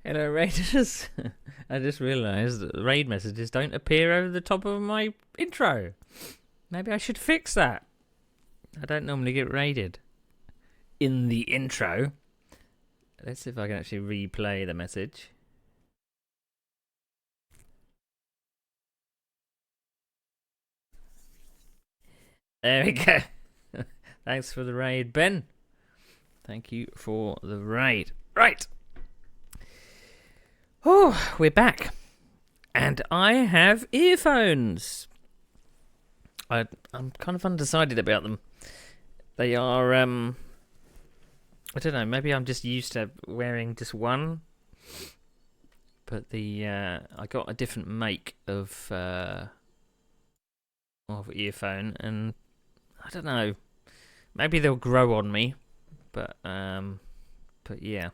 Hello, Raiders. I just realised that the raid messages don't appear over the top of my intro. Maybe I should fix that. I don't normally get raided in the intro. Let's see if I can actually replay the message. There we go. Thanks for the raid, Ben. Thank you for the raid. Right. Oh, we're back. And I have earphones. I'm kind of undecided about them. They are, I don't know, maybe I'm just used to wearing just one. But I got a different make of earphone, and I don't know, maybe they'll grow on me, but yeah.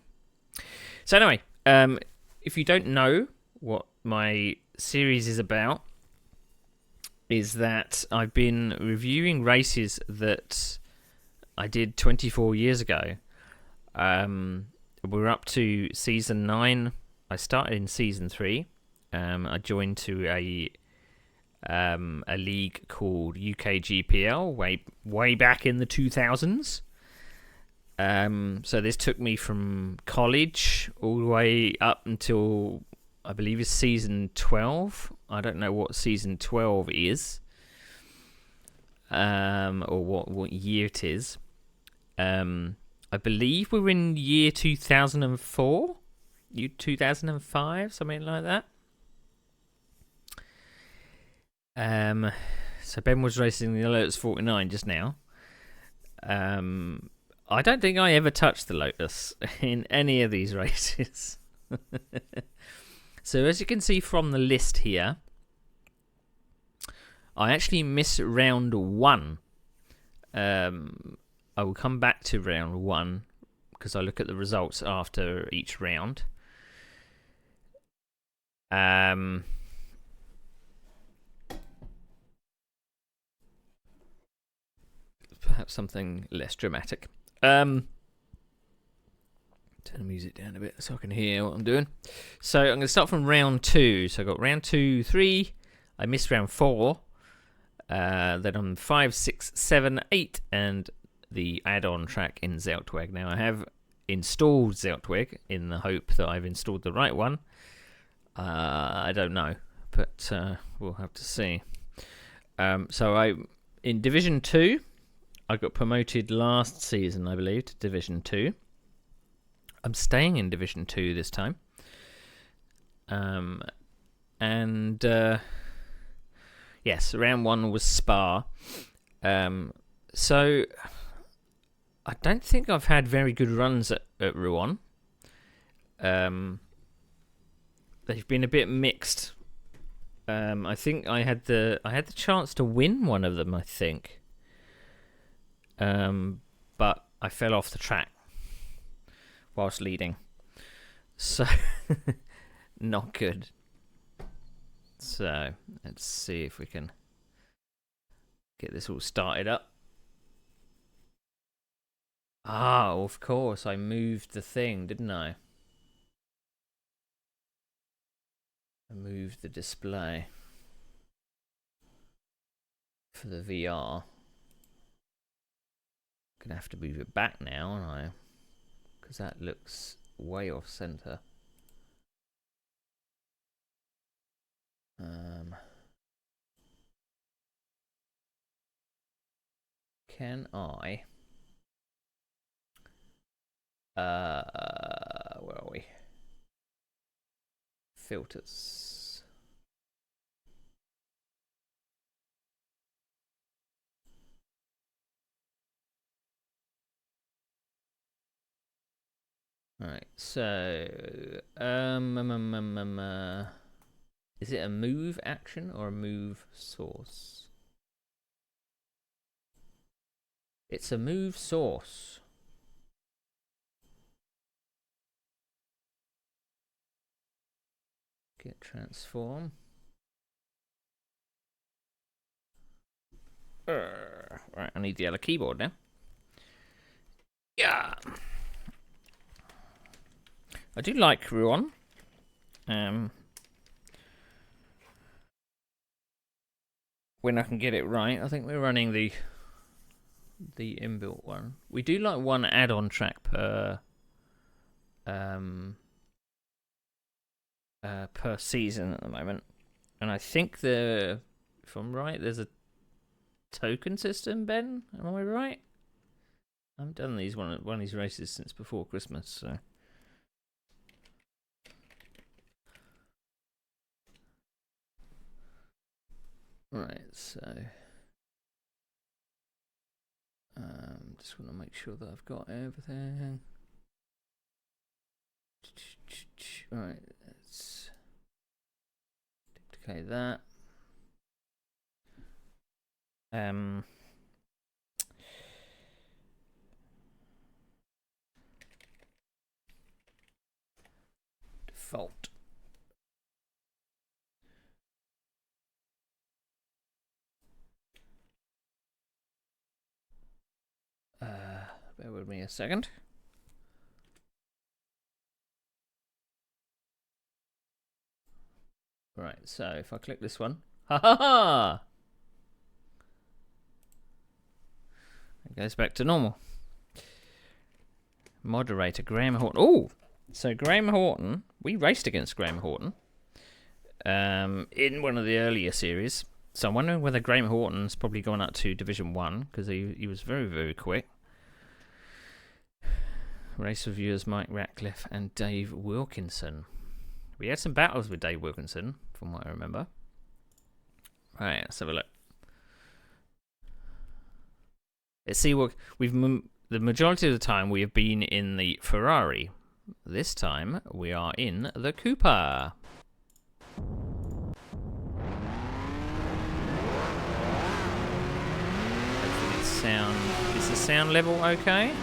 So anyway, if you don't know what my series is about, is that I've been reviewing races that I did 24 years ago. We're up to season 9. I started in season 3. I joined to a league called UKGPL way back in the 2000s. So this took me from college all the way up until I believe it's season 12. I don't know what season 12 is, or what year it is. I believe we're in year 2004, 2005, something like that. So Ben was racing the Lotus 49 just now. I don't think I ever touched the Lotus in any of these races. So as you can see from the list here, I actually missed round 1. I will come back to round 1 because I look at the results after each round. Perhaps something less dramatic. Turn the music down a bit so I can hear what I'm doing. So I'm going to start from round 2. So I got round 2, 3. I missed round 4. Then I'm 5, 6, 7, 8, and the add-on track in Zeltweg. Now I have installed Zeltweg in the hope that I've installed the right one. I don't know, but we'll have to see. So in Division 2, I got promoted last season, I believe, to Division 2. I'm staying in Division 2 this time. Yes, round 1 was Spa. So I don't think I've had very good runs at Rouen. They've been a bit mixed. I think I had the chance to win one of them, I think. But I fell off the track whilst leading. So not good. So let's see if we can get this all started up. Ah, of course, I moved the thing, didn't I? I moved the display for the VR. Gonna have to move it back now, aren't I? Because that looks way off center. Can I? Where are we? Filters. Alright, so is it a move action or a move source? It's a move source. Get transform. Right, I need the yellow keyboard now. Yeah. I do like Rouen. when I can get it right. I think we're running the inbuilt one. We do like one add-on track per season at the moment, and I think if I'm right, there's a token system. Ben, am I right? I haven't done one of these races since before Christmas, so. Right, so just want to make sure that I've got everything. Right, let's duplicate that. Default. Bear with me a second. Right, so if I click this one, ha ha ha! It goes back to normal. Moderator, Graham Horton. Oh! So Graham Horton, we raced against Graham Horton in one of the earlier series. So I'm wondering whether Graham Horton's probably gone up to Division 1, because he was very, very quick. Race reviewers Mike Ratcliffe and Dave Wilkinson. We had some battles with Dave Wilkinson, from what I remember. Right, let's have a look. Let's see what the majority of the time we have been in the Ferrari. This time we are in the Cooper. Hopefully is the sound level okay?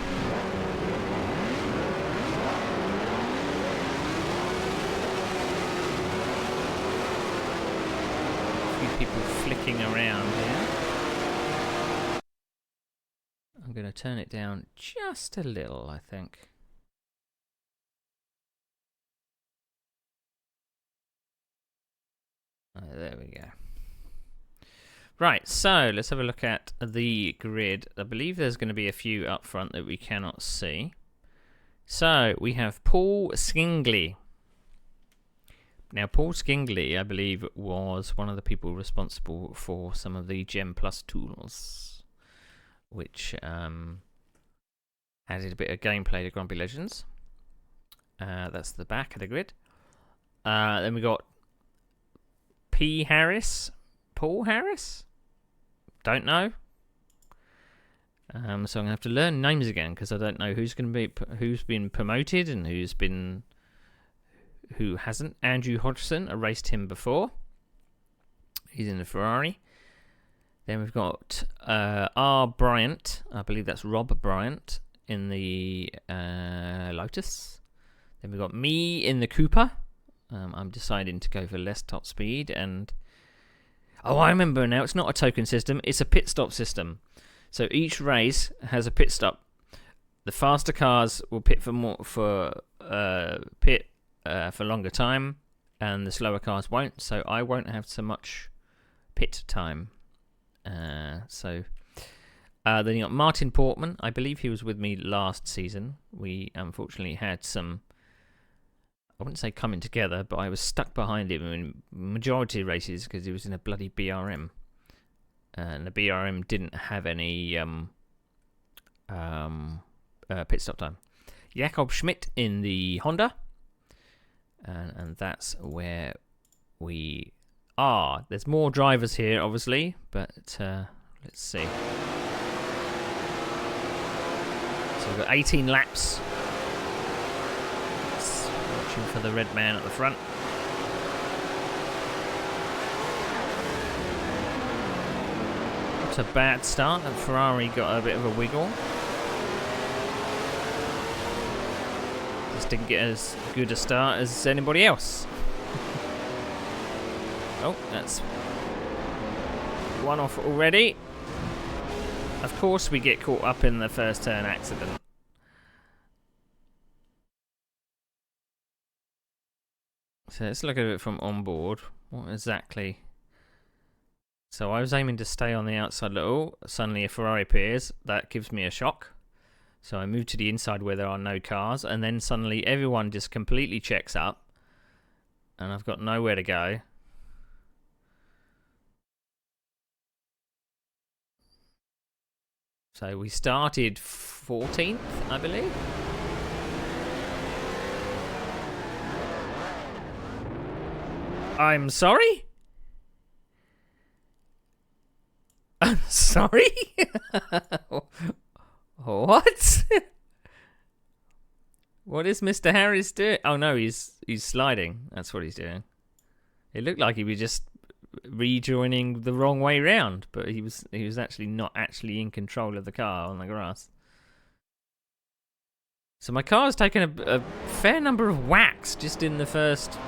People flicking around here. I'm going to turn it down just a little, I think. There we go. Right, so let's have a look at the grid. I believe there's going to be a few up front that we cannot see. So we have Paul Skingley. Now, Paul Skingley, I believe, was one of the people responsible for some of the Gem Plus tools, which added a bit of gameplay to Grumpy Legends. That's the back of the grid. Then we got P. Harris. Paul Harris? Don't know. So I'm going to have to learn names again, because I don't know who's been promoted and who hasn't. Andrew Hodgson, I raced him before. He's in the Ferrari. Then we've got R. Bryant, I believe that's Rob Bryant, in the Lotus. Then we've got me in the Cooper. I'm deciding to go for less top speed. And oh, I remember now, it's not a token system, it's a pit stop system. So each race has a pit stop. The faster cars will pit for longer time, and the slower cars won't, so I won't have so much pit time. Then you got Martin Portman. I believe he was with me last season. We unfortunately had some, I wouldn't say coming together, but I was stuck behind him in majority of races because he was in a bloody BRM. And the BRM didn't have any pit stop time. Jakob Schmidt in the Honda. And that's where we are. There's more drivers here, obviously, but let's see. So we've got 18 laps. Watching for the red man at the front. It's a bad start, and Ferrari got a bit of a wiggle. Just didn't get as good a start as anybody else. Oh, that's one off already. Of course we get caught up in the first turn accident. So let's look at it from on board. What exactly? So I was aiming to stay on the outside. Oh, suddenly a Ferrari appears. That gives me a shock. So I move to the inside where there are no cars, and then suddenly everyone just completely checks up, and I've got nowhere to go. So we started 14th, I believe. I'm sorry? I'm sorry? What? What is Mr. Harris doing? Oh no, he's sliding. That's what he's doing. It looked like he was just rejoining the wrong way round, but he was actually not actually in control of the car on the grass. So my car has taken a fair number of whacks just in the first.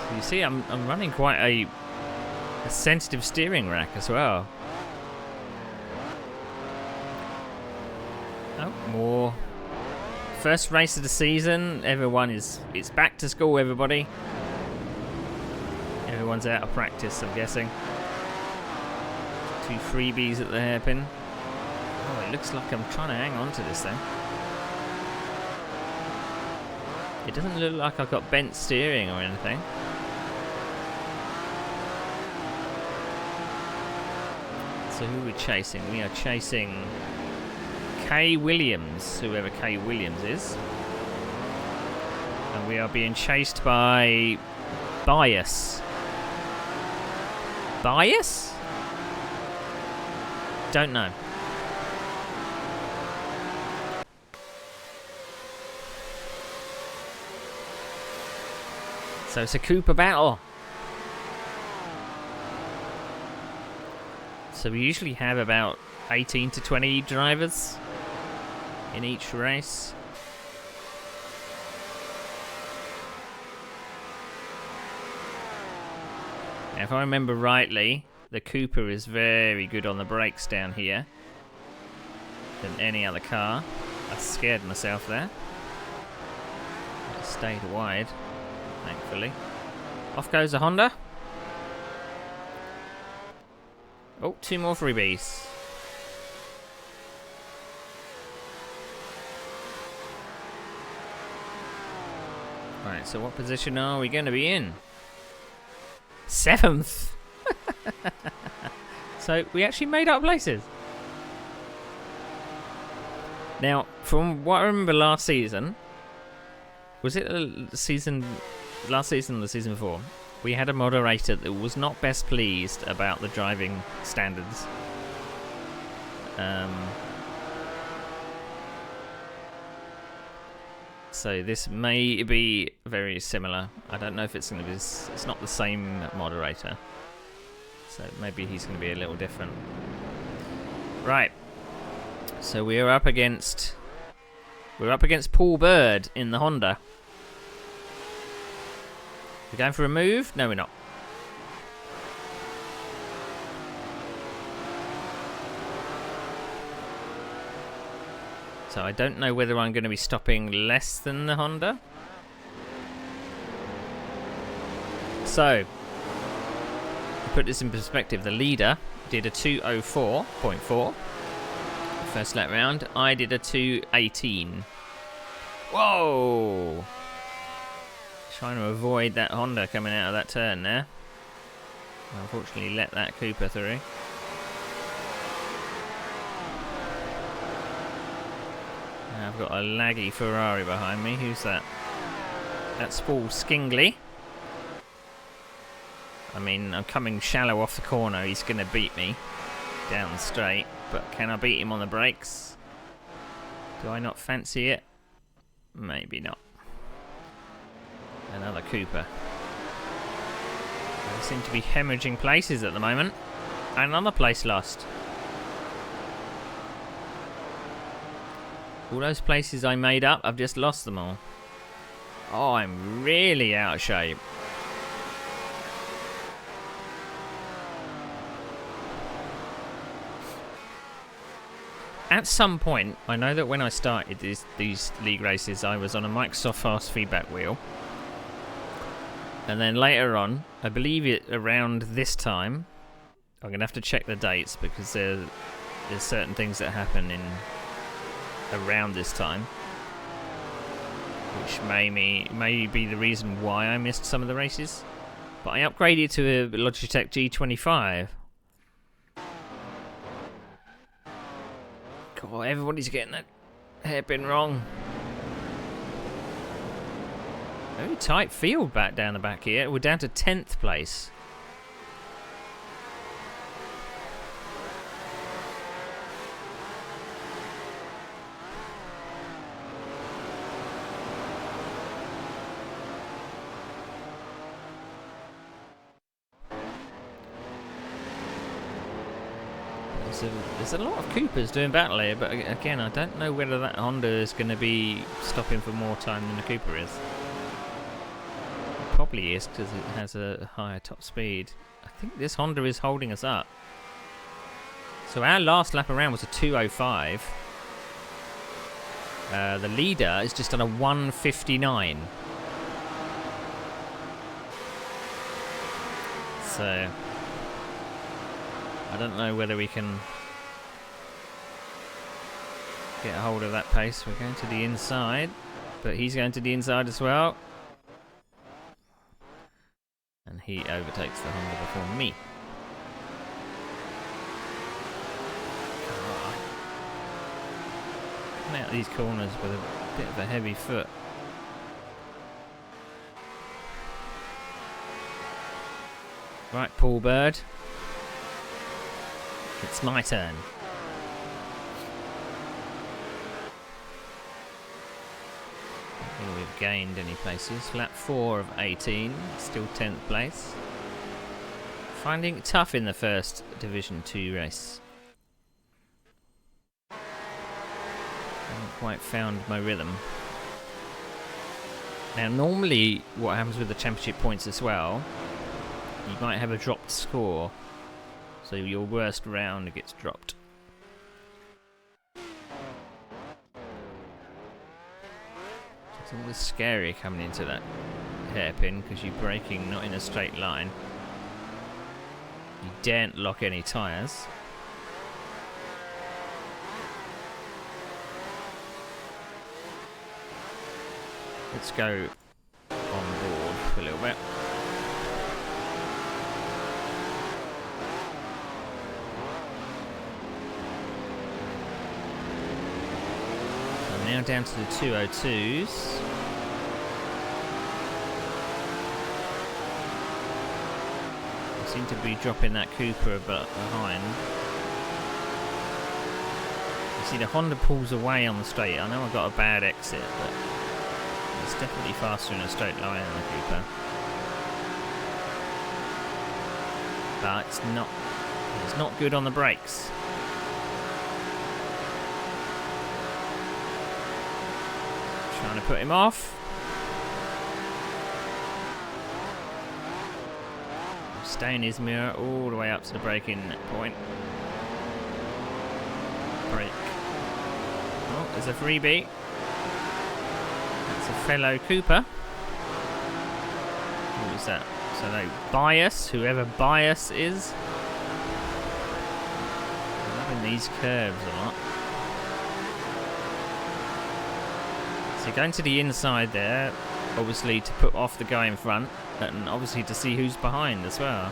So you see, I'm running quite a sensitive steering rack as well. Oh, more. First race of the season. It's back to school, everybody. Everyone's out of practice, I'm guessing. 2 freebies at the hairpin. Oh, it looks like I'm trying to hang on to this thing. It doesn't look like I've got bent steering or anything. So who are we chasing? We are chasing K. Williams, whoever K. Williams is. And we are being chased by Bias. Bias? Don't know. So it's a Cooper battle. So we usually have about 18 to 20 drivers in each race. Now, if I remember rightly, the Cooper is very good on the brakes down here than any other car. I scared myself there. I stayed wide, thankfully. Off goes the Honda. Oh, 2 more freebies. Right, so what position are we going to be in? 7th! So we actually made up places. Now, from what I remember last season, was it last season or the season before? We had a moderator that was not best pleased about the driving standards. So this may be very similar. I don't know if it's going to be. It's not the same moderator. So maybe he's going to be a little different. Right. So we're up against Paul Bird in the Honda. We're going for a move? No, we're not. So I don't know whether I'm going to be stopping less than the Honda. So, to put this in perspective, the leader did a 2:04.4 first lap round. I did a 2:18. Whoa! Trying to avoid that Honda coming out of that turn there. Unfortunately, let that Cooper through. Now I've got a laggy Ferrari behind me. Who's that? That's Paul Skingley. I mean, I'm coming shallow off the corner. He's going to beat me down the straight. But can I beat him on the brakes? Do I not fancy it? Maybe not. Another Cooper. They seem to be hemorrhaging places at the moment. Another place lost. All those places I made up, I've just lost them all. Oh, I'm really out of shape. at some point, I know that when I started these league races, I was on a Microsoft fast feedback wheel. And then later on, I believe it around this time, I'm going to have to check the dates because there's certain things that happen in around this time, which may be the reason why I missed some of the races. But I upgraded to a Logitech G25. God, everybody's getting that hairpin wrong. Very tight field back down the back here. We're down to 10th place. There's a lot of Coopers doing battle here, but again, I don't know whether that Honda is going to be stopping for more time than the Cooper is. It probably is because it has a higher top speed. I think this Honda is holding us up. So our last lap around was a 2:05. The leader is just on a 1:59. So I don't know whether we can get a hold of that pace. We're going to the inside, but he's going to the inside as well. And he overtakes the Honda before me. Coming out these corners with a bit of a heavy foot. Right, Paul Bird. It's my turn. I think we've gained any places. Lap 4 of 18, still 10th place. Finding it tough in the first Division 2 race. Haven't quite found my rhythm. Now normally what happens with the championship points as well, you might have a dropped score. So your worst round gets dropped. It's always scary coming into that hairpin because you're braking not in a straight line. You daren't lock any tyres. Let's go on board for a little bit. Now down to the 202s. I seem to be dropping that Cooper a bit behind. You see the Honda pulls away on the straight. I know I got a bad exit, but it's definitely faster in a straight line than the Cooper. But it's not good on the brakes. Trying to put him off. Staying his mirror all the way up to the braking point. Brake. Oh, there's a freebie. That's a fellow Cooper. What is that? So no, Bias, whoever Bias is. I'm loving these curves a lot. So going to the inside there, obviously to put off the guy in front, and obviously to see who's behind as well.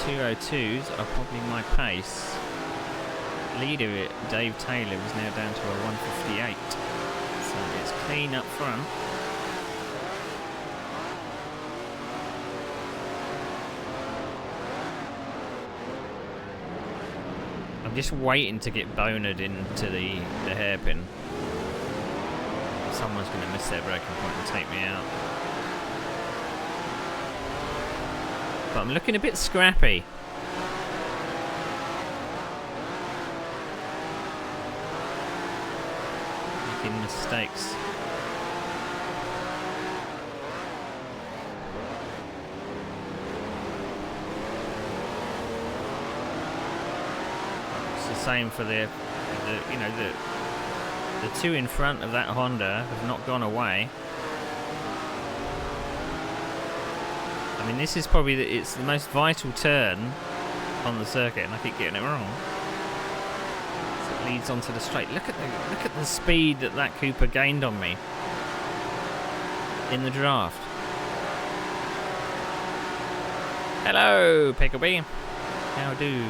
202s are probably my pace. Leader, Dave Taylor, is now down to a 158. So it's clean up front. I'm just waiting to get boned into the hairpin. Someone's going to miss their braking point and take me out. But I'm looking a bit scrappy. Making mistakes. same for the you know, the two in front of that Honda have not gone away. I mean, this is probably it's the most vital turn on the circuit, and I keep getting it wrong. So it leads onto the straight. Look at the speed that Cooper gained on me in the draft. Hello, Pickleby. How do?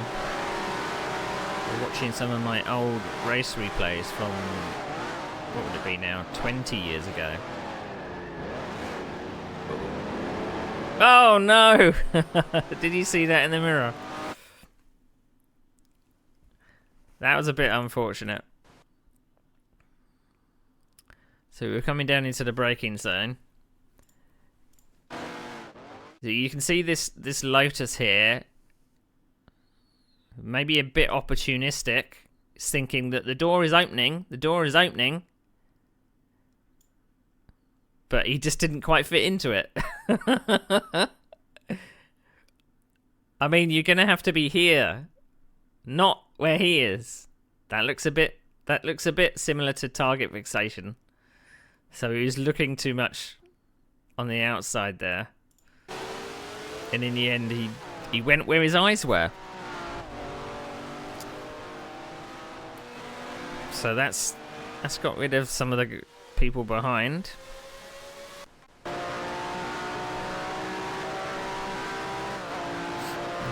We're watching some of my old race replays from, what would it be now, 20 years ago. Oh no! Did you see that in the mirror? That was a bit unfortunate. So we're coming down into the braking zone. So you can see this Lotus here. Maybe a bit opportunistic. It's thinking that the door is opening. The door is opening. But he just didn't quite fit into it. I mean, you're going to have to be here. Not where he is. That looks a bit similar to target fixation. So he was looking too much on the outside there. And in the end, he went where his eyes were. So that's got rid of some of the people behind.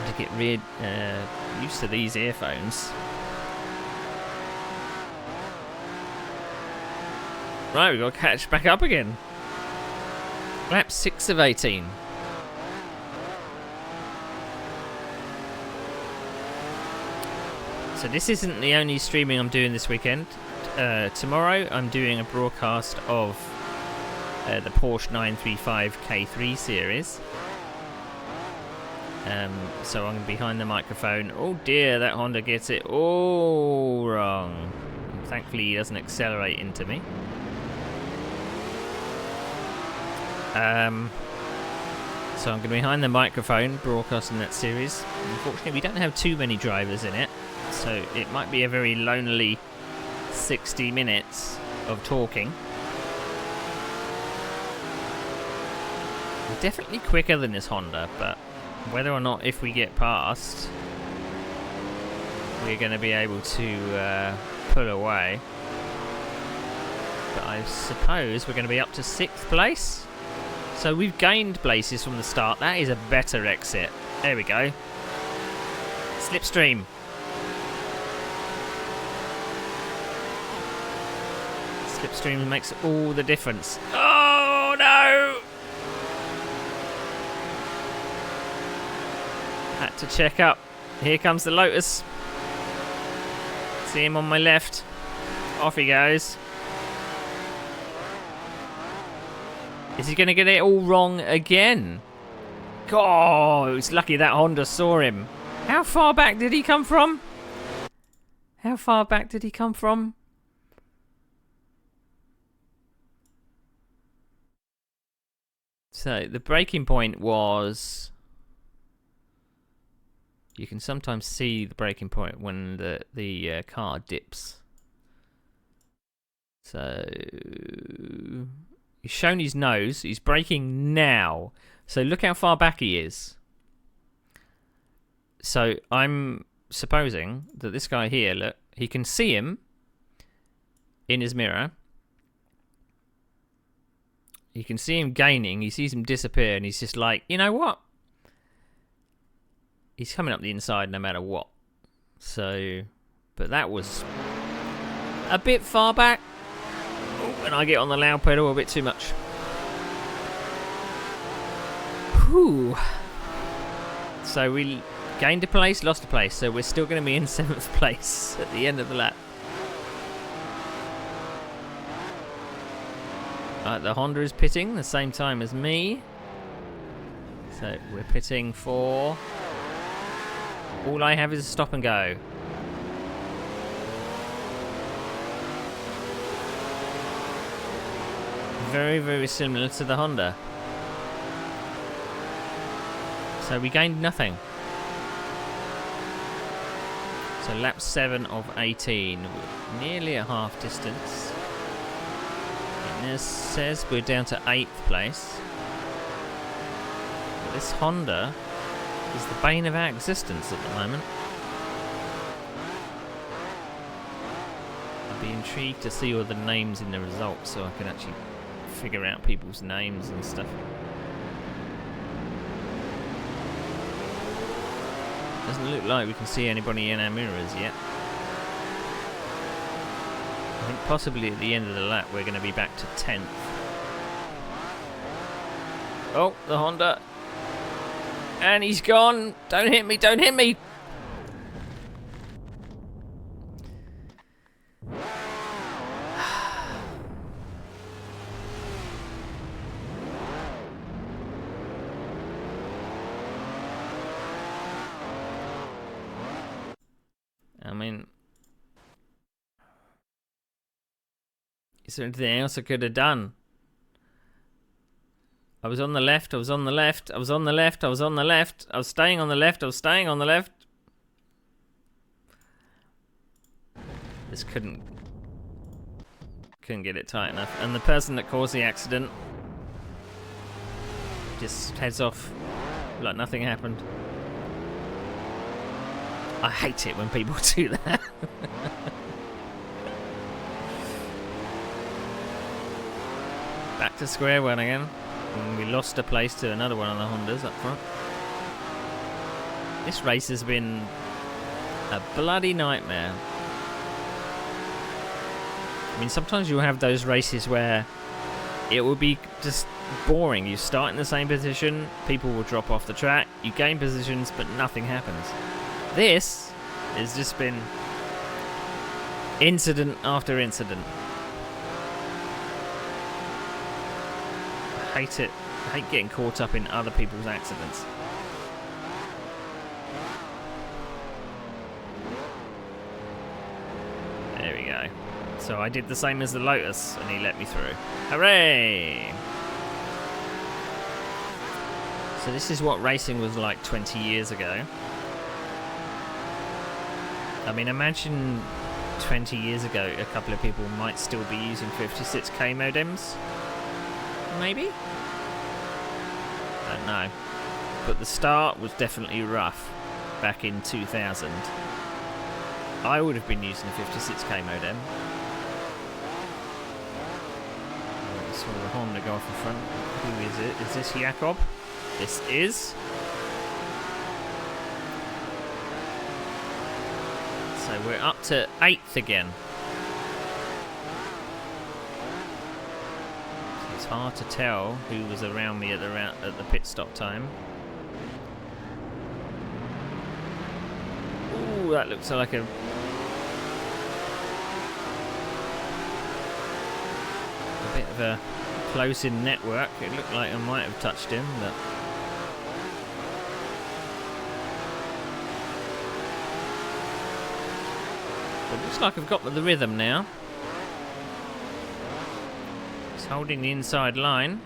To get used to these earphones. Right, we've got to catch back up again. Lap 6 of 18. So this isn't the only streaming I'm doing this weekend. Tomorrow I'm doing a broadcast of the Porsche 935 K3 series. So I'm behind the microphone. Oh dear, that Honda gets it all wrong. And thankfully he doesn't accelerate into me. So I'm going to be behind the microphone broadcasting that series. Unfortunately we don't have too many drivers in it, so it might be a very lonely 60 minutes of talking. Definitely quicker than this Honda, but whether or not, if we get past, we're going to be able to pull away. But I suppose we're going to be up to 6th place. So we've gained places from the start. That is a better exit. There we go. Slipstream. Slipstream makes all the difference. Oh no! Had to check up. Here comes the Lotus. See him on my left. Off he goes. Is he going to get it all wrong again? God, it's lucky that Honda saw him. How far back did he come from? How far back did he come from? So the breaking point was... You can sometimes see the breaking point when the car dips. So he's shown his nose. He's braking now. So look how far back he is. So I'm supposing that this guy here, look, he can see him in his mirror. You can see him gaining. He sees him disappear, and he's just like, you know what? He's coming up the inside no matter what. So, but that was a bit far back. Oh, and I get on the loud pedal a bit too much. Whew. So we gained a place, lost a place. So we're still going to be in 7th place at the end of the lap. The Honda is pitting the same time as me. So we're pitting for... All I have is a stop and go. Very, very similar to the Honda. So we gained nothing. So lap 7 of 18. We're nearly at half distance. And it says we're down to 8th place. But this Honda is the bane of our existence at the moment. I'd be intrigued to see all the names in the results so I can actually figure out people's names and stuff. Doesn't look like we can see anybody in our mirrors yet. I think possibly at the end of the lap we're going to be back to 10th. Oh, the Honda. And he's gone. Don't hit me, don't hit me. I mean, is there anything else I could have done? I was on the left, I was on the left, I was on the left, I was on the left, I was staying on the left, I was staying on the left. Just couldn't get it tight enough. And the person that caused the accident just heads off like nothing happened. I hate it when people do that. Back to square one again. And we lost a place to another one of the Hondas up front. This race has been a bloody nightmare. I mean, sometimes you'll have those races where it will be just boring. You start in the same position, people will drop off the track, you gain positions, but nothing happens. This has just been incident after incident. I hate it. I hate getting caught up in other people's accidents. There we go. So I did the same as the Lotus and he let me through. Hooray! So this is what racing was like 20 years ago. I mean, imagine 20 years ago a couple of people might still be using 56k modems. Maybe? Don't know. But the start was definitely rough back in 2000. I would have been using a 56k modem. I saw the Honda go off in front. Who is it? Is this Jakob? This is. So we're up to 8th again. So it's hard to tell who was around me at the pit stop time. Ooh, that looks like a bit of a close-in network. It looked like I might have touched him, but it looks like I've got the rhythm now. He's holding the inside line.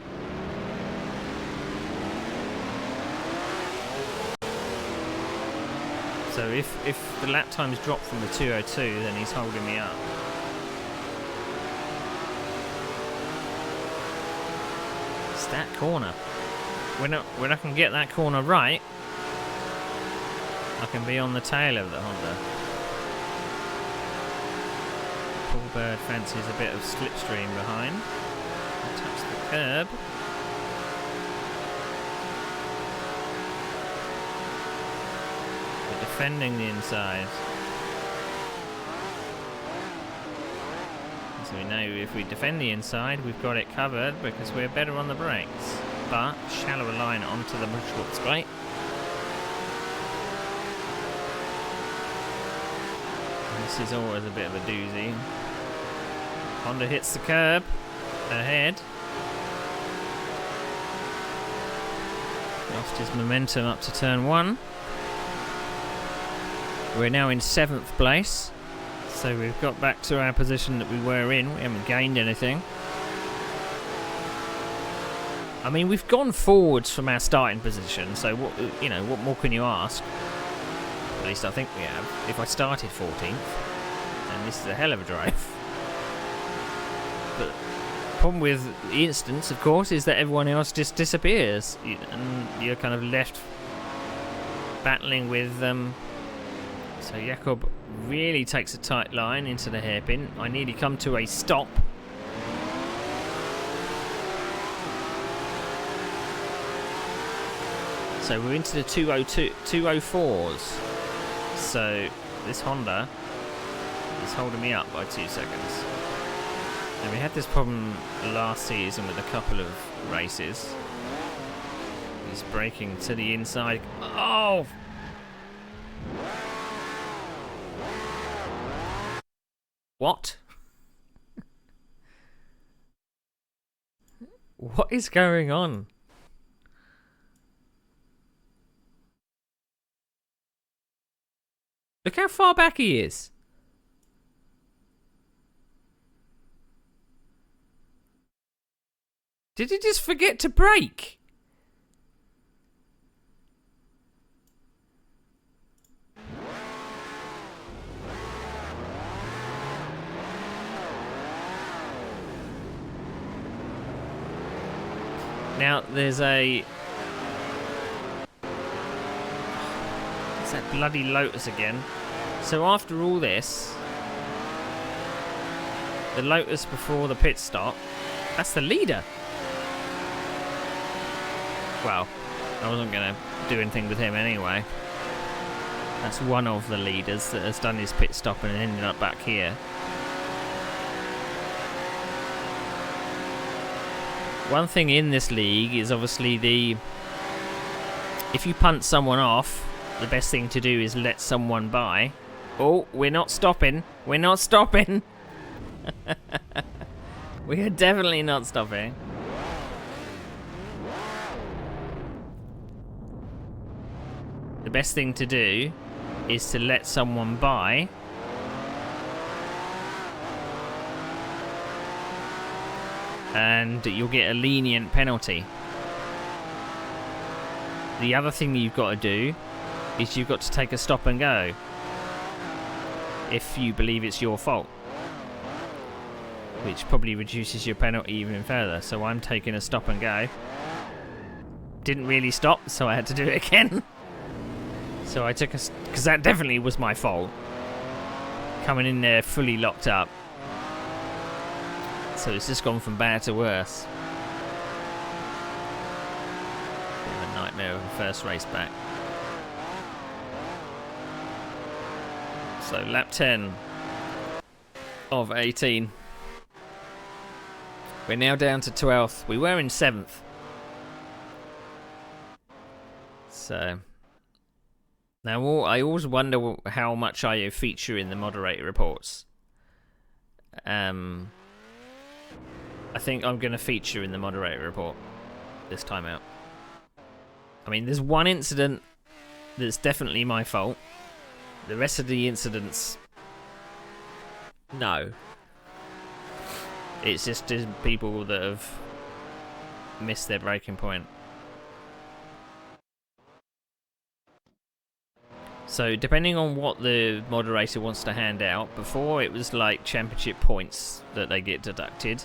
So if the lap times drop from the 202, then he's holding me up. It's that corner. When I can get that corner right, I can be on the tail of the Honda. Paul Bird fancies a bit of slipstream behind. I'll touch the curb. We're defending the inside. So we know if we defend the inside, we've got it covered because we're better on the brakes. But shallower line onto the Schwartz plate. This is always a bit of a doozy. Honda hits the curb ahead. Lost his momentum up to turn 1. We're now in 7th place. So we've got back to our position that we were in. We haven't gained anything. I mean, we've gone forwards from our starting position, so what more can you ask? least I think we have. If I started 14th, then this is a hell of a drive. But the problem with the instance, of course, is that everyone else just disappears, and you're kind of left battling with them. So Jakob really takes a tight line into the hairpin. I nearly come to a stop. So we're into the 204s. So this Honda is holding me up by 2 seconds. And we had this problem last season with a couple of races. He's braking to the inside. Oh! What? What is going on? Look how far back he is. Did he just forget to brake? Now, there's a... It's that bloody Lotus again. So after all this, the Lotus before the pit stop, that's the leader. Well, I wasn't going to do anything with him anyway. That's one of the leaders that has done his pit stop and ended up back here. One thing in this league is obviously if you punt someone off, the best thing to do is let someone by. Oh, we're not stopping. We're not stopping. We are definitely not stopping. The best thing to do is to let someone by. And you'll get a lenient penalty. The other thing you've got to do is you've got to take a stop and go if you believe it's your fault, which probably reduces your penalty even further. So I'm taking a stop and go. Didn't really stop, so I had to do it again. So I took because that definitely was my fault, coming in there fully locked up. So it's just gone from bad to worse. Bit of a nightmare of the first race back. So lap 10 of 18. We're now down to 12th. We were in 7th. So now I always wonder how much I feature in the moderator reports. I think I'm going to feature in the moderator report this time out. I mean, there's one incident that's definitely my fault. The rest of the incidents, no. It's just people that have missed their breaking point. So depending on what the moderator wants to hand out, before it was like championship points that they get deducted.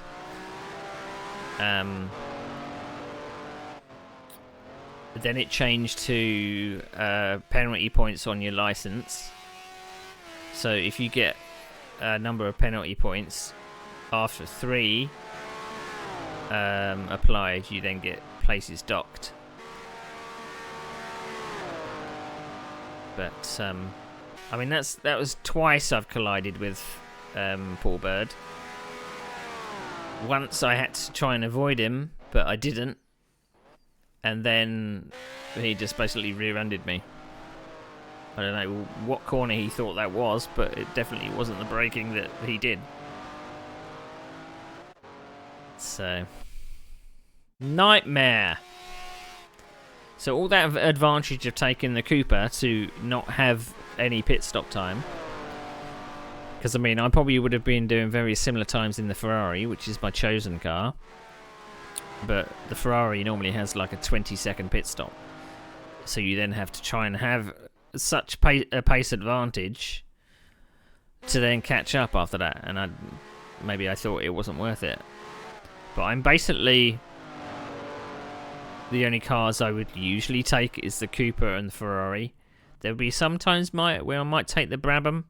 Then it changed to penalty points on your license. So if you get a number of penalty points after 3 applied, you then get places docked. But I mean that was twice I've collided with Paul Bird. Once I had to try and avoid him, but I didn't. And then he just basically rear-ended me. I don't know what corner he thought that was, but it definitely wasn't the braking that he did. So, nightmare. So all that advantage of taking the Cooper to not have any pit stop time. Because, I mean, I probably would have been doing very similar times in the Ferrari, which is my chosen car. But the Ferrari normally has like a 20-second pit stop. So you then have to try and have such a pace advantage to then catch up after that, and maybe I thought it wasn't worth it. But I'm basically... The only cars I would usually take is the Cooper and the Ferrari. There'll be some times where I might take the Brabham.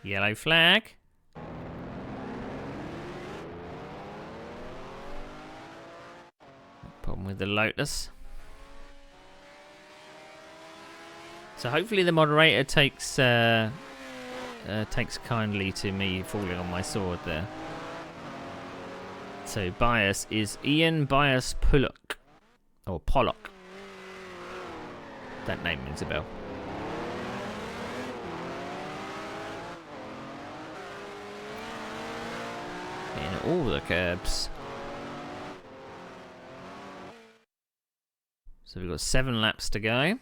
Yellow flag. Problem with the Lotus. So hopefully the moderator takes kindly to me falling on my sword there. So Bias is Ian Bias Pollock. Or Pollock. That name rings a bell. In all the curbs. So we've got 7 laps to go.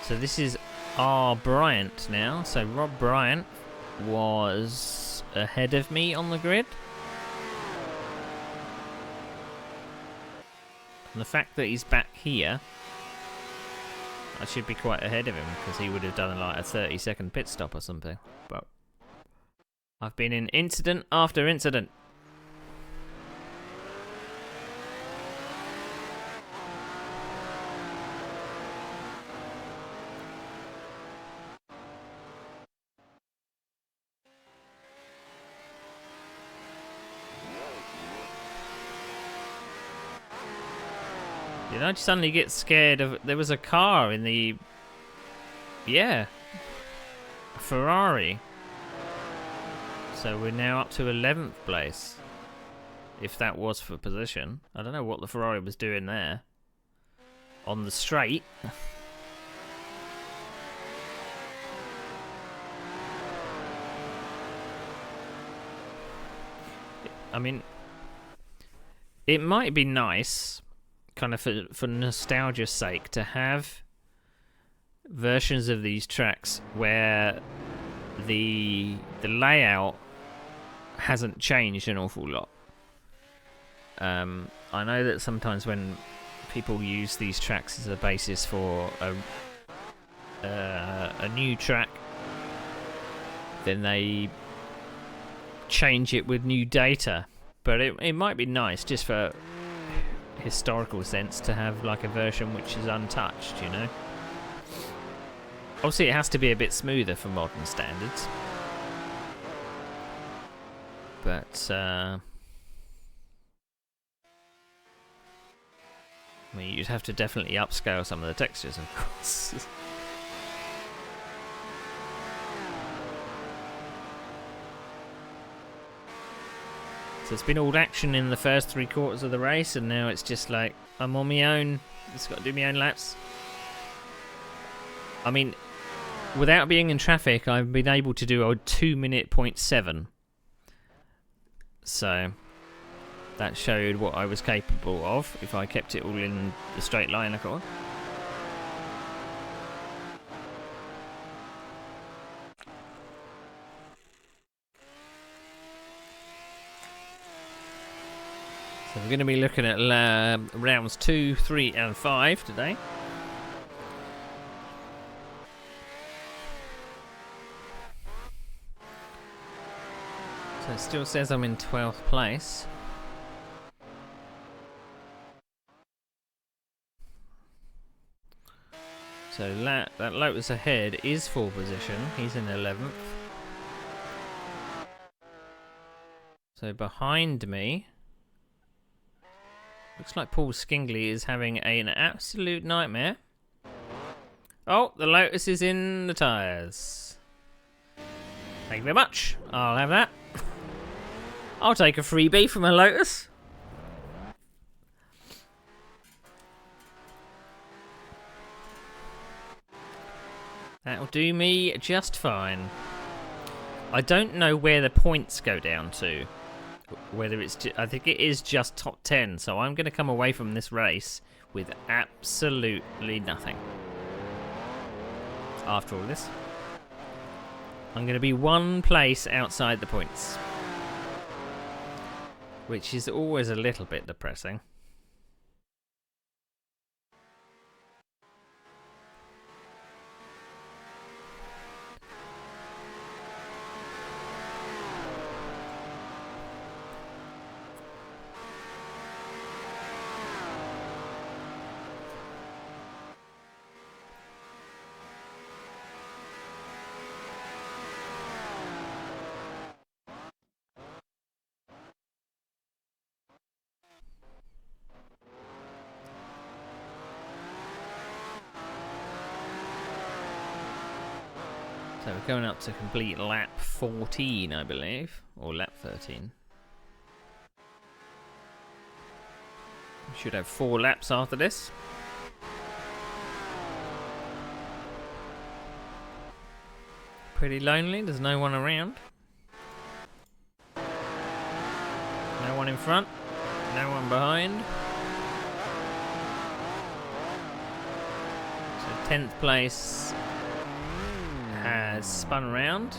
So this is R. Bryant now. So Rob Bryant was ahead of me on the grid. And the fact that he's back here, I should be quite ahead of him because he would have done like a 30-second pit stop or something. But I've been in incident after incident. Did I suddenly get scared of... There was a car in the... Yeah. A Ferrari. So we're now up to 11th place. If that was for position. I don't know what the Ferrari was doing there. On the straight. I mean... It might be nice... kind of for nostalgia's sake, to have versions of these tracks where the layout hasn't changed an awful lot. I know that sometimes when people use these tracks as a basis for a new track, then they change it with new data. But it might be nice just for historical sense to have like a version which is untouched, you know. Obviously it has to be a bit smoother for modern standards, but I mean, you'd have to definitely upscale some of the textures, of course. So it's been all action in the first 3/4 of the race, and now it's just like, I'm on my own, just got to do my own laps. I mean, without being in traffic, I've been able to do a 2-minute 0.7. So, that showed what I was capable of, if I kept it all in the straight line, of course. So we're going to be looking at rounds 2, 3 and 5 today. So it still says I'm in 12th place. So that Lotus ahead is 4th position. He's in 11th. So behind me... looks like Paul Skingley is having an absolute nightmare. Oh, the Lotus is in the tyres. Thank you very much. I'll have that. I'll take a freebie from a Lotus. That'll do me just fine. I don't know where the points go down to. Whether it's... I think it is just top 10, so I'm going to come away from this race with absolutely nothing. After all this. I'm going to be 1 place outside the points. which is always a little bit depressing. So we're going up to complete lap 14, I believe, or lap 13. We should have 4 laps after this. Pretty lonely, there's no one around. No one in front, no one behind. So 10th place has spun around.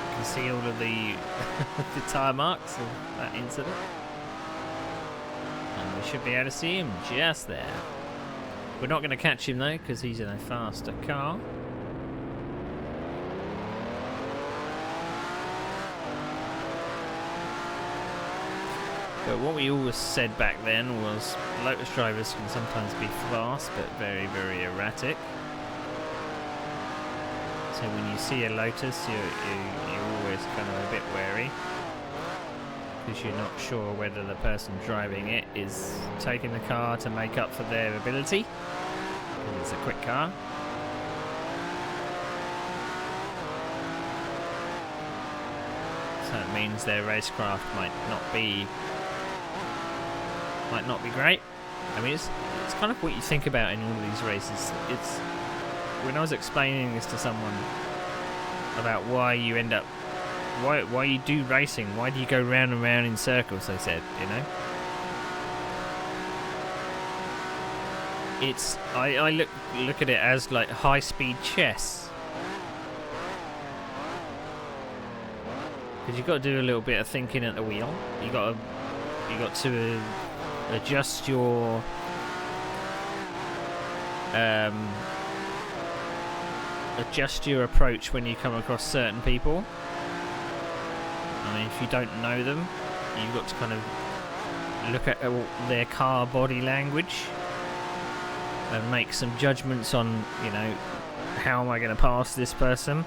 You can see all of the the tyre marks of that incident. And we should be able to see him just there. We're not going to catch him though, because he's in a faster car. But what we always said back then was Lotus drivers can sometimes be fast but very, very erratic. So when you see a Lotus, you're always kind of a bit wary, because you're not sure whether the person driving it is taking the car to make up for their ability, because it's a quick car. So it means their racecraft might not be great. I mean, it's kind of what you think about in all of these races. It's when I was explaining this to someone about why you end up, why you do racing, why do you go round and round in circles? They said, you know, it's I look at it as like high-speed chess, because you've got to do a little bit of thinking at the wheel. You got to adjust your approach when you come across certain people. I mean, if you don't know them, you've got to kind of look at their car body language and make some judgments on, you know, how am I going to pass this person?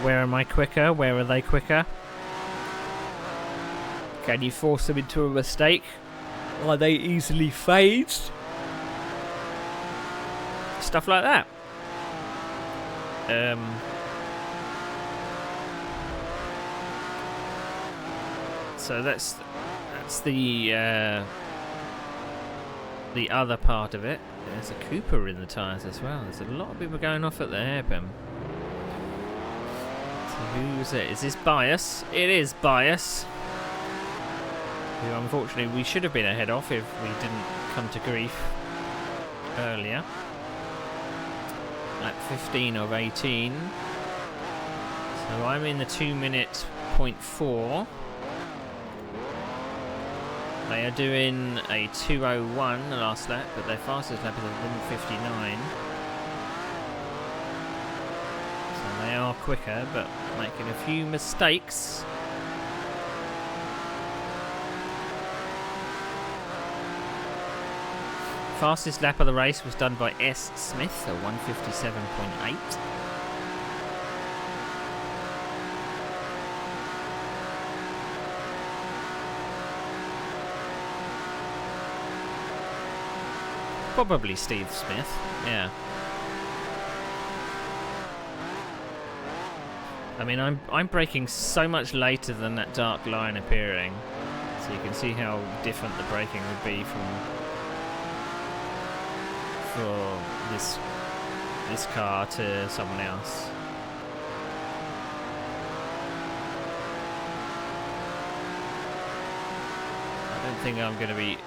Where am I quicker? Where are they quicker? Can you force them into a mistake? Are they easily phased? Stuff like that. So that's the other part of it. There's a Cooper in the tyres as well. There's a lot of people going off at the hairpin. So who's it? Is this Bias? It is Bias. Who unfortunately we should have been ahead of if we didn't come to grief earlier. Lap 15 of 18. So I'm in the 2-minute 0.4. They are doing a 2:01 the last lap, but their fastest lap is a 1:59. So they are quicker, but making a few mistakes. Fastest lap of the race was done by S. Smith, a 1:57.8. Probably Steve Smith, yeah. I mean, I'm braking so much later than that dark line appearing, so you can see how different the braking would be for this car to someone else. I don't think I'm going to be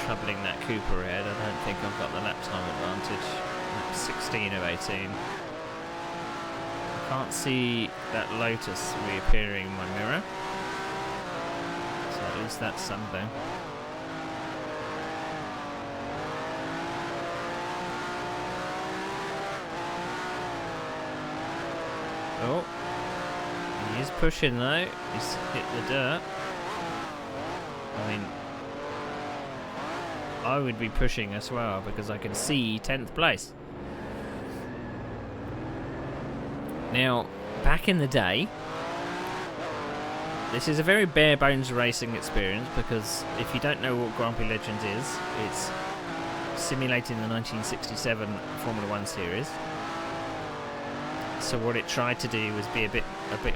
troubling that Cooper ahead. I don't think I've got the lap time advantage. Lap 16 of 18. Can't see that Lotus reappearing in my mirror. So at least that's something. Oh, he is pushing though. He's hit the dirt. I mean, I would be pushing as well because I can see 10th place. Now, back in the day, this is a very bare bones racing experience because if you don't know what Grand Prix Legends is, it's simulating the 1967 Formula 1 series. So what it tried to do was be a bit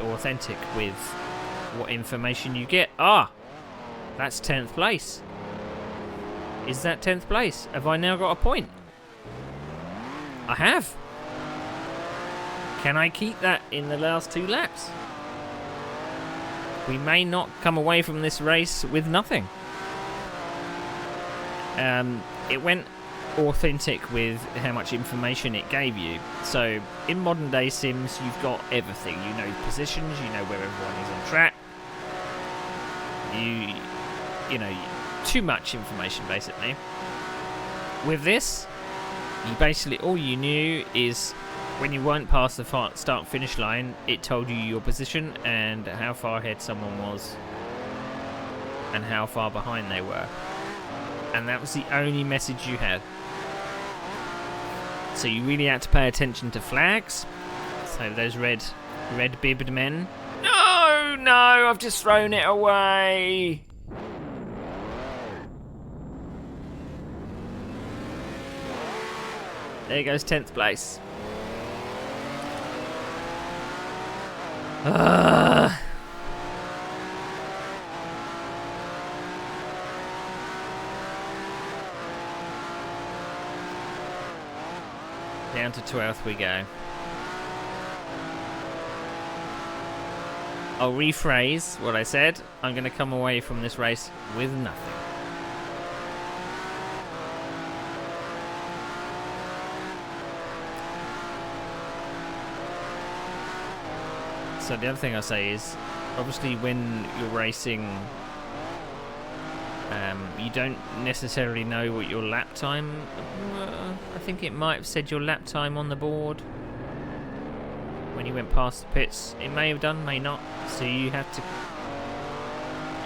authentic with what information you get. Ah, that's 10th place. Is that 10th place? Have I now got a point? I have. Can I keep that in the last 2 laps? We may not come away from this race with nothing. It went authentic with how much information it gave you. So in modern day sims, you've got everything. You know positions, you know where everyone is on track. You know, too much information basically. With this, you basically all you knew is when you weren't past the start finish line, it told you your position and how far ahead someone was and how far behind they were. And that was the only message you had. So you really had to pay attention to flags. So those red bibbed men. No, no, I've just thrown it away. There goes 10th place. Down to 12th we go. I'll rephrase what I said. I'm going to come away from this race with nothing. So the other thing I say is, obviously when you're racing, you don't necessarily know what your lap time... I think it might have said your lap time on the board when you went past the pits. It may have done, may not. So you have to...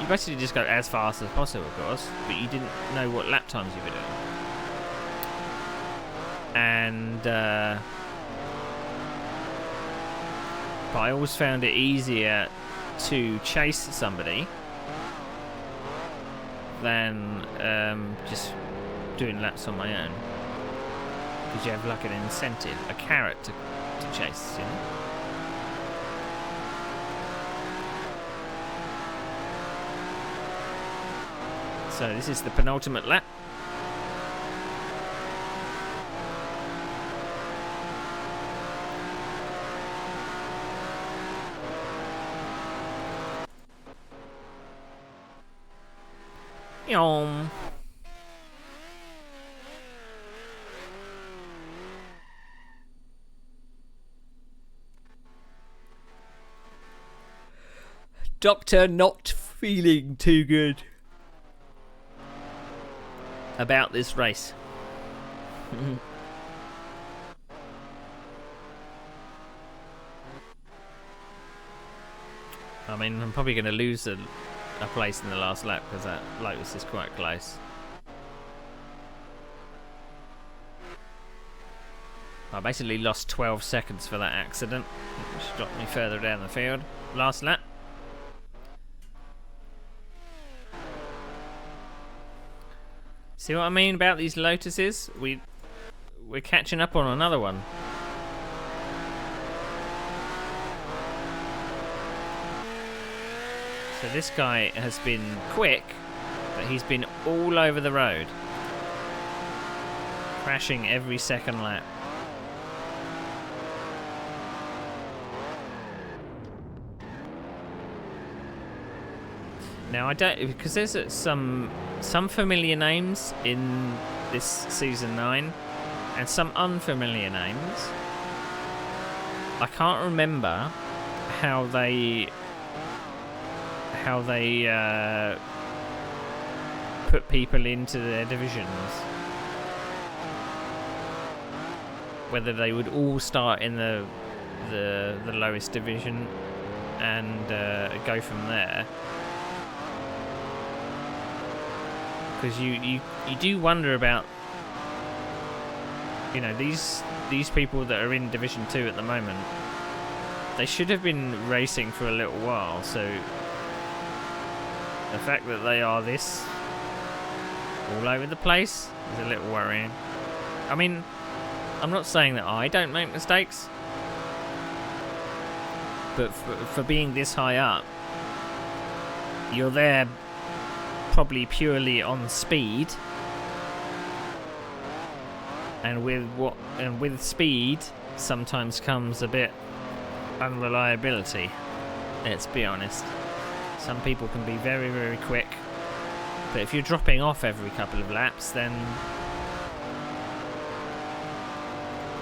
You basically just go as fast as possible, of course, but you didn't know what lap times you were doing. And... but I always found it easier to chase somebody than just doing laps on my own, because you have like an incentive, a carrot to chase, you know. So this is the penultimate lap. Yom. Doctor not feeling too good about this race. I mean, I'm probably going to lose a place in the last lap because that Lotus is quite close. I basically lost 12 seconds for that accident, which dropped me further down the field. Last lap. See what I mean about these Lotuses? We're catching up on another one. So this guy has been quick, but he's been all over the road, crashing every second lap. Now I don't, because there's some familiar names in this season 9 and some unfamiliar names. I can't remember how they put people into their divisions. Whether they would all start in the lowest division and go from there. Because you do wonder about, you know, these people that are in Division 2 at the moment. They should have been racing for a little while, so the fact that they are this all over the place is a little worrying. I mean, I'm not saying that I don't make mistakes, but for being this high up, you're there probably purely on speed, and with speed sometimes comes a bit unreliability. Let's be honest. Some people can be very, very quick, but if you're dropping off every couple of laps, then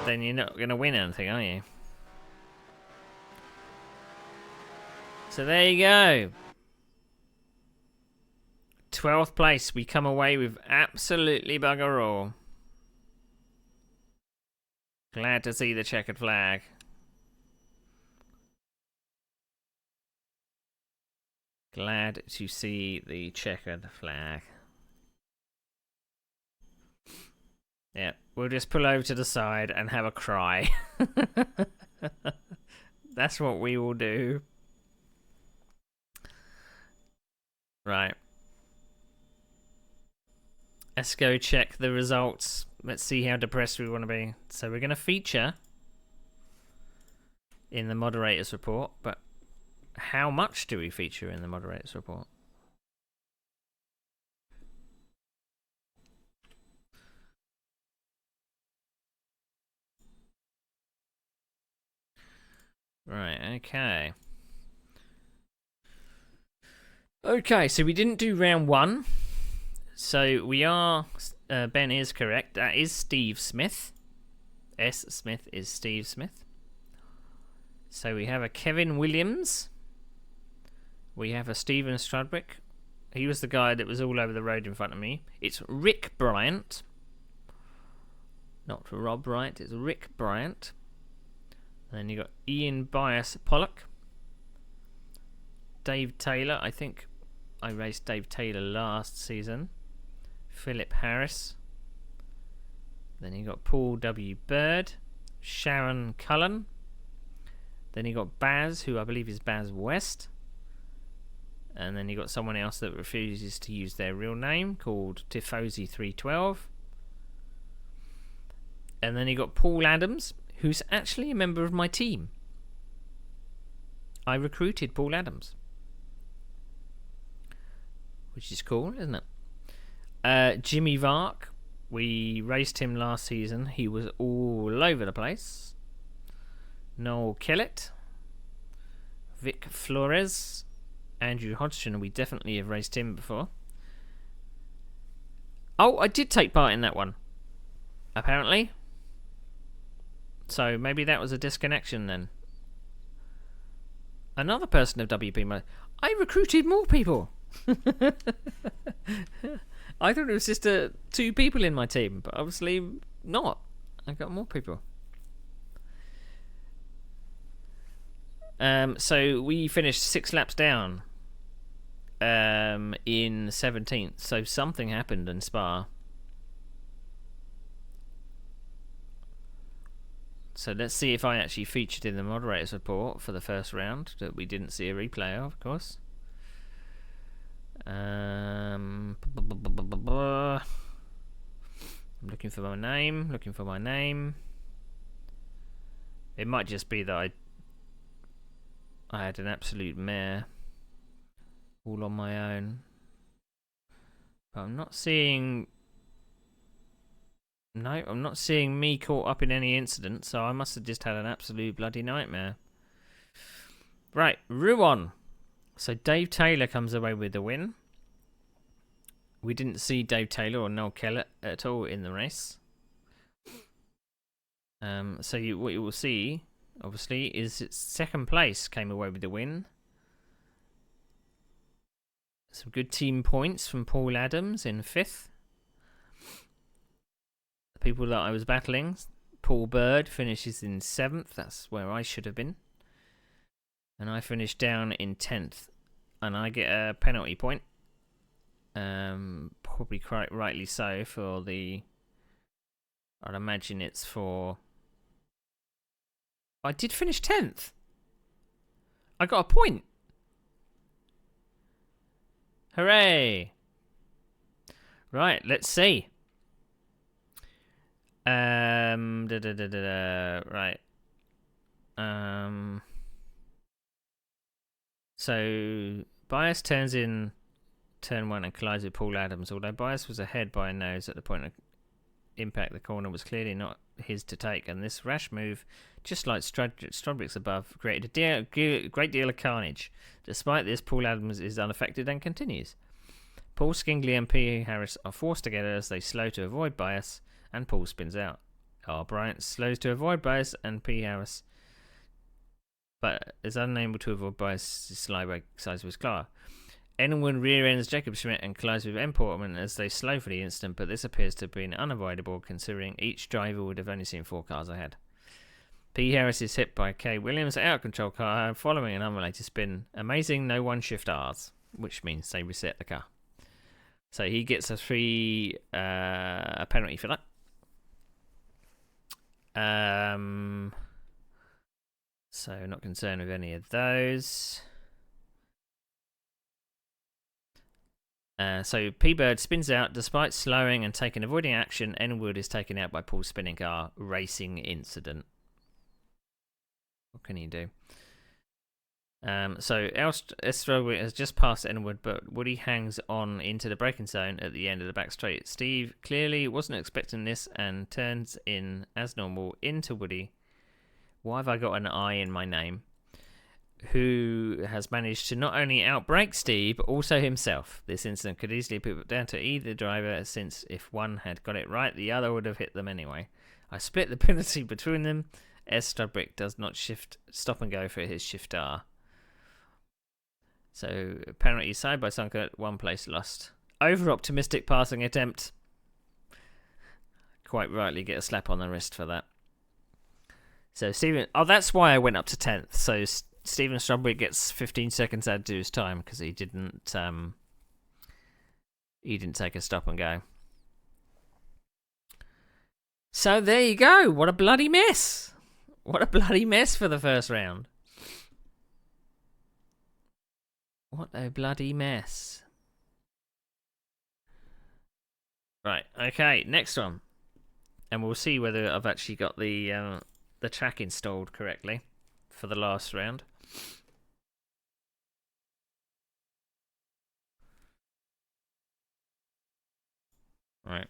you're not going to win anything, are you? So there you go. 12th place. We come away with absolutely bugger all. Glad to see the checkered flag. Glad to see the checkered flag. Yeah, we'll just pull over to the side and have a cry. That's what we will do. Right. Let's go check the results. Let's see how depressed we want to be. So we're going to feature in the moderator's report, but how much do we feature in the moderator's report? Right, okay. Okay, so we didn't do round 1. So we are... Ben is correct. That is Steve Smith. S. Smith is Steve Smith. So we have a Kevin Williams. We have a Stephen Strudwick. He was the guy that was all over the road in front of me. It's Rick Bryant. Not Rob Bryant, it's Rick Bryant. And then you got Ian Bias Pollock. Dave Taylor, I think I raced Dave Taylor last season. Philip Harris. Then you got Paul W. Bird. Sharon Cullen. Then you got Baz, who I believe is Baz West. And then you got someone else that refuses to use their real name, called Tifosi312. And then you got Paul Adams, who's actually a member of my team. I recruited Paul Adams. Which is cool, isn't it? Jimmy Vark. We raced him last season. He was all over the place. Noel Kellett. Vic Flores. Andrew Hodgson. We definitely have raced him before. Oh, I did take part in that one. Apparently. So maybe that was a disconnection then. Another person of WP. I recruited more people. I thought it was just 2 people in my team, but obviously not. I got more people. So we finished 6 laps down in 17th. So something happened in Spa. So let's see if I actually featured in the moderator's report for the first round that we didn't see a replay of course. I'm looking for my name. It might just be that I had an absolute mare all on my own. But I'm not seeing... No, I'm not seeing me caught up in any incident, so I must have just had an absolute bloody nightmare. Right, Rouen. So Dave Taylor comes away with the win. We didn't see Dave Taylor or Noel Kellett at all in the race. So what you will see obviously, is its second place. Came away with the win. Some good team points from Paul Adams in 5th. The people that I was battling, Paul Bird finishes in 7th. That's where I should have been. And I finished down in 10th. And I get a penalty point. Probably quite rightly so for the... I'd imagine it's for... I did finish 10th. I got a point. Hooray! Right, let's see. Right. So Bias turns in turn 1 and collides with Paul Adams. Although Bias was ahead by a nose at the point of impact, the corner was clearly not his to take, and this rash move, just like Stradbrick's above, created a great deal of carnage. Despite this, Paul Adams is unaffected and continues. Paul Skingley and P. Harris are forced together as they slow to avoid Bias, and Paul spins out. R. Bryant slows to avoid Bias, and P. Harris, but is unable to avoid Bias' slide by size of his car. Enwood rear-ends Jacob Schmidt and collides with M. Portman as they slow for the instant, but this appears to have been unavoidable considering each driver would have only seen 4 cars ahead. P. Harris is hit by K. Williams' out-of-control car following an unrelated spin. Amazing no one shift Rs, which means they reset the car. So he gets a penalty for that. So not concerned with any of those. So P-Bird spins out despite slowing and avoiding action. Enwood is taken out by Paul's spinning car. Racing incident. What can he do? So Estro has just passed Enwood, but Woody hangs on into the braking zone at the end of the back straight. Steve clearly wasn't expecting this and turns in as normal into Woody. Why have I got an I in my name? Who has managed to not only outbrake Steve, but also himself. This incident could easily be put down to either driver, since if one had got it right, the other would have hit them anyway. I split the penalty between them. Stradbrick does not stop and go for his shift R. So, penalty side by side, 1 place lost. Over-optimistic passing attempt. Quite rightly get a slap on the wrist for that. So, Stephen... Oh, that's why I went up to 10th. So, Stephen Stradbrick gets 15 seconds added to his time because he didn't take a stop and go. So, there you go. What a bloody mess. What a bloody mess for the first round. What a bloody mess. Right, okay, next one. And we'll see whether I've actually got the track installed correctly for the last round. Right.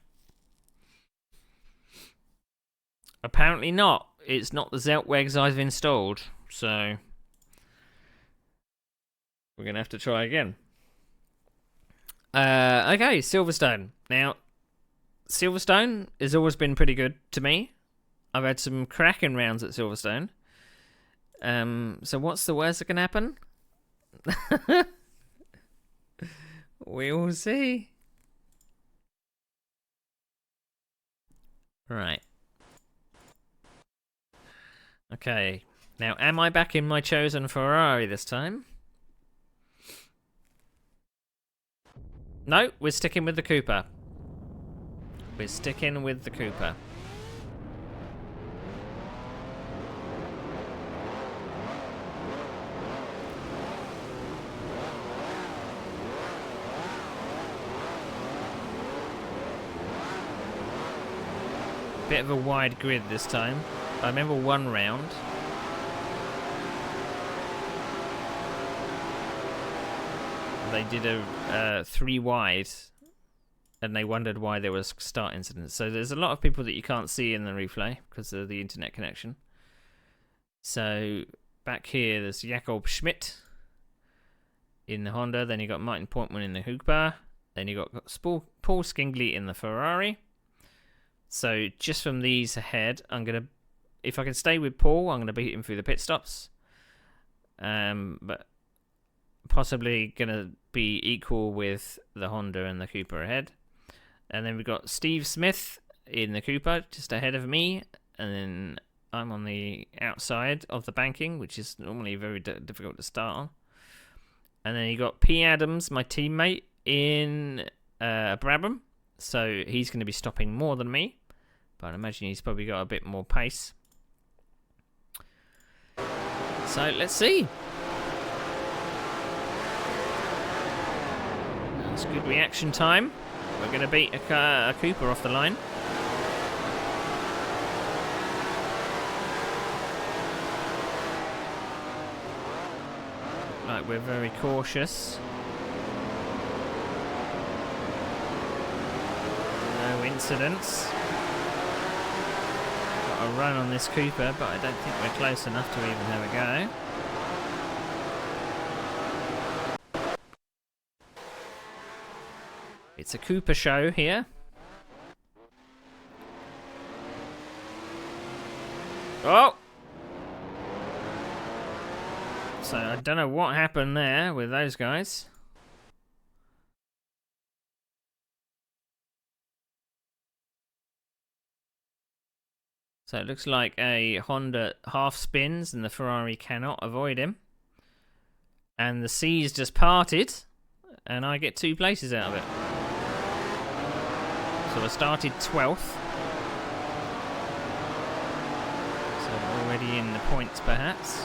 Apparently not. It's not the Zeltwegs I've installed, so... we're going to have to try again. Okay, Silverstone. Now, Silverstone has always been pretty good to me. I've had some cracking rounds at Silverstone. So what's the worst that can happen? We will see. Right. Okay. Now, am I back in my chosen Ferrari this time? No, we're sticking with the Cooper. We're sticking with the Cooper. Bit of a wide grid this time. I remember one round. They did a 3 wide, and they wondered why there was start incidents. So there's a lot of people that you can't see in the replay because of the internet connection. So back here, there's Jakob Schmidt in the Honda. Then you got Martin Portman in the Hooper. Then you got Paul Skingley in the Ferrari. So just from these ahead, I'm going to if I can stay with Paul, I'm going to beat him through the pit stops. But possibly going to be equal with the Honda and the Cooper ahead. And then we've got Steve Smith in the Cooper just ahead of me. And then I'm on the outside of the banking, which is normally very difficult to start on. And then you got P. Adams, my teammate, in Brabham. So he's going to be stopping more than me. But I imagine he's probably got a bit more pace. So let's see. That's good reaction time. We're going to beat a Cooper off the line. Like we're very cautious. No incidents. Got a run on this Cooper, but I don't think we're close enough to even have a go. It's a Cooper show here. Oh! So I don't know what happened there with those guys. So it looks like a Honda half spins and the Ferrari cannot avoid him. And the seas just parted and I get 2 places out of it. So I started 12th. So already in the points perhaps.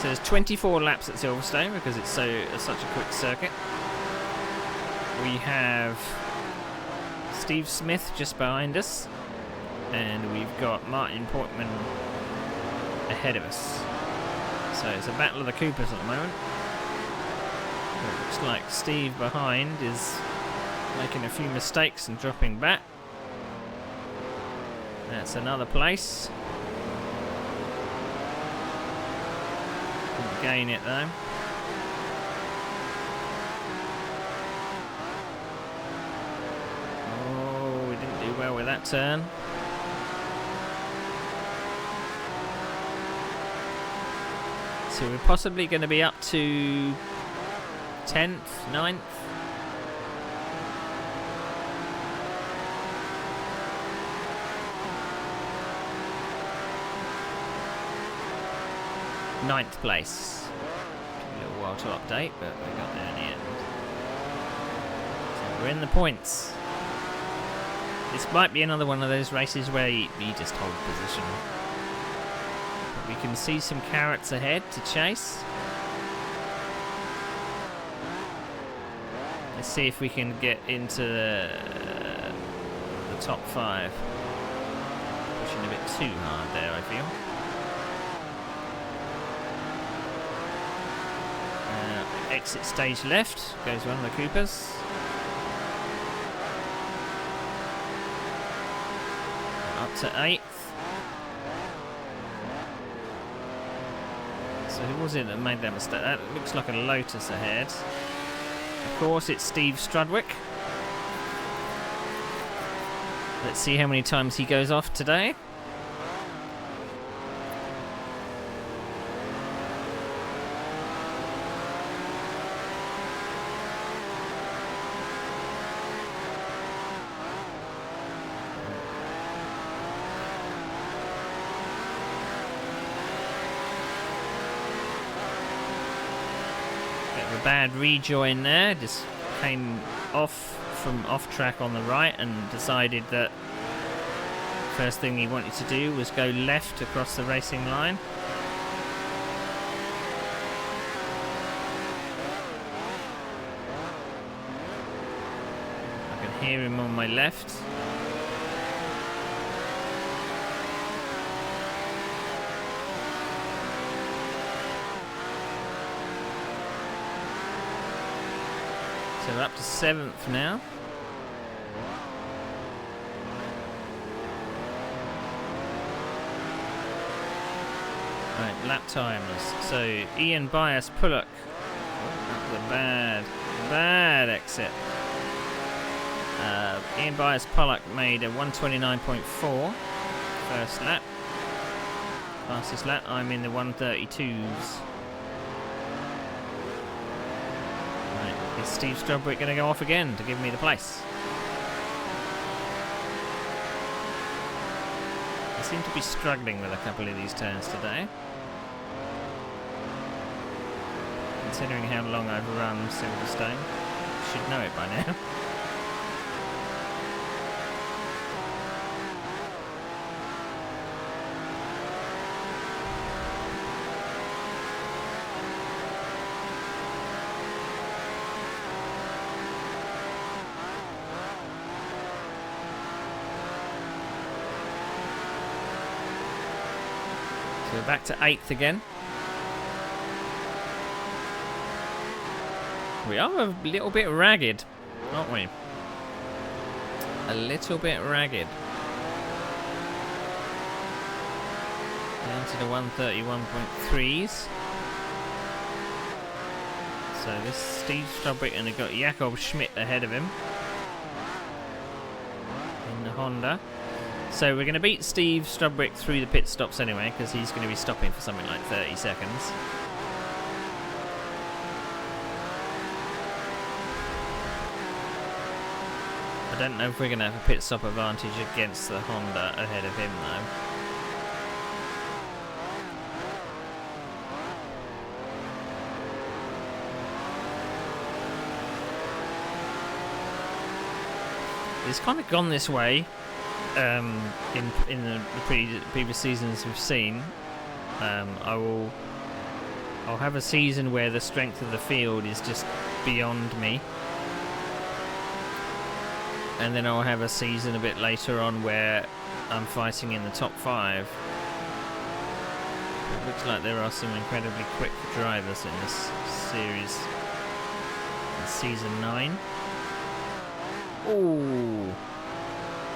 So there's 24 laps at Silverstone because it's such a quick circuit. We have Steve Smith just behind us. And we've got Martin Portman ahead of us. So it's a battle of the Coopers at the moment. It looks like Steve behind is making a few mistakes and dropping back. That's another place. Didn't gain it though. Oh, we didn't do well with that turn. So we're possibly going to be up to 10th, 9th. Ninth place. Took a little while to update, but we got there in the end. So we're in the points. This might be another one of those races where you just hold position. We can see some carrots ahead to chase. Let's see if we can get into the top 5. Pushing a bit too hard there, I feel. Exit stage left, goes one of the Coopers. Up to 8th. So who was it that made that mistake? That looks like a Lotus ahead. Of course, it's Steve Strudwick. Let's see how many times he goes off today. Bad rejoin there, just came off track on the right and decided that first thing he wanted to do was go left across the racing line. I can hear him on my left. So we're up to 7th now. Right, lap timers. So Ian Bias Pullock. That was a bad exit. Ian Bias Pullock made a 129.4 first lap. Fastest lap, I'm in the 1:32s. Right, is Steve Strudwick going to go off again to give me the place? I seem to be struggling with a couple of these turns today. Considering how long I've run Silverstone, should know it by now. So we're back to 8th again. We are a little bit ragged, aren't we? A little bit ragged. Down to the 131.3s. So this Steve Strudwick, and they've got Jakob Schmidt ahead of him in the Honda. So we're going to beat Steve Strudwick through the pit stops anyway, because he's going to be stopping for something like 30 seconds. I don't know if we're going to have a pit stop advantage against the Honda ahead of him though. It's kind of gone this way in the previous seasons we've seen. I'll have a season where the strength of the field is just beyond me. And then I'll have a season a bit later on where I'm fighting in the top 5. It looks like there are some incredibly quick drivers in this series. In season 9. Ooh!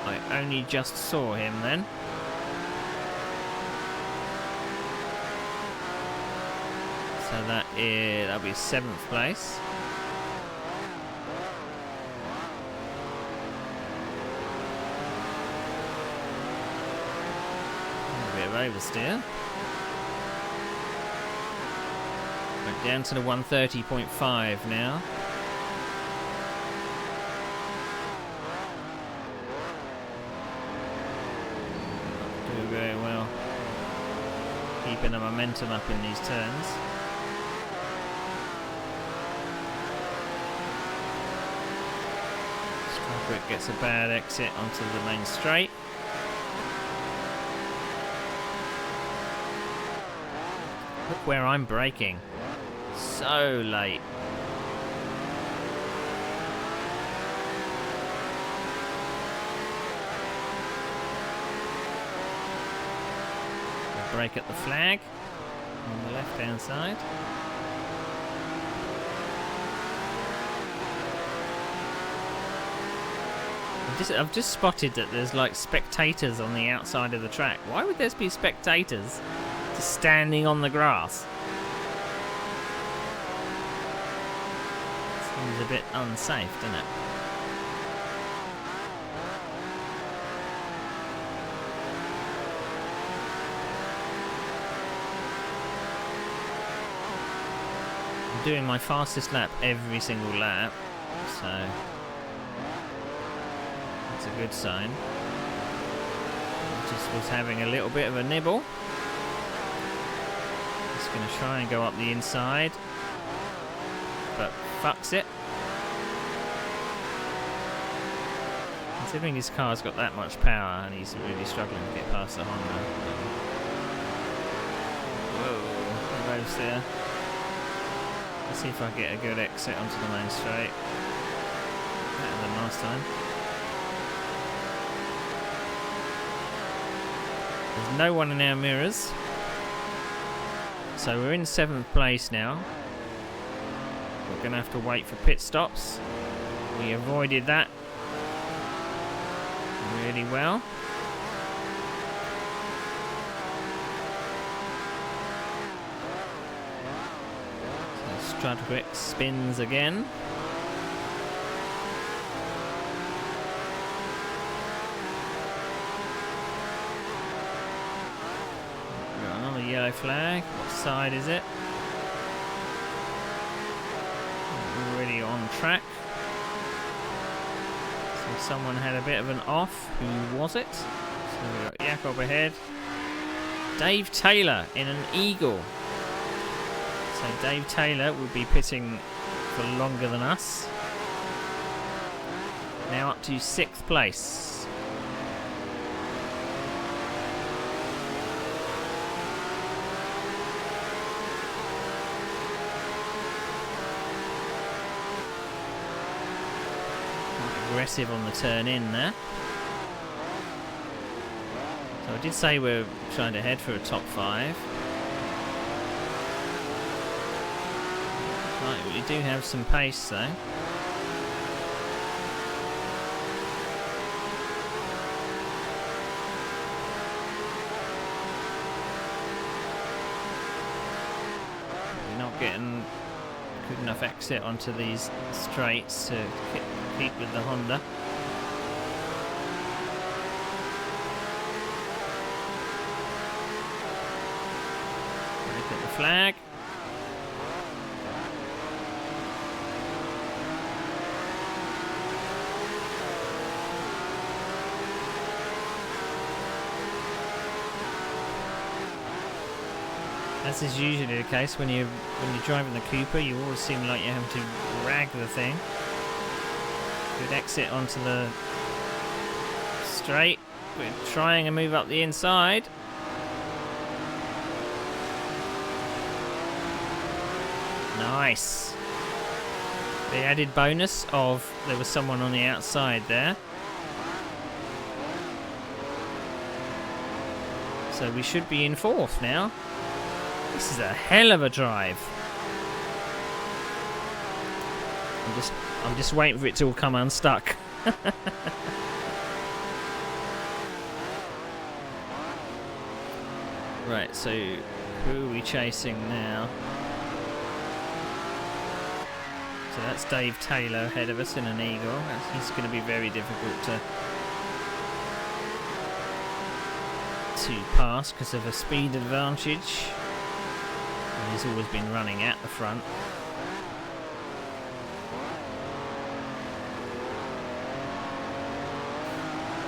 I only just saw him then. So that'll be 7th place. Oversteer. We're down to the 130.5 now. Not doing very well. Keeping the momentum up in these turns. Strudwick gets a bad exit onto the main straight. Look where I'm braking. So late. I'll brake at the flag on the left hand side. I've just spotted that there's like spectators on the outside of the track. Why would there be spectators just standing on the grass? Seems a bit unsafe, doesn't it? I'm doing my fastest lap every single lap, so that's a good sign. Just was having a little bit of a nibble. Just going to try and go up the inside, but fucks it. Considering his car's got that much power and he's really struggling to get past the Honda. Whoa, the road's there. Let's see if I get a good exit onto the main straight. Better than last time. There's no one in our mirrors. So we're in 7th place now. We're going to have to wait for pit stops. We avoided that really well. So Strudwick spins again. Got an yellow flag. What side is it? Already on track. So someone had a bit of an off. Who was it? So we've got Jakob ahead. Dave Taylor in an Eagle. So Dave Taylor will be pitting for longer than us. Now up to 6th place. Aggressive on the turn in there. So I did say we're trying to head for a top 5. Right, we do have some pace though. We're not getting good enough exit onto these straights to keep with the Honda. Look at the flag. As is usually the case when you're driving the Cooper, you always seem like you have to rag the thing. Good exit onto the straight. We're trying to move up the inside. Nice. The added bonus of there was someone on the outside there. So we should be in 4th now. This is a hell of a drive. I'm just waiting for it to all come unstuck. Right, so who are we chasing now? So that's Dave Taylor ahead of us in an Eagle. He's going to be very difficult to pass because of a speed advantage. And he's always been running at the front.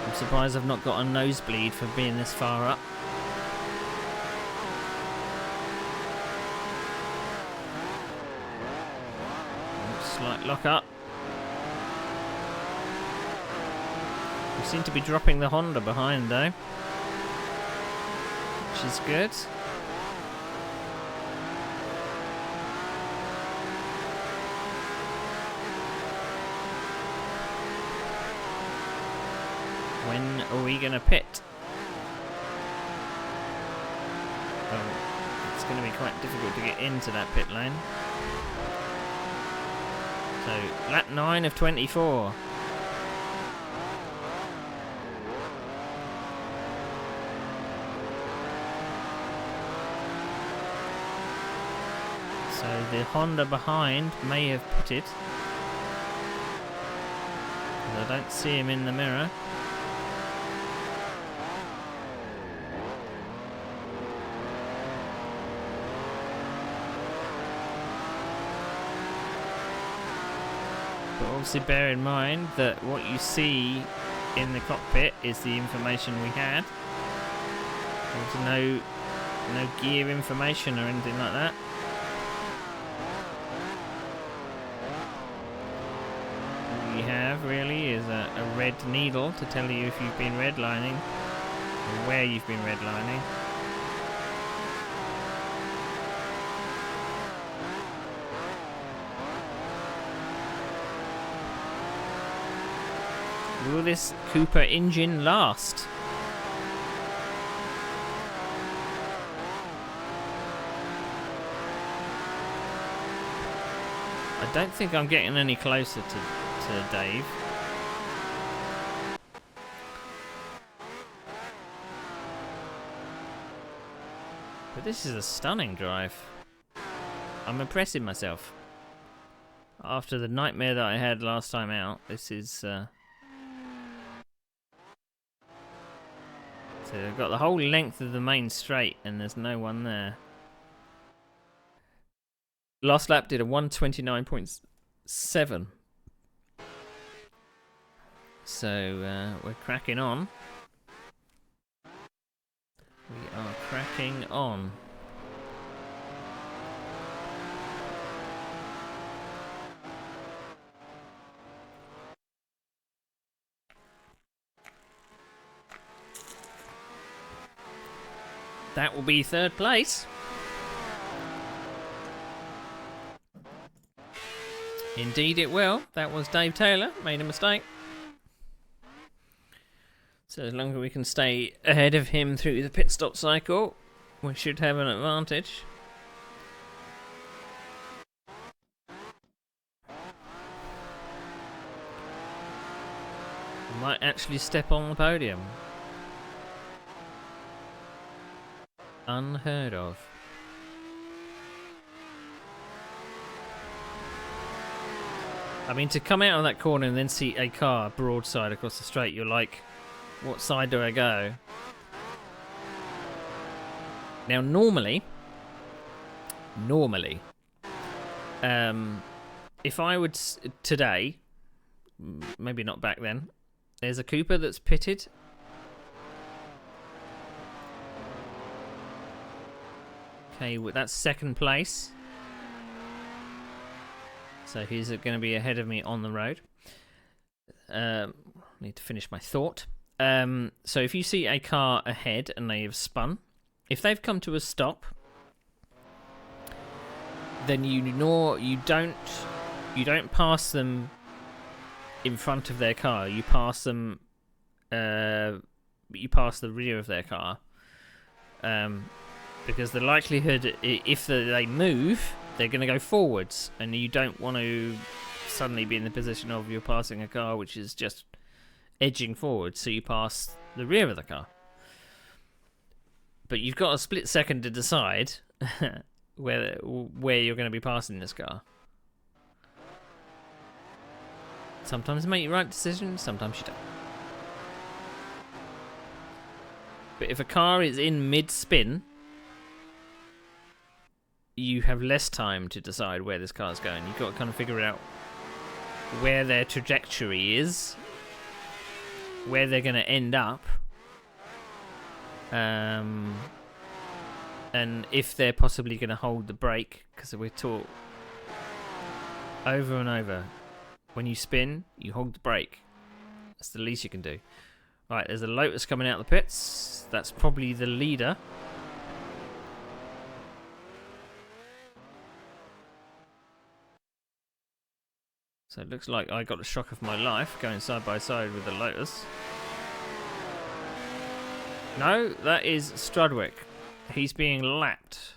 I'm surprised I've not got a nosebleed for being this far up. Slight lock up. We seem to be dropping the Honda behind though, which is good. When are we going to pit? Well, it's going to be quite difficult to get into that pit lane. So, lap 9 of 24. So the Honda behind may have pitted. I don't see him in the mirror. But obviously bear in mind that what you see in the cockpit is the information we had. There's no gear information or anything like that. All you have really is a red needle to tell you if you've been redlining or where you've been redlining. Will this Cooper engine last? I don't think I'm getting any closer to Dave. But this is a stunning drive. I'm impressing myself. After the nightmare that I had last time out, this is... So they've got the whole length of the main straight and there's no one there. Last lap did a 1:29.7. So we're cracking on. We are cracking on. That will be third place. Indeed it will. That was Dave Taylor. Made a mistake. So as long as we can stay ahead of him through the pit stop cycle, we should have an advantage. We might actually step on the podium. Unheard of. I mean, to come out of that corner and then see a car broadside across the straight, you're like, what side do I go? Now, normally, if I would today, maybe not back then, there's a Cooper that's pitted. Okay, that's second place. So he's going to be ahead of me on the road. Need to finish my thought. So if you see a car ahead and they have spun, if they've come to a stop, then you don't pass them in front of their car. You pass them. You pass the rear of their car. Because the likelihood, if they move, they're going to go forwards, and you don't want to suddenly be in the position of you're passing a car which is just edging forward, so you pass the rear of the car. But you've got a split second to decide where you're going to be passing this car. Sometimes you make the right decision, sometimes you don't. But if a car is in mid-spin, you have less time to decide where this car's going. You've got to kind of figure out where their trajectory is, where they're going to end up, and if they're possibly going to hold the brake, because we're taught over and over, when you spin, you hold the brake. That's the least you can do. Right, there's a Lotus coming out of the pits. That's probably the leader. So it looks like I got the shock of my life going side by side with the Lotus. No, that is Strudwick. He's being lapped.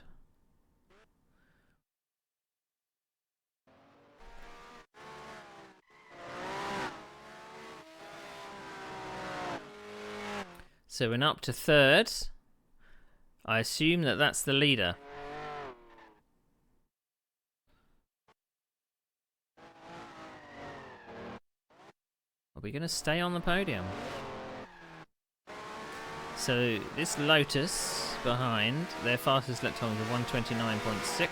So we're up to third. I assume that that's the leader. Are we going to stay on the podium? So this Lotus behind, their fastest lap time is a 1:29.6.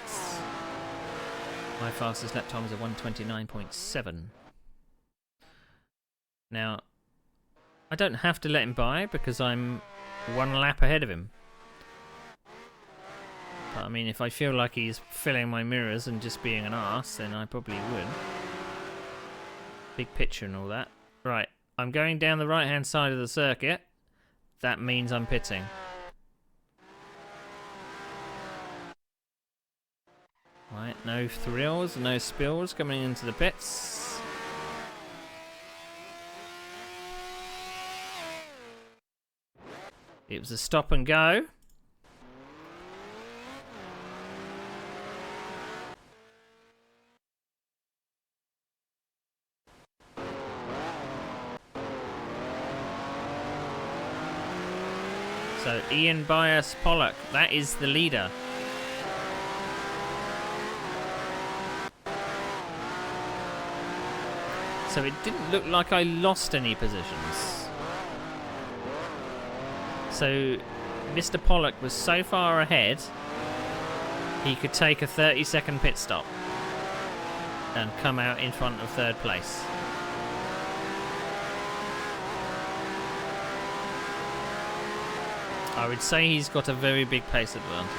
My fastest lap time is a 1:29.7. Now, I don't have to let him by because I'm one lap ahead of him. But I mean, if I feel like he's filling my mirrors and just being an arse, then I probably would. Big picture and all that. Right, I'm going down the right-hand side of the circuit. That means I'm pitting. Right, no thrills, no spills coming into the pits. It was a stop and go. So Ian Bias Pollock, that is the leader. So it didn't look like I lost any positions. So Mr. Pollock was so far ahead, he could take a 30-second pit stop and come out in front of third place. I would say he's got a very big pace advantage.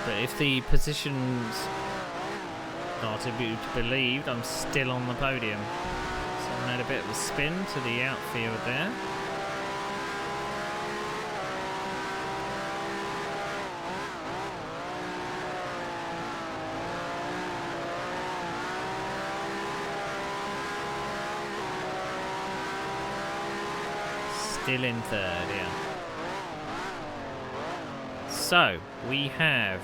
But if the positions are to be believed, I'm still on the podium. So I made a bit of a spin to the outfield there. Still in third, yeah. So, we have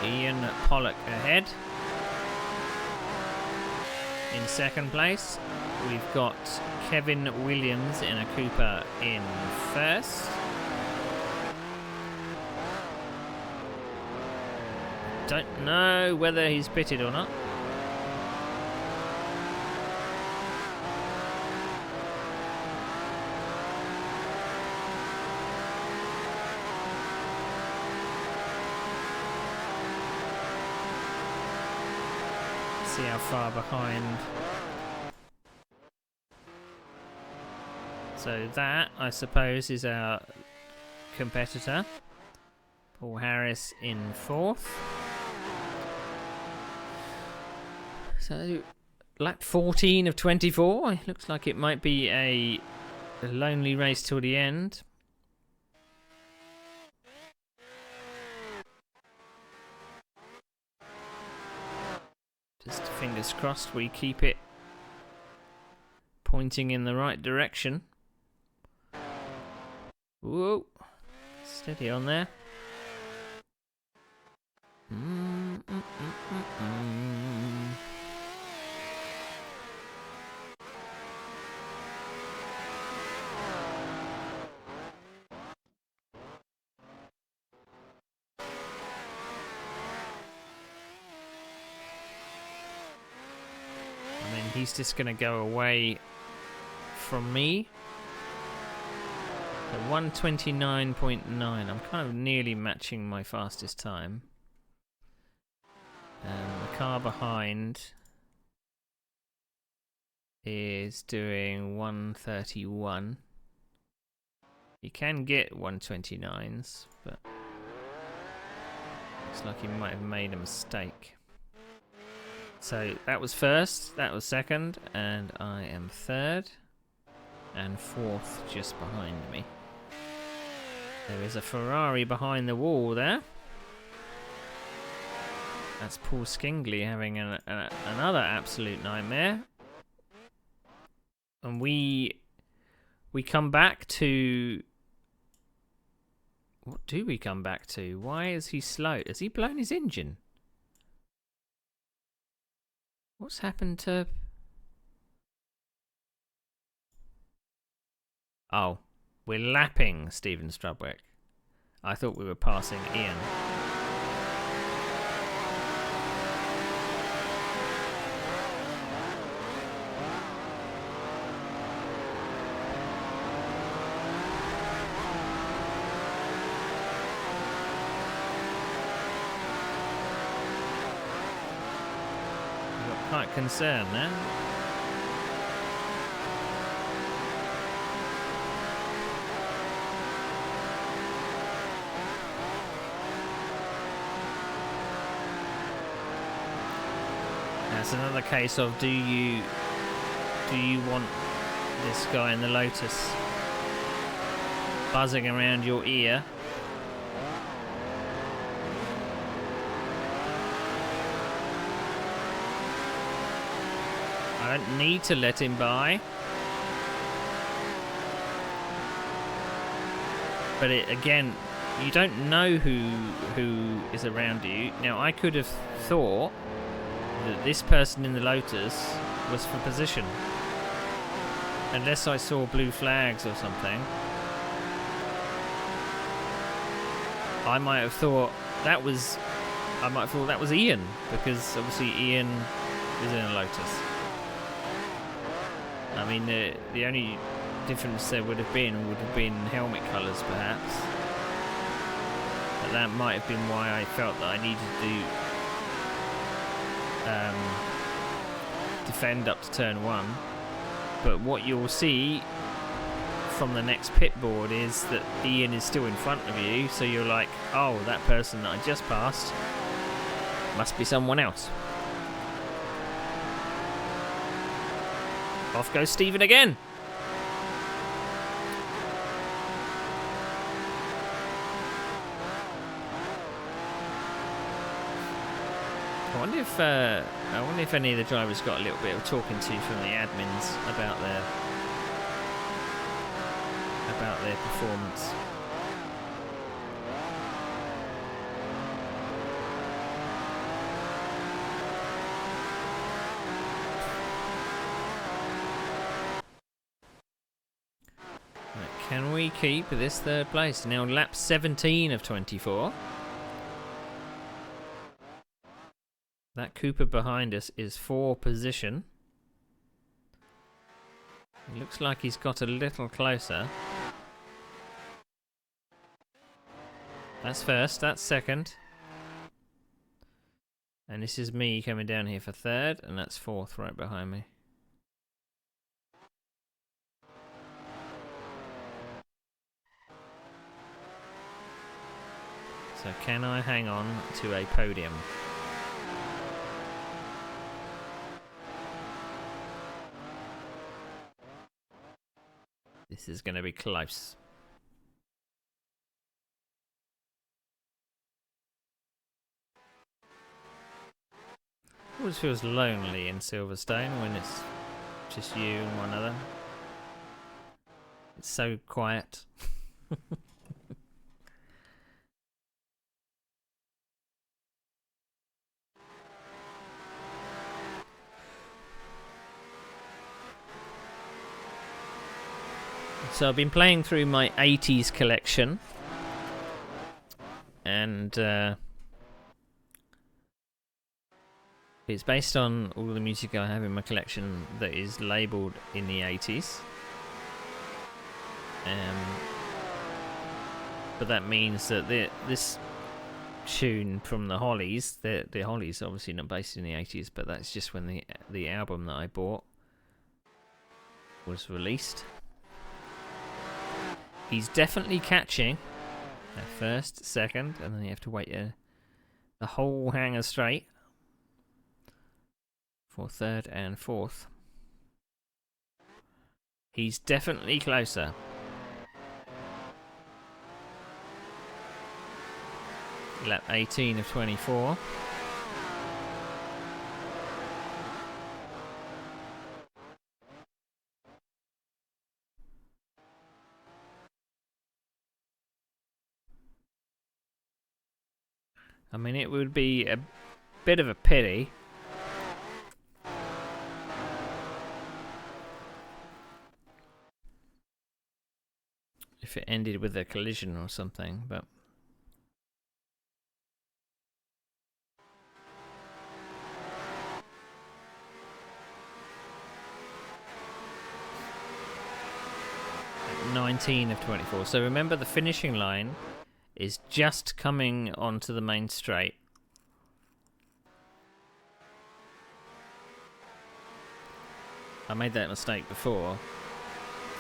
Ian Pollock ahead. In second place, we've got Kevin Williams in a Cooper in first. Don't know whether he's pitted or not. See how far behind. So that, I suppose, is our competitor. Paul Harris in fourth. So, lap 14 of 24. It looks like it might be a lonely race till the end. Just fingers crossed we keep it pointing in the right direction. Whoa, steady on there. He's just going to go away from me. At 1:29.9. I'm kind of nearly matching my fastest time. The car behind is doing 1:31. You can get 1:29s, but looks like he might have made a mistake. So that was first, that was second, and I am third and fourth just behind me. There is a Ferrari behind the wall there. That's Paul Skingley having another absolute nightmare. And we come back to... What do we come back to? Why is he slow? Has he blown his engine? What's happened to... Oh, we're lapping Stephen Strubwick. I thought we were passing Ian. Quite concerned then. That's another case of do you want this guy in the Lotus buzzing around your ear? I don't need to let him by. But it, again, you don't know who is around you. Now, I could have thought that this person in the Lotus was for position, unless I saw blue flags or something. I might have thought that was Ian, because obviously Ian is in a Lotus. I mean, the only difference there would have been helmet colours, perhaps. But that might have been why I felt that I needed to defend up to turn 1. But what you'll see from the next pit board is that Ian is still in front of you, so you're like, oh, that person that I just passed must be someone else. Off goes Stephen again. I wonder if any of the drivers got a little bit of talking to from the admins about their performance. Can we keep this third place? Now lap 17 of 24. That Cooper behind us is 4 position. It looks like he's got a little closer. That's first, that's second. And this is me coming down here for third, and that's 4th right behind me. So can I hang on to a podium? This is going to be close. Always feels lonely in Silverstone when it's just you and one other. It's so quiet. So I've been playing through my 80s collection, and it's based on all the music I have in my collection that is labelled in the 80s. But that means that this tune from the Hollies, the Hollies obviously not based in the 80s, but that's just when the album that I bought was released. He's definitely catching at first, second, and then you have to wait the whole hanger straight for third and fourth. He's definitely closer. Lap 18 of 24. I mean, it would be a bit of a pity if it ended with a collision or something, but at 19 of 24. So remember, the finishing line is just coming onto the main straight. I made that mistake before,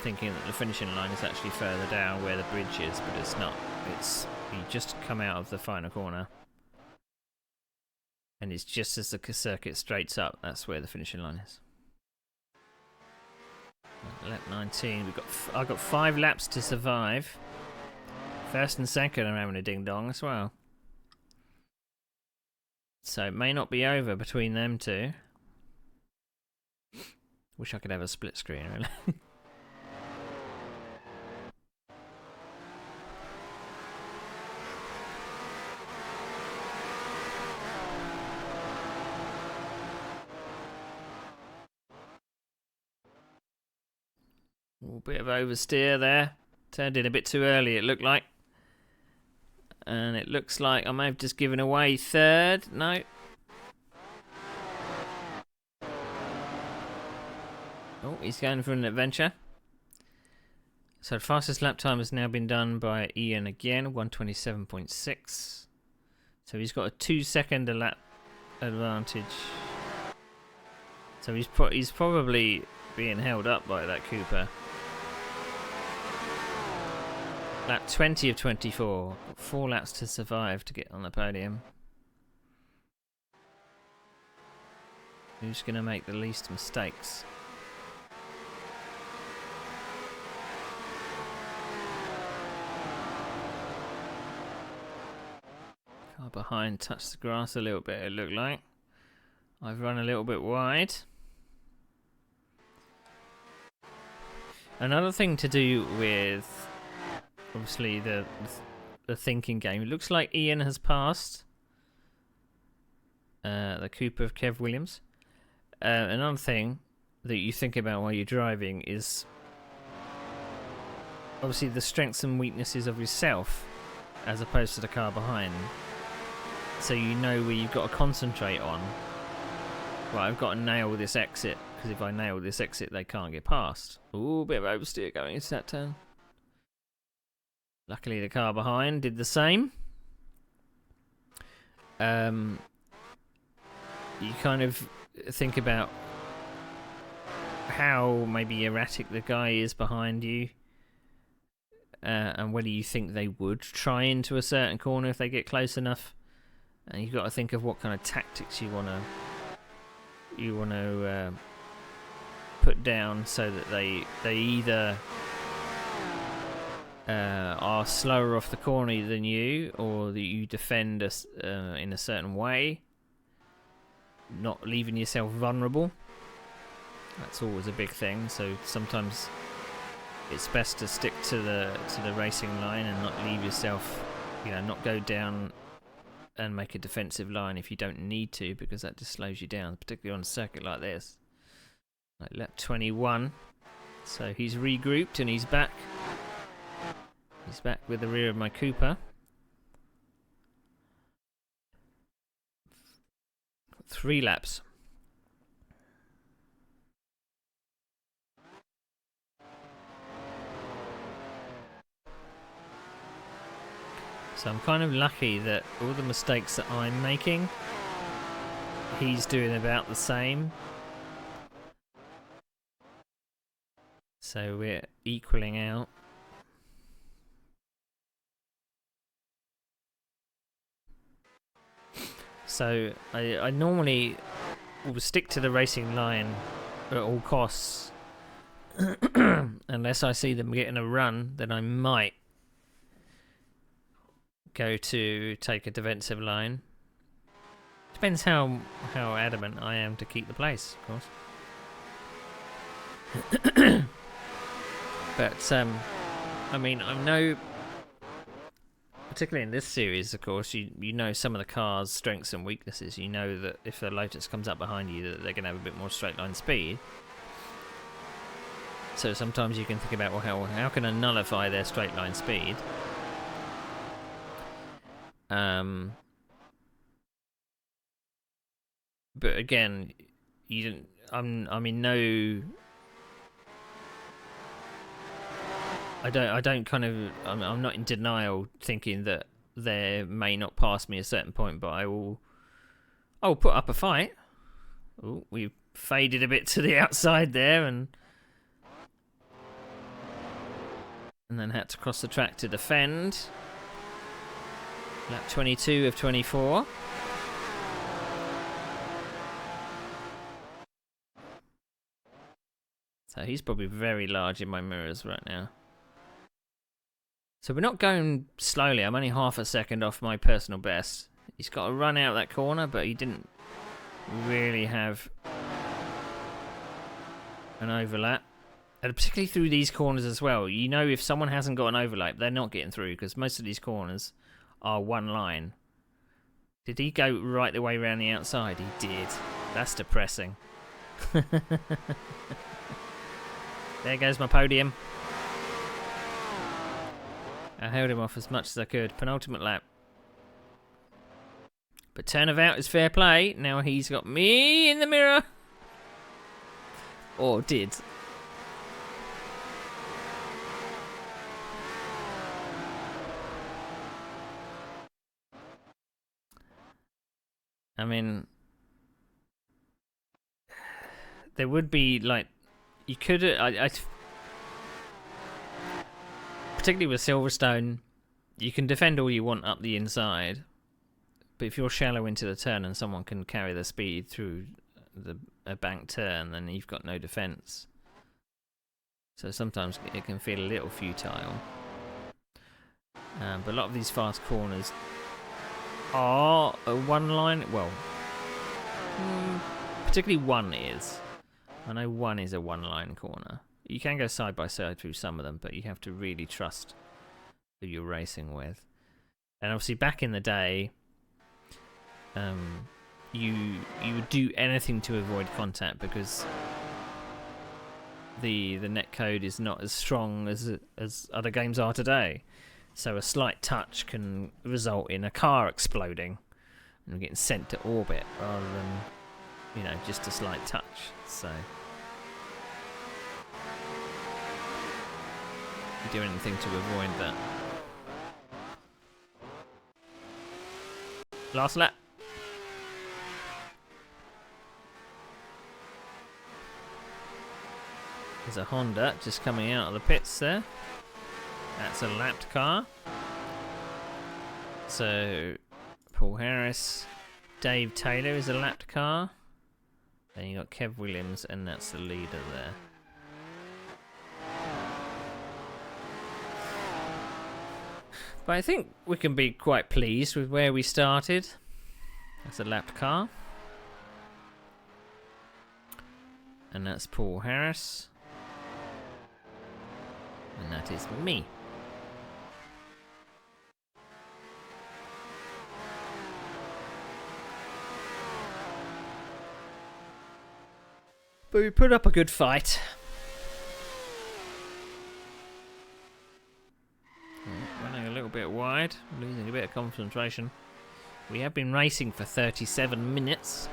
thinking that the finishing line is actually further down where the bridge is, but it's not. It's you just come out of the final corner, and it's just as the circuit straights up. That's where the finishing line is. Lap 19. I've got 5 laps to survive. First and second are having a ding dong as well. So it may not be over between them two. Wish I could have a split screen, really. A bit of oversteer there. Turned in a bit too early, it looked like. And it looks like I may have just given away third. No. Oh, he's going for an adventure. So the fastest lap time has now been done by Ian again, 1:27.6. So he's got a 2-second a lap advantage. So he's probably being held up by that Cooper. Lap 20 of 24. 4 laps to survive to get on the podium. Who's going to make the least mistakes? Car behind touched the grass a little bit, it looked like. I've run a little bit wide. Another thing to do with, obviously, the thinking game. It looks like Ian has passed the Cooper of Kev Williams. Another thing that you think about while you're driving is obviously the strengths and weaknesses of yourself as opposed to the car behind. So you know where you've got to concentrate on. Right, I've got to nail this exit, because if I nail this exit, they can't get past. Ooh, bit of oversteer going into that turn. Luckily, the car behind did the same. You kind of think about how maybe erratic the guy is behind you, and whether you think they would try into a certain corner if they get close enough. And you've got to think of what kind of tactics you want to put down so that they either are slower off the corner than you, or that you defend in a certain way, not leaving yourself vulnerable. That's always a big thing. So sometimes it's best to stick to the racing line and not leave yourself, not go down and make a defensive line if you don't need to, because that just slows you down, particularly on a circuit like this. Like lap 21. So he's regrouped and he's back. He's back with the rear of my Cooper. 3 laps. So I'm kind of lucky that all the mistakes that I'm making, he's doing about the same. So we're equaling out. So I normally will stick to the racing line at all costs. Unless I see them getting a run, then I might go to take a defensive line. Depends how adamant I am to keep the place, of course. But I mean, I know, particularly in this series, of course, you know some of the car's strengths and weaknesses. You know that if the Lotus comes up behind you, that they're going to have a bit more straight line speed. So sometimes you can think about, well, how can I nullify their straight line speed? But again, you didn't. I'm in no. I don't kind of. I'm not in denial, thinking that they may not pass me at a certain point, but I'll put up a fight. Oh, we faded a bit to the outside there, and then had to cross the track to defend. Lap 22 of 24. So he's probably very large in my mirrors right now. So we're not going slowly. I'm only half a second off my personal best. He's got to run out that corner, but he didn't really have an overlap. And particularly through these corners as well. You know, if someone hasn't got an overlap, they're not getting through, because most of these corners are one line. Did he go right the way around the outside? He did. That's depressing. There goes my podium. I held him off as much as I could. Penultimate lap. But turnabout is fair play. Now he's got me in the mirror. Or did. I mean, there would be, like, you could, particularly with Silverstone, you can defend all you want up the inside, but if you're shallow into the turn and someone can carry the speed through a bank turn, then you've got no defense. So sometimes it can feel a little futile. But a lot of these fast corners are a one line. Well, particularly one is. I know one is a one line corner. You can go side by side through some of them, but you have to really trust who you're racing with. And obviously back in the day, you would do anything to avoid contact because the net code is not as strong as other games are today. So a slight touch can result in a car exploding and getting sent to orbit rather than, you know, just a slight touch. So you do anything to avoid that. Last lap. There's a Honda just coming out of the pits there. That's a lapped car. So Paul Harris, Dave Taylor is a lapped car. Then you got Kev Williams, and that's the leader there. But I think we can be quite pleased with where we started. That's a lapped car. And that's Paul Harris. And that is me. But we put up a good fight. Running a little bit wide, losing a bit of concentration. We have been racing for 37 minutes.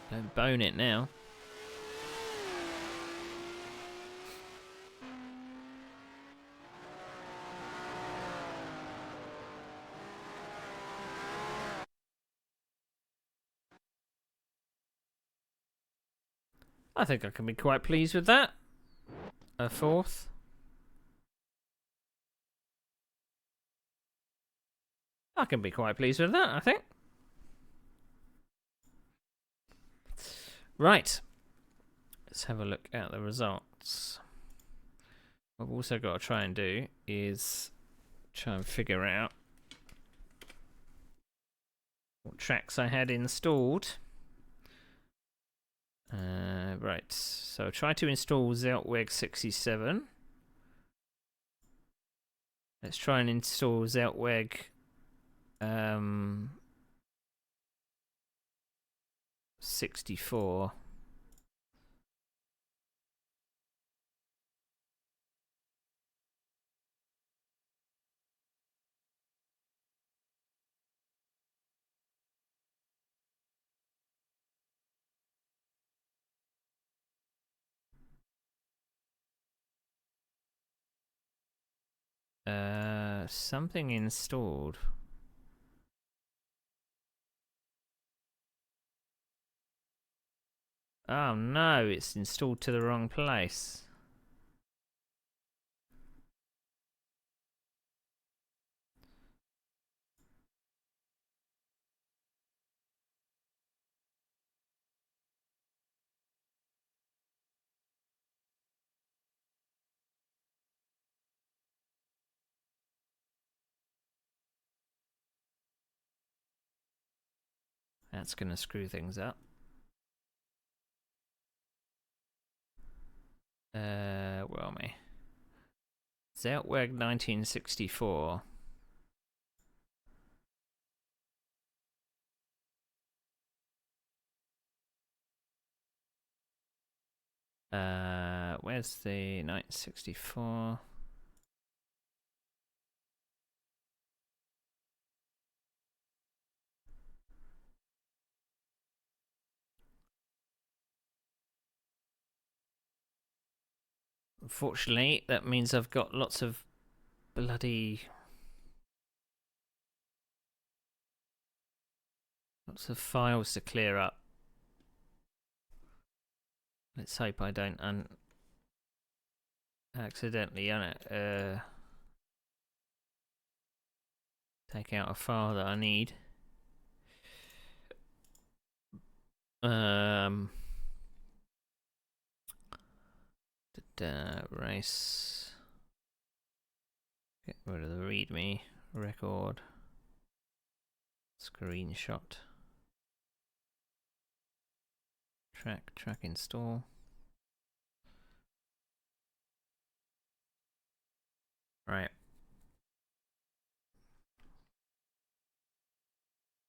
Don't bone it now. I think I can be quite pleased with that. A fourth. I can be quite pleased with that, I think. Right. Let's have a look at the results. What I've also got to try and do is try and figure out what tracks I had installed. Right, so try to install Zeltweg 67. Let's try and install Zeltweg 64. Something installed. Oh no, it's installed to the wrong place. That's gonna screw things up. Where am I? Zeltweg 1964. Where's the 964? Unfortunately, that means I've got lots of lots of files to clear up. Let's hope I don't accidentally take out a file that I need. Race. Get rid of the README record. Screenshot. Track install. Right.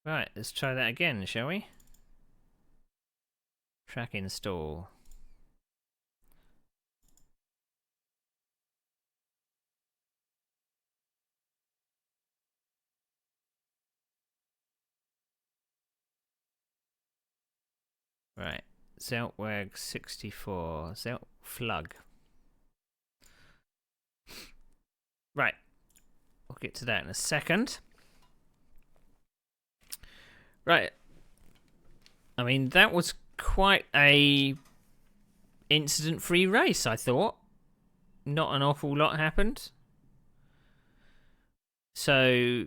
Right, let's try that again, shall we? Track install. Right. Zeltweg 64. Zeltflug. Right. We'll get to that in a second. Right. I mean, that was quite a incident-free race, I thought. Not an awful lot happened. So,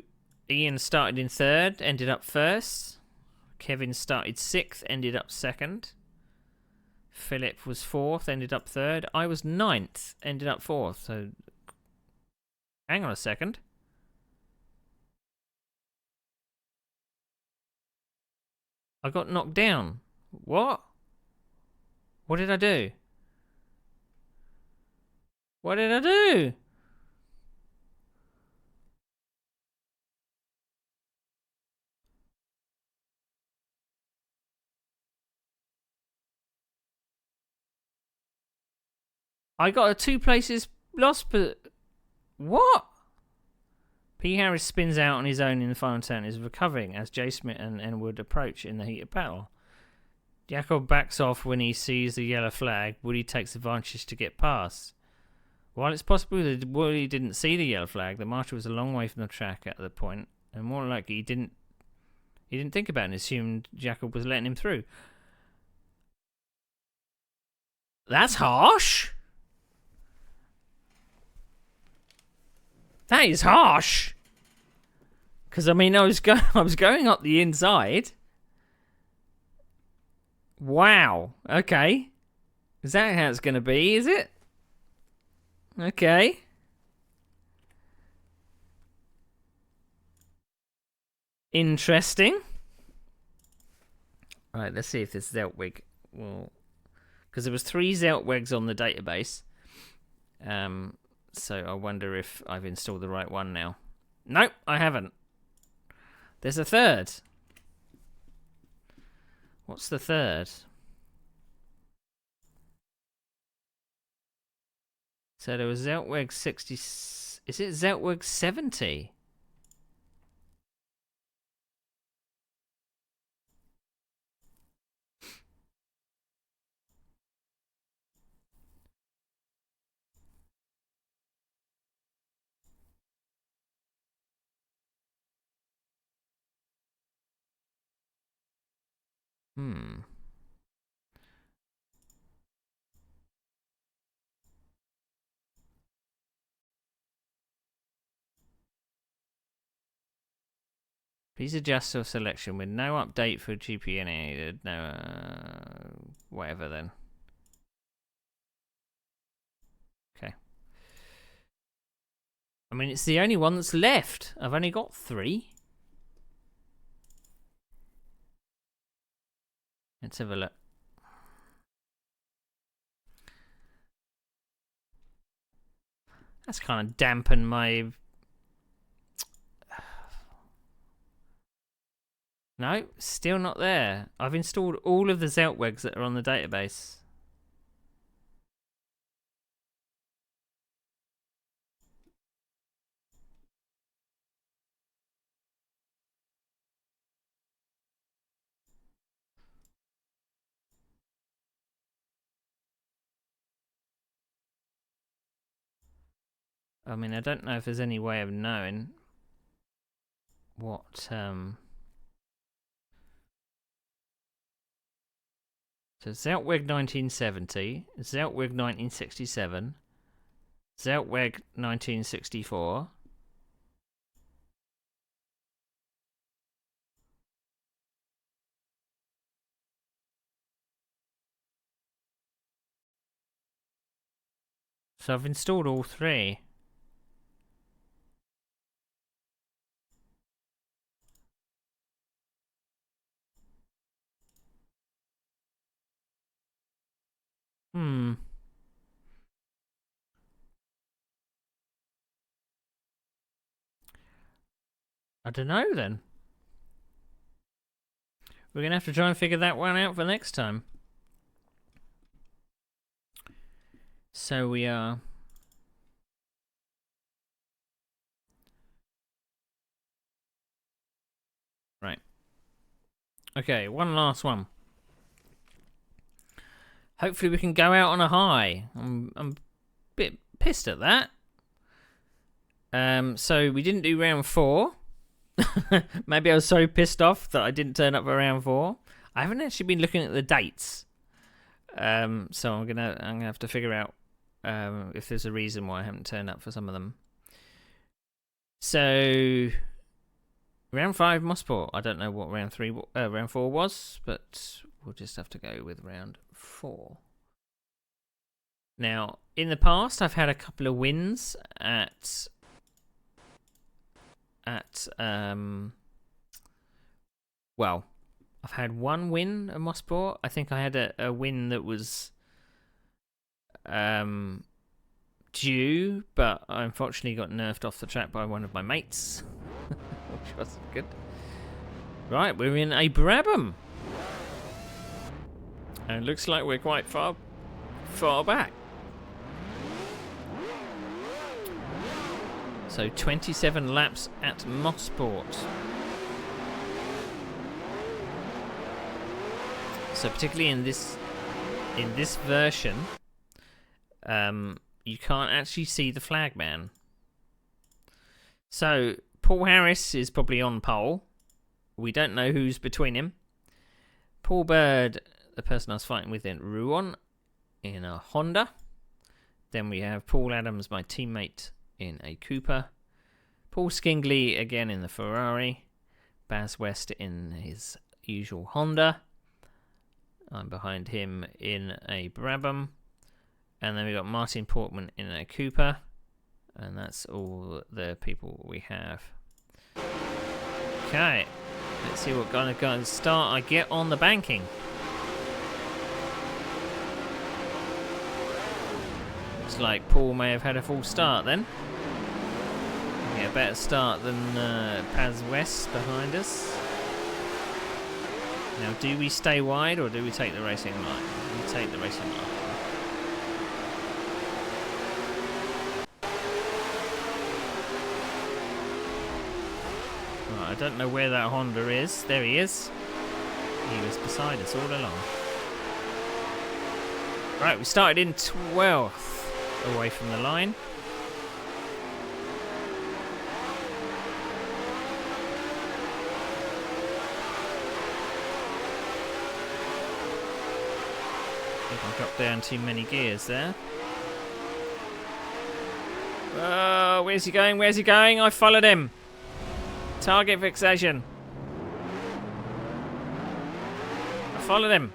Ian started in third, ended up first. Kevin started 6th, ended up 2nd. Philip was 4th, ended up 3rd. I was 9th, ended up 4th. So, hang on a second. I got knocked down. What? What did I do? What did I do? I got a 2 places lost, but what? P. Harris spins out on his own in the final turn, is recovering as Jay Smith and Enwood approach in the heat of battle. Jakob backs off when he sees the yellow flag. Woody takes advantage to get past. While it's possible that Woody didn't see the yellow flag, the marshal was a long way from the track at the point, and more likely he didn't think about it and assumed Jakob was letting him through. That's harsh. That is harsh. Because I mean, I was going up the inside. Wow. Okay. Is that how it's going to be? Is it? Okay. Interesting. Right. Let's see if this Zeltweg will, because there was 3 Zeltwegs on the database. So I wonder if I've installed the right one now. Nope, I haven't. There's a 3rd. What's the 3rd? So there was Zeltweg 60. Is it Zeltweg 70? Please adjust your selection with no update for GPN needed. No, whatever then. Okay. I mean, it's the only one that's left. I've only got 3. Let's have a look. That's kind of dampened my... No, still not there. I've installed all of the Zeltwegs that are on the database. I mean, I don't know if there's any way of knowing what... So Zeltweg 1970, Zeltweg 1967, Zeltweg 1964. So I've installed all three. I don't know then. We're going to have to try and figure that one out for next time. So we are... Right. Okay, one last one. Hopefully we can go out on a high. I'm a bit pissed at that. So we didn't do round 4. Maybe I was so pissed off that I didn't turn up for round 4. I haven't actually been looking at the dates. So I'm gonna have to figure out if there's a reason why I haven't turned up for some of them. So round 5 Mossport. I don't know what round 4 was, but we'll just have to go with round 4. Now, in the past, I've had a couple of wins at well, I've had one win at Mossport. I think I had a win that was due, but I unfortunately got nerfed off the track by one of my mates, which wasn't good. Right, we're in a Brabham. And it looks like we're quite far back. So 27 laps at Mossport. So particularly in this version, you can't actually see the flagman. So Paul Harris is probably on pole. We don't know who's between him. Paul Bird, the person I was fighting with in Rouen, in a Honda. Then we have Paul Adams, my teammate, in a Cooper. Paul Skingley again in the Ferrari. Baz West in his usual Honda. I'm behind him in a Brabham. And then we've got Martin Portman in a Cooper. And that's all the people we have. Okay. Let's see what kind of start I get on the banking. Looks like Paul may have had a full start then. Yeah, a better start than Paz West behind us. Now, do we stay wide or do we take the racing line? We take the racing line. Right, I don't know where that Honda is. There he is. He was beside us all along. Right, we started in 12th away from the line. I dropped down too many gears there. Oh, where's he going? Where's he going? I followed him. Target fixation. I followed him.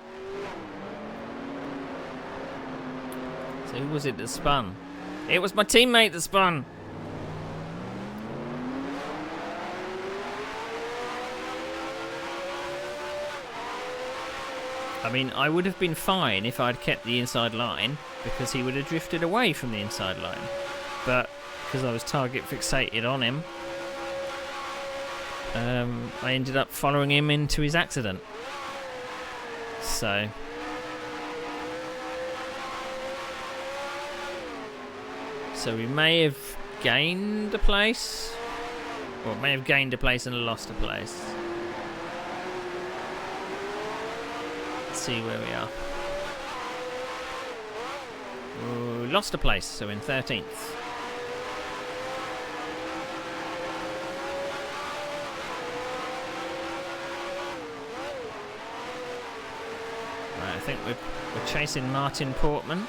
So who was it that spun? It was my teammate that spun. I mean, I would have been fine if I'd kept the inside line, because he would have drifted away from the inside line. But because I was target fixated on him, I ended up following him into his accident. So we may have gained a place, or may have gained a place and lost a place. Let's see where we are. Ooh, lost a place, so in 13th. think we're chasing Martin Portman.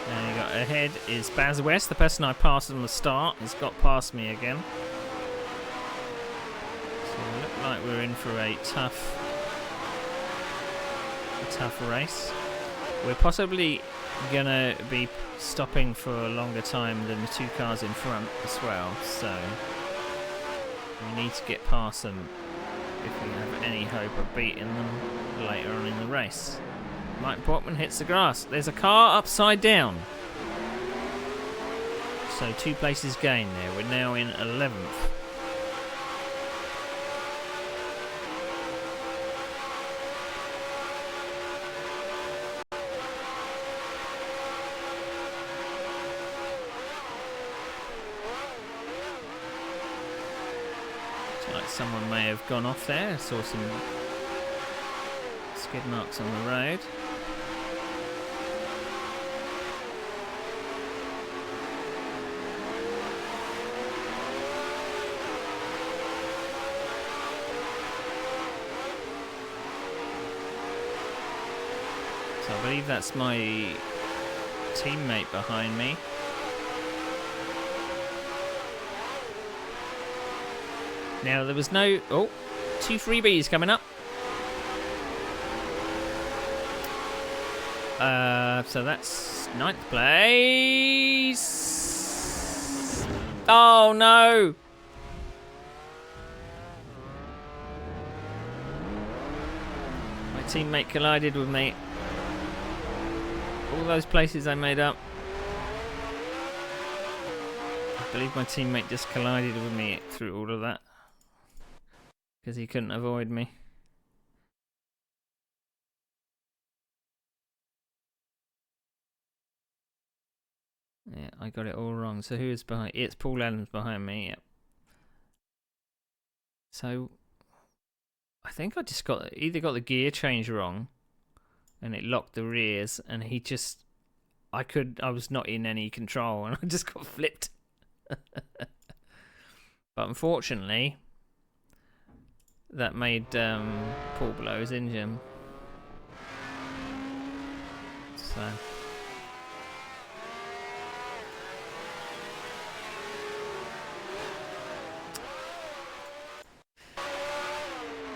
And you got ahead is Baz West, the person I passed on the start, has got past me again. So we look like we're in for a tough race. We're possibly gonna be stopping for a longer time than the two cars in front as well, so we need to get past them if we have any hope of beating them later on in the race. Mike Portman hits the grass. There's a car upside down. So 2 places gained there. We're now in 11th. Looks like someone may have gone off there. I saw some skid marks on the road. So I believe that's my teammate behind me. Now there was no... Oh, 2 freebies coming up. So that's 9th place. Oh no! My teammate collided with me. All those places I made up. I believe my teammate just collided with me through all of that. Because he couldn't avoid me. Yeah, I got it all wrong. So who is behind? It's Paul Adams behind me, yep. So I think I just either got the gear change wrong and it locked the rears, and he just I was not in any control and I just got flipped. But unfortunately that made Paul blow his engine. So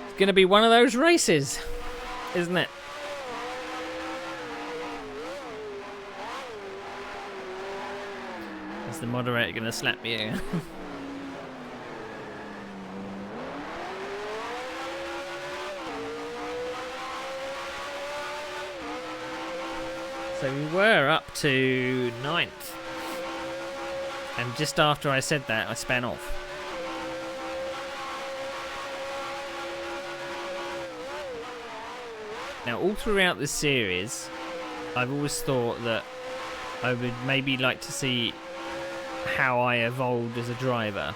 it's gonna be one of those races, isn't it? Is the moderator gonna slap me again? So we were up to 9th, and just after I said that, I span off. Now, all throughout this series, I've always thought that I would maybe like to see how I evolved as a driver.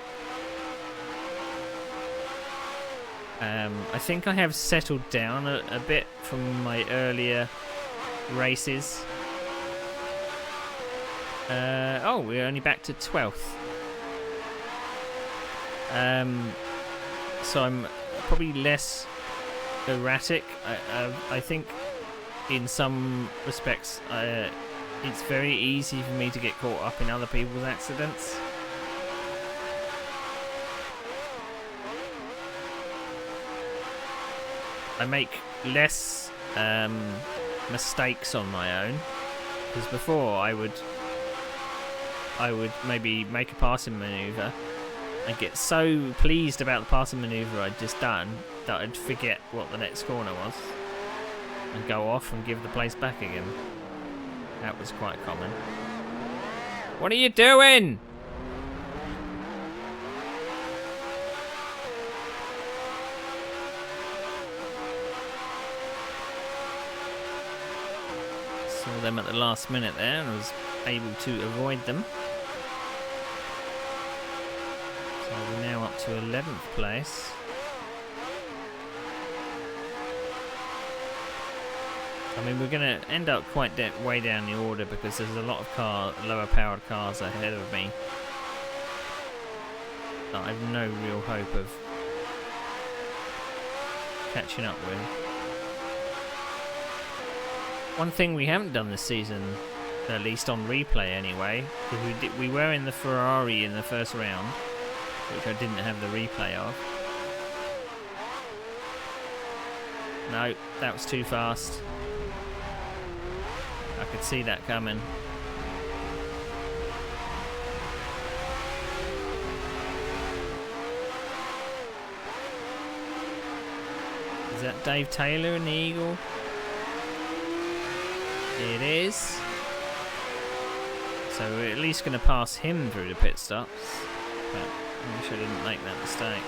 I think I have settled down a bit from my earlier races. Oh, we're only back to 12th. So I'm probably less erratic. I think in some respects it's very easy for me to get caught up in other people's accidents. I make less mistakes on my own, because before I would maybe make a passing manoeuvre and get so pleased about the passing manoeuvre I'd just done that I'd forget what the next corner was and go off and give the place back again. That was quite common. What are you doing? Saw them at the last minute there and was able to avoid them. So we're now up to 11th place. I mean, we're going to end up quite way down the order because there's a lot of lower powered cars ahead of me that I have no real hope of catching up with. One thing we haven't done this season, at least on replay anyway, because we were in the Ferrari in the first round, which I didn't have the replay of. No, that was too fast. I could see that coming. Is that Dave Taylor in the Eagle? It is. So we're at least going to pass him through the pit stops. But I wish I didn't make that mistake.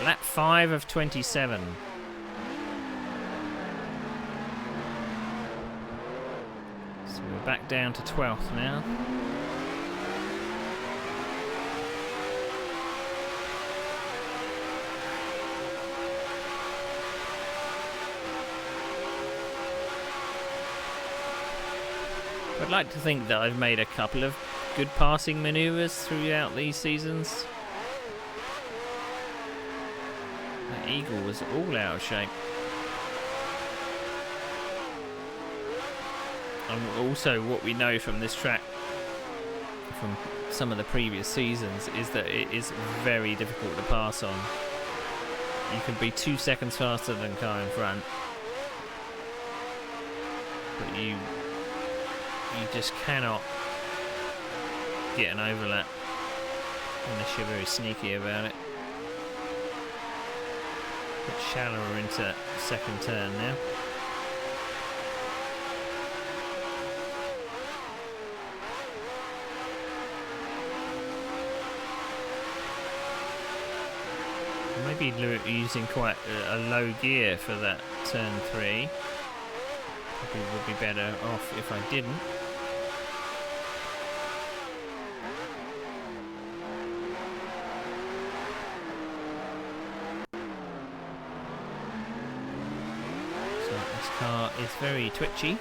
Lap 5 of 27. So we're back down to 12th now. I'd like to think that I've made a couple of good passing manoeuvres throughout these seasons. That Eagle was all out of shape. And also what we know from this track, from some of the previous seasons, is that it is very difficult to pass on. You can be 2 seconds faster than car in front, but you just cannot get an overlap unless you're very sneaky about it. Bit shallower into second turn now. Maybe using quite a low gear for that turn 3. Probably would be better off if I didn't. Car is very twitchy.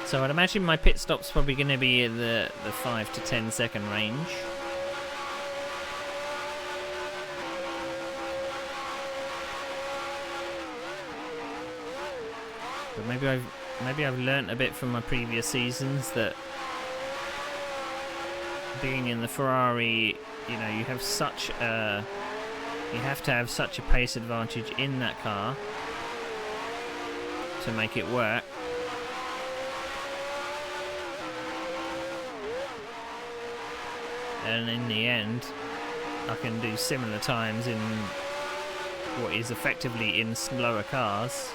So I'd imagine my pit stop's probably going to be in the 5 to 10 second range. But maybe I've learnt a bit from my previous seasons that being in the Ferrari, you know, you have to have such a pace advantage in that car to make it work. And in the end, I can do similar times in what is effectively in slower cars.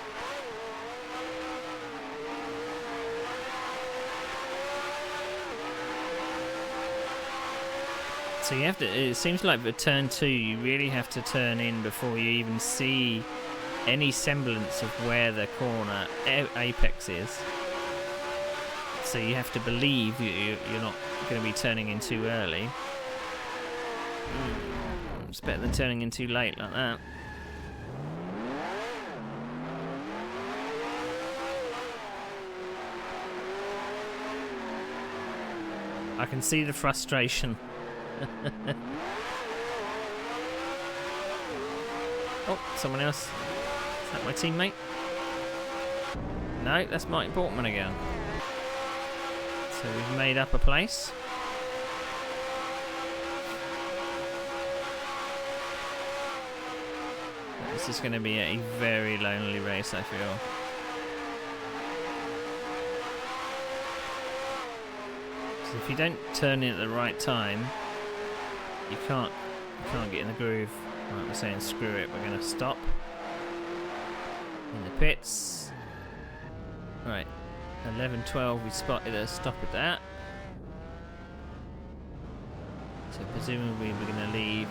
So you have to, it seems like for turn 2 you really have to turn in before you even see any semblance of where the corner apex is. So you have to believe you're not going to be turning in too early. It's better than turning in too late like that. I can see the frustration. Oh, someone else. Is that my teammate? No, that's Martin Portman again. So we've made up a place. This is going to be a very lonely race, I feel. So if you don't turn in at the right time, you can't get in the groove. Right, we're saying screw it, we're going to stop in the pits. Right, 11-12, we spotted a stop at that. So presumably we're going to leave.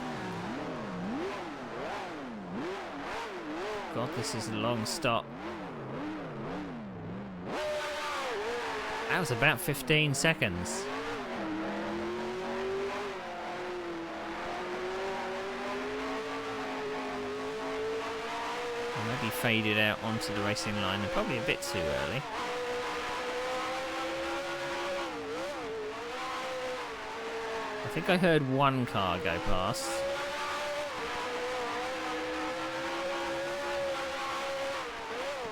God, this is a long stop. That was about 15 seconds. Maybe faded out onto the racing line. They're probably a bit too early. I think I heard one car go past.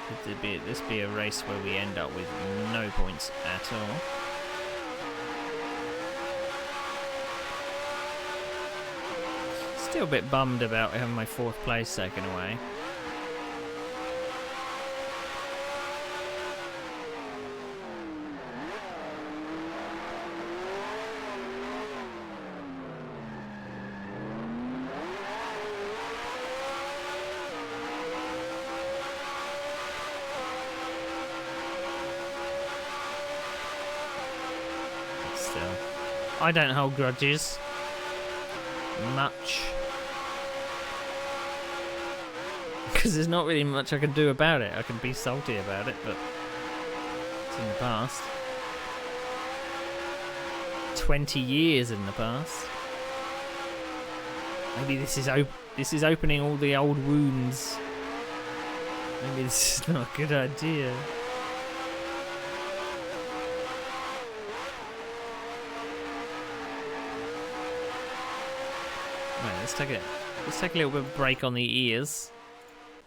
Could this be a race where we end up with no points at all? Still a bit bummed about having my 4th place taken away. I don't hold grudges much because there's not really much I can do about it. I can be salty about it, but it's in the past. 20 years in the past. Maybe this is opening all the old wounds. Maybe this is not a good idea. Let's take a little bit of a break on the ears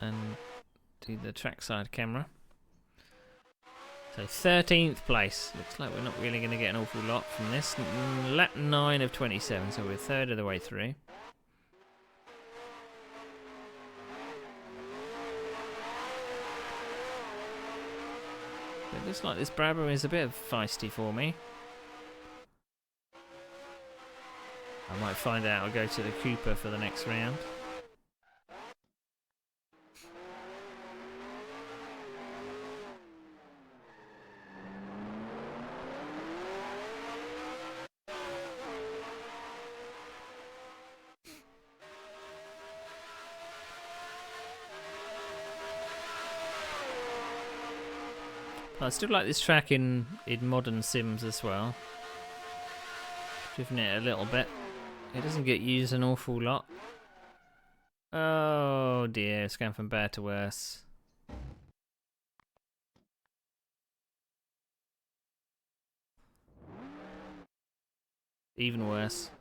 and do the trackside camera. So 13th place. Looks like we're not really going to get an awful lot from this. Lap 9 of 27, so we're 3rd of the way through. It looks like this Brabham is a bit feisty for me. I might find out. I'll go to the Cooper for the next round. I still like this track in modern Sims as well. Driven it a little bit. It doesn't get used an awful lot. Oh dear, it's going from bad to worse. Even worse.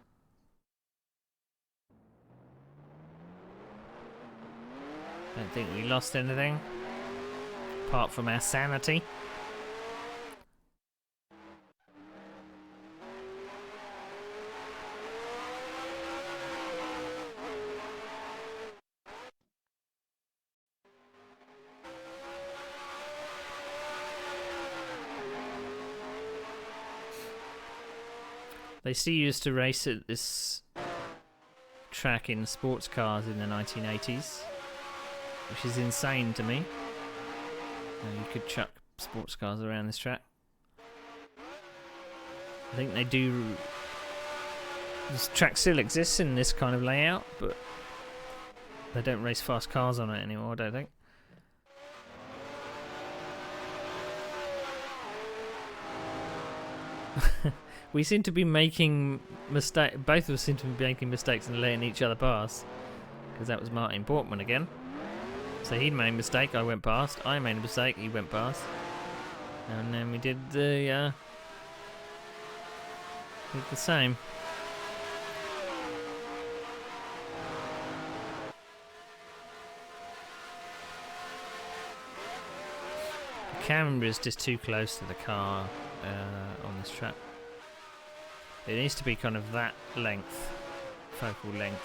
Don't think we lost anything. Apart from our sanity. They still used to race at this track in sports cars in the 1980s, which is insane to me. You could chuck sports cars around this track. I think they do. This track still exists in this kind of layout, but they don't race fast cars on it anymore, I don't think. We seem to be making mistakes. Both of us seem to be making mistakes and letting each other pass. Because that was Martin Portman again. So he made a mistake, I went past. I made a mistake, he went past. And then we did the same. The camera is just too close to the car on this track. It needs to be kind of that length, focal length.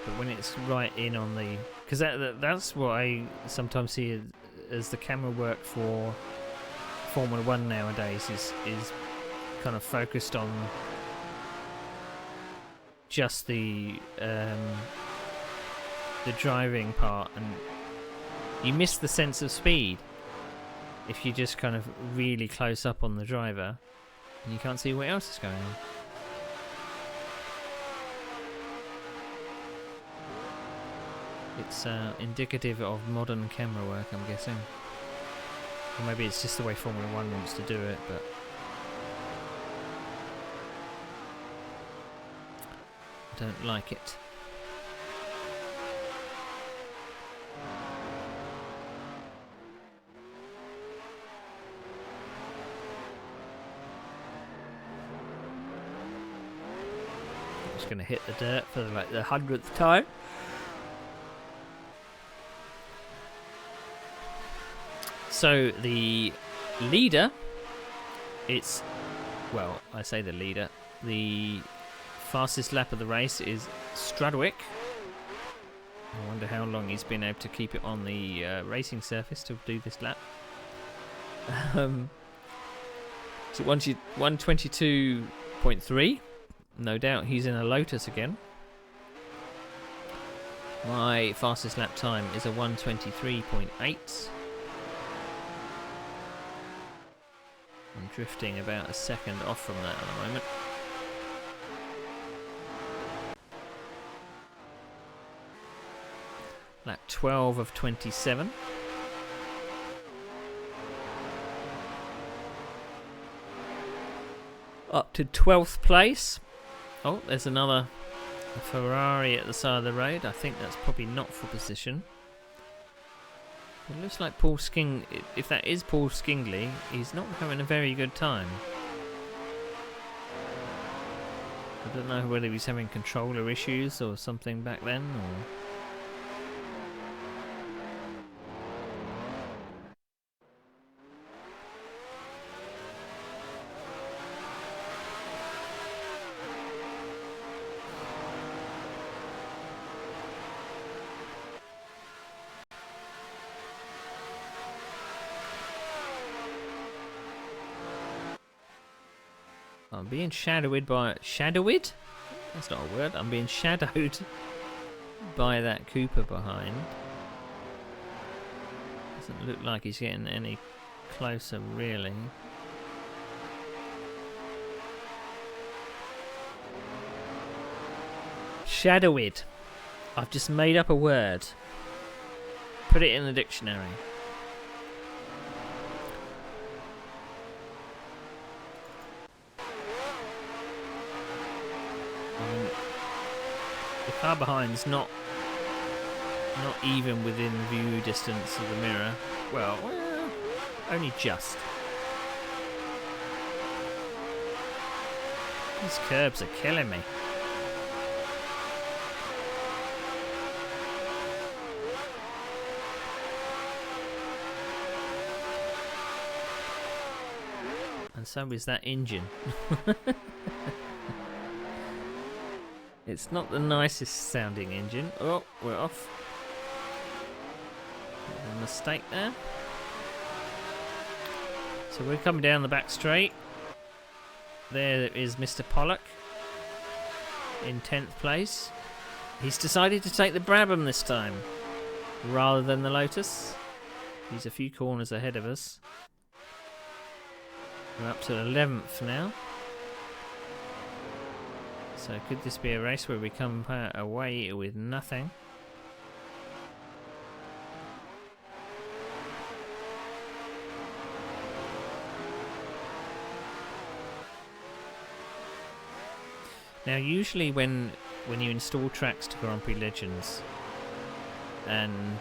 But when it's right in on the... Because that's what I sometimes see as the camera work for Formula 1 nowadays is kind of focused on just the driving part, and you miss the sense of speed if you're just kind of really close up on the driver. And you can't see what else is going on. It's indicative of modern camera work, I'm guessing. Or maybe it's just the way Formula 1 wants to do it, but... I don't like it. Going to hit the dirt for like the 100th time. So the leader, well, I say the leader, the fastest lap of the race is Strudwick. I wonder how long he's been able to keep it on the racing surface to do this lap. So 122.3. No doubt he's in a Lotus again. My fastest lap time is a 123.8. I'm drifting about a second off from that at the moment. Lap 12 of 27. Up to 12th place. Oh, there's another Ferrari at the side of the road. I think that's probably not for position. It looks like Paul if that is Paul Skingley, he's not having a very good time. I don't know whether he's having controller issues or something back then, or... I'm being shadowed by... Shadowed? That's not a word. I'm being shadowed by that Cooper behind. Doesn't look like he's getting any closer, really. Shadowed. I've just made up a word. Put it in the dictionary. The car behind's not even within view distance of the mirror. Well, only just. These curbs are killing me. And so is that engine. It's not the nicest sounding engine. Oh, we're off. A mistake there. So we're coming down the back straight. There is Mr. Pollock in 10th place. He's decided to take the Brabham this time rather than the Lotus. He's a few corners ahead of us. We're up to 11th now. So could this be a race where we come away with nothing? Now usually when you install tracks to Grand Prix Legends and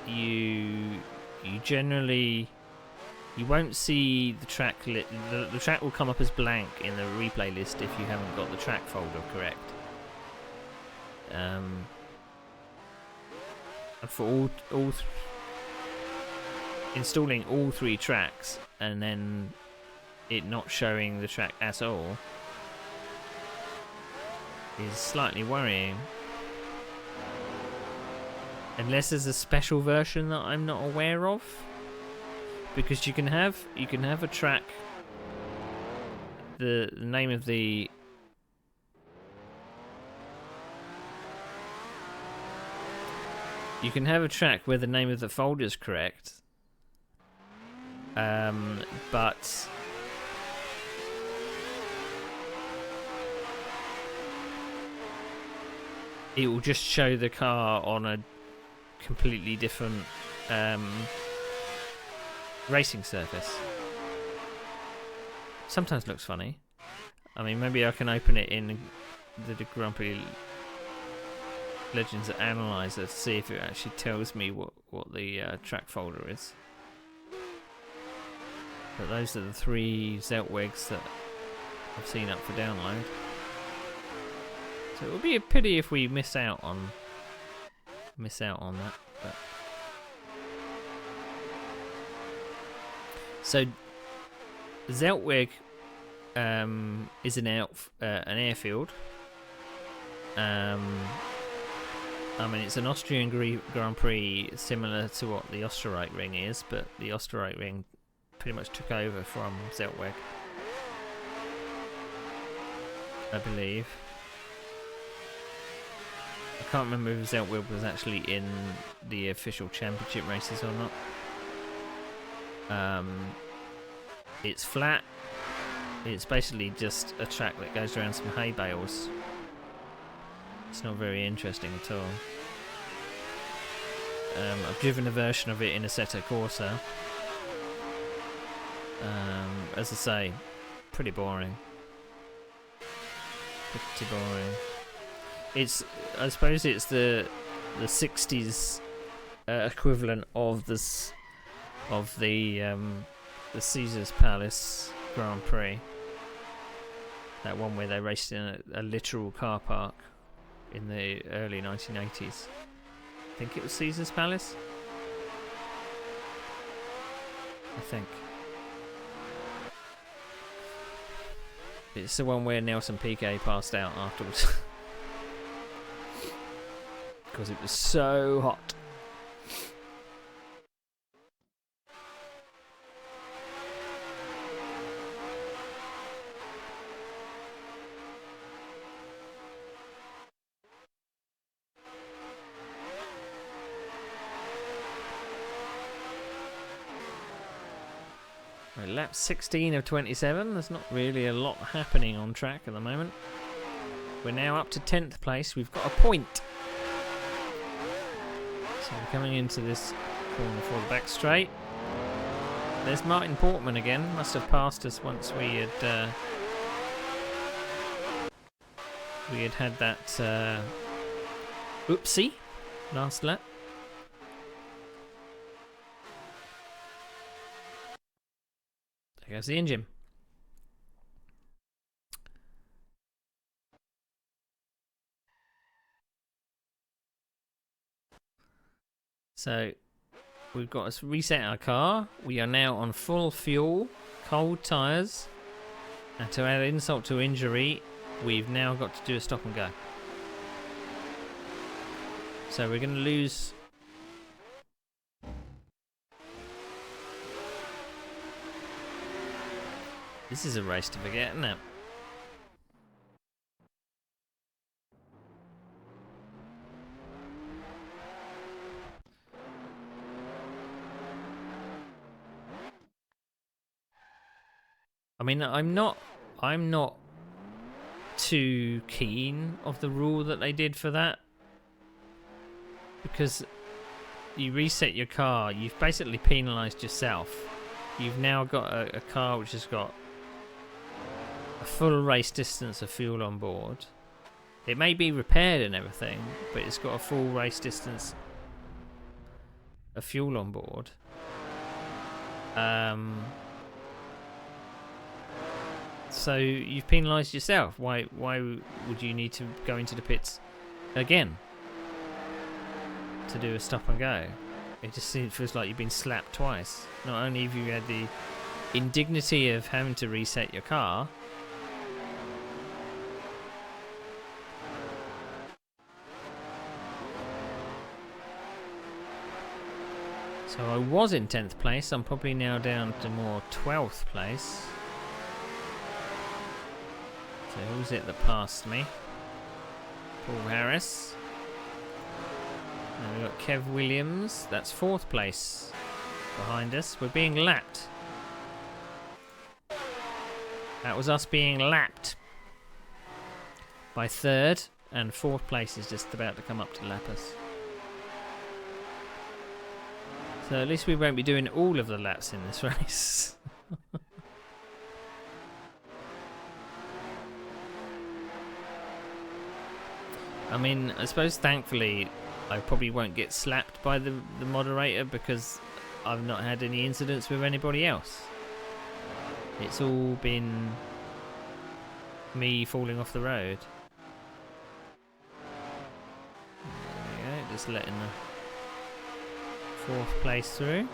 you generally... You won't see the track the track will come up as blank in the replay list if you haven't got the track folder correct. For installing all three tracks and then it not showing the track at all is slightly worrying. Unless there's a special version that I'm not aware of. Because you can have a track. The name of the you can have a track where the name of the folder is correct, but it will just show the car on a completely different racing surface. Sometimes looks funny. I mean, maybe I can open it in the Grand Prix Legends Analyzer to see if it actually tells me what the track folder is. But those are the three Zeltwegs that I've seen up for download. So it would be a pity if we miss out on that. But So Zeltweg is an airfield. I mean, it's an Austrian Grand Prix similar to what the Österreich Ring is, but the Österreich Ring pretty much took over from Zeltweg, I believe. I can't remember if Zeltweg was actually in the official championship races or not. It's flat. It's basically just a track that goes around some hay bales. It's not very interesting at all. I've driven a version of it in Assetto Corsa. As I say, pretty boring. Pretty boring. I suppose it's the 60s equivalent of the Caesar's Palace Grand Prix. That one where they raced in a literal car park in the early 1980s. I think it was Caesar's Palace. I think. It's the one where Nelson Piquet passed out afterwards. Because it was so hot. Right, lap 16 of 27. There's not really a lot happening on track at the moment. We're now up to 10th place. We've got a point. So we're coming into this corner for the back straight. There's Martin Portman again. Must have passed us once we had that oopsie last lap. There goes the engine. So we've got to reset our car. We are now on full fuel, cold tyres, and to add insult to injury, we've now got to do a stop and go. So we're going to lose. This is a race to forget, isn't it? I mean, I'm not too keen of the rule that they did for that, because you reset your car, you've basically penalised yourself. You've now got a car which has got a full race distance of fuel on board. It may be repaired and everything, but it's got a full race distance of fuel on board. So you've penalised yourself. Why would you need to go into the pits again to do a stop and go? It just feels like you've been slapped twice. Not only have you had the indignity of having to reset your car, so I was in 10th place. I'm probably now down to more 12th place. So who's it that passed me? Paul Harris. And we've got Kev Williams. That's 4th place behind us. We're being lapped. That was us being lapped by 3rd, and 4th place is just about to come up to lap us. So at least we won't be doing all of the laps in this race. I mean, I suppose thankfully I probably won't get slapped by the moderator, because I've not had any incidents with anybody else. It's all been me falling off the road. There we go, just letting the 4th place through.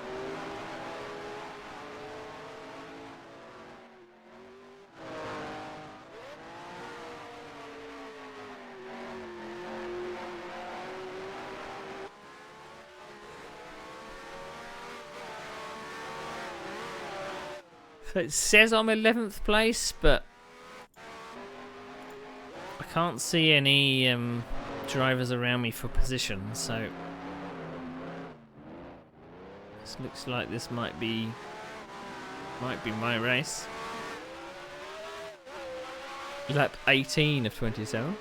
So it says I'm 11th place, but I can't see any drivers around me for position, so this looks like this might be my race. Lap 18 of 27.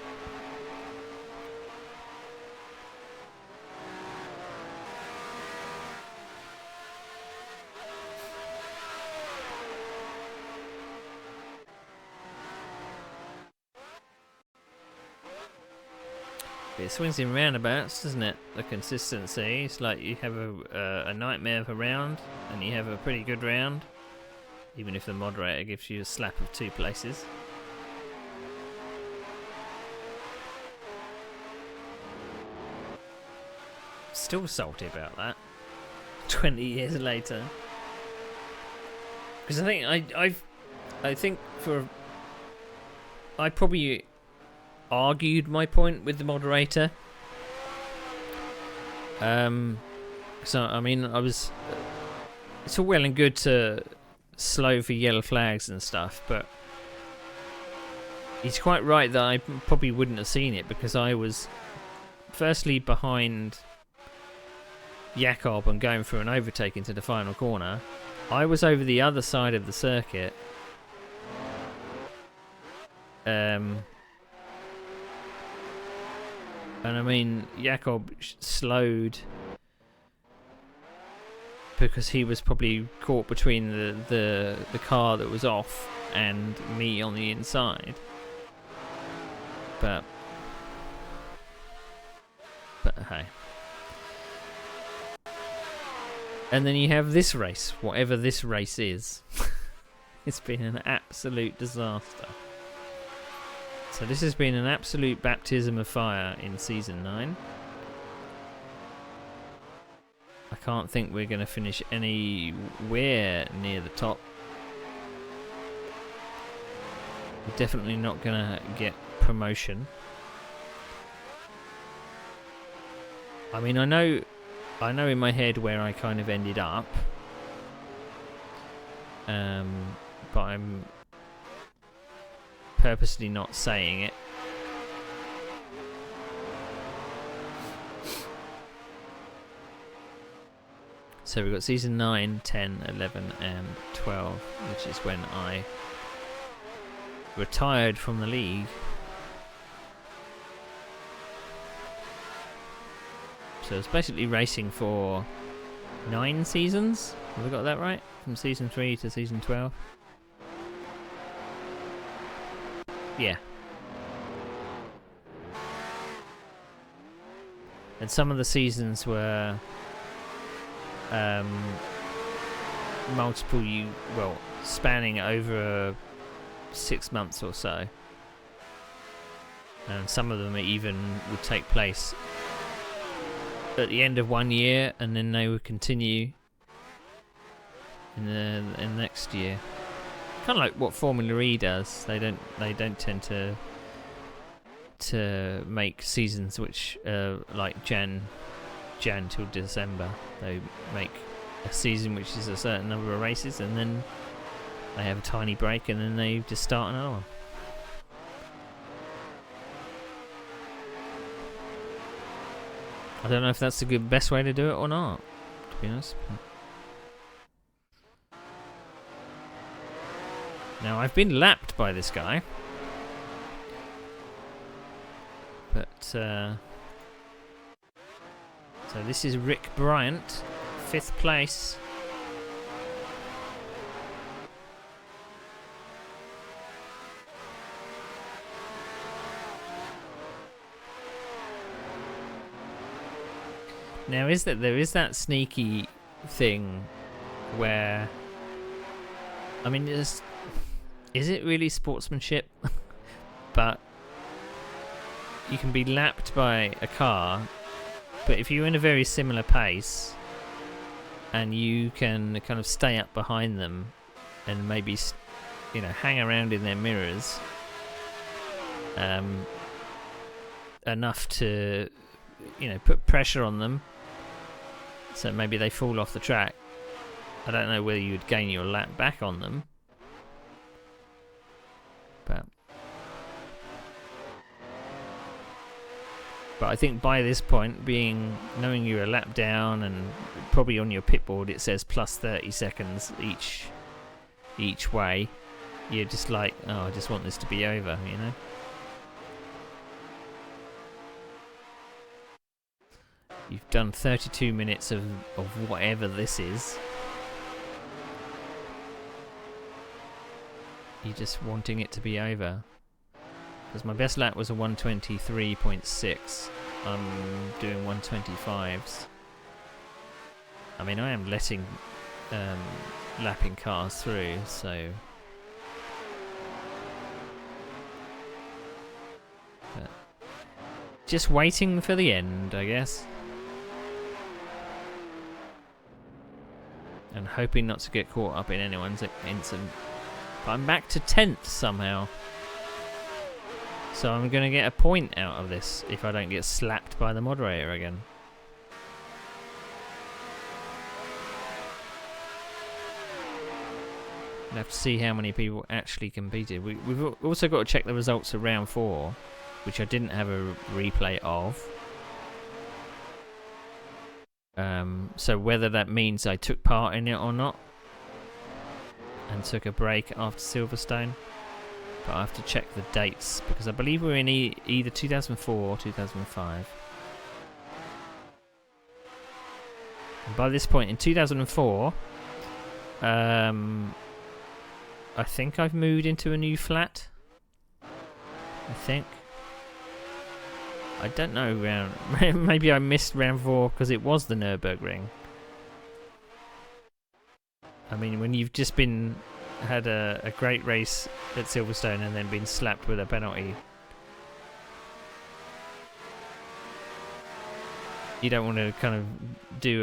It swings in roundabouts, doesn't it? The consistency. It's like you have a nightmare of a round, and you have a pretty good round, even if the moderator gives you a slap of 2 places. Still salty about that. 20 years later, because I think I probably argued my point with the moderator. So I mean, it's all well and good to slow for yellow flags and stuff, but he's quite right that I probably wouldn't have seen it, because I was firstly behind Jakob and going through an overtake into the final corner. I was over the other side of the circuit. And I mean, Jakob slowed because he was probably caught between the car that was off and me on the inside. But hey. And then you have this race, whatever this race is. It's been an absolute disaster. So this has been an absolute baptism of fire in Season 9. I can't think we're going to finish anywhere near the top. We're definitely not going to get promotion. I mean, I know in my head where I kind of ended up. But I'm purposely not saying it. So we've got Season 9, 10, 11 and 12, which is when I retired from the league. So it's basically racing for 9 seasons. Have I got that right? From Season 3 to Season 12? Yeah. And some of the seasons were spanning over 6 months or so. And some of them even would take place at the end of 1 year, and then they would continue in the next year. Kind of like what Formula E does. They don't tend to make seasons which like Jan till December. They make a season which is a certain number of races, and then they have a tiny break, and then they just start another one. I don't know if that's the best way to do it or not, to be honest. Now, I've been lapped by this guy. But, so this is Rick Bryant, 5th place. Now, there is that sneaky thing where, I mean, is it really sportsmanship? But you can be lapped by a car, but if you're in a very similar pace and you can kind of stay up behind them and maybe, hang around in their mirrors enough to, put pressure on them so maybe they fall off the track. I don't know whether you would gain your lap back on them, But I think by this point, knowing you're a lap down and probably on your pit board it says plus 30 seconds each way, you're just like, oh, I just want this to be over, you know? You've done 32 minutes of whatever this is. You're just wanting it to be over. Because my best lap was a 123.6. I'm doing 125s. I mean, I am letting lapping cars through, so... But just waiting for the end, I guess. And hoping not to get caught up in anyone's incident. But I'm back to 10th somehow. So I'm going to get a point out of this if I don't get slapped by the moderator again. We'll have to see how many people actually competed. We've also got to check the results of round 4, which I didn't have a replay of. So whether that means I took part in it or not, and took a break after Silverstone. But I have to check the dates, because I believe we're in either 2004 or 2005. And by this point in 2004, I think I've moved into a new flat. I think. I don't know round. Maybe I missed round 4 because it was the Nürburgring. I mean, when you've just had a great race at Silverstone and then been slapped with a penalty, you don't want to kind of do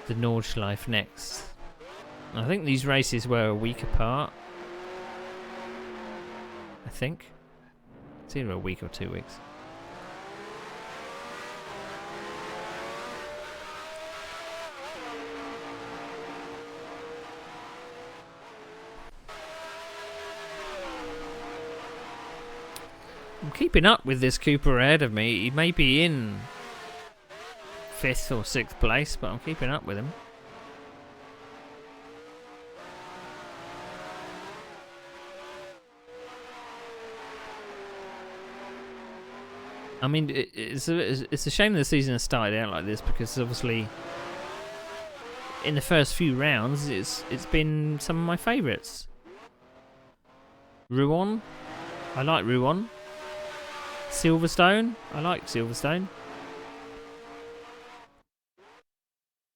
the Nordschleife next. I think these races were a week apart. I think it's either a week or 2 weeks. I'm keeping up with this Cooper ahead of me. He may be in 5th or 6th place, but I'm keeping up with him. I mean, it's a shame the season has started out like this, because obviously in the first few rounds it's been some of my favourites. Rouen, I like Rouen. Silverstone, I like Silverstone.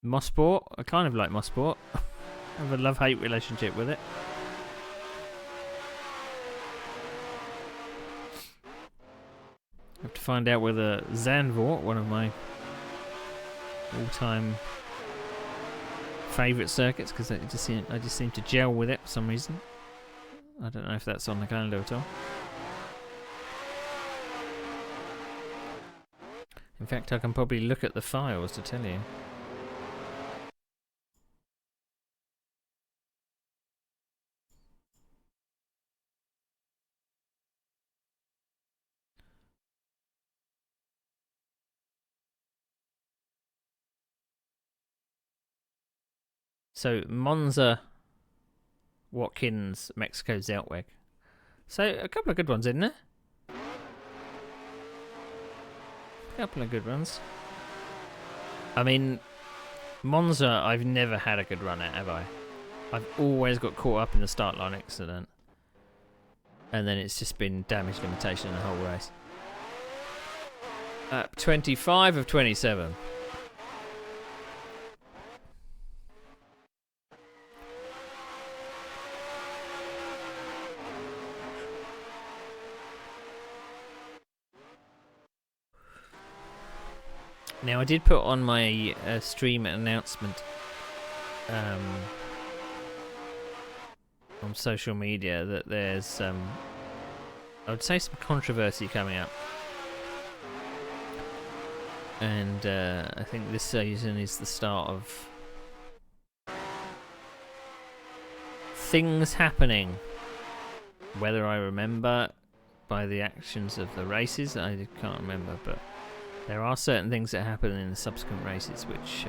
Mosport, I kind of like Mosport. I have a love-hate relationship with it. I have to find out whether Zandvoort, one of my all-time favourite circuits, because I just seem to gel with it for some reason. I don't know if that's on the calendar at all. In fact, I can probably look at the files to tell you. So, Monza, Watkins, Mexico, Zeltweg. So, a couple of good ones, isn't there? Couple of good runs. I mean, Monza I've never had a good run at, have I? I've always got caught up in the start line accident, and then it's just been damage limitation the whole race. 25 of 27. Now, I did put on my stream announcement on social media that there's, I would say, some controversy coming up. And I think this season is the start of things happening. Whether I remember by the actions of the races. I can't remember, but there are certain things that happen in the subsequent races which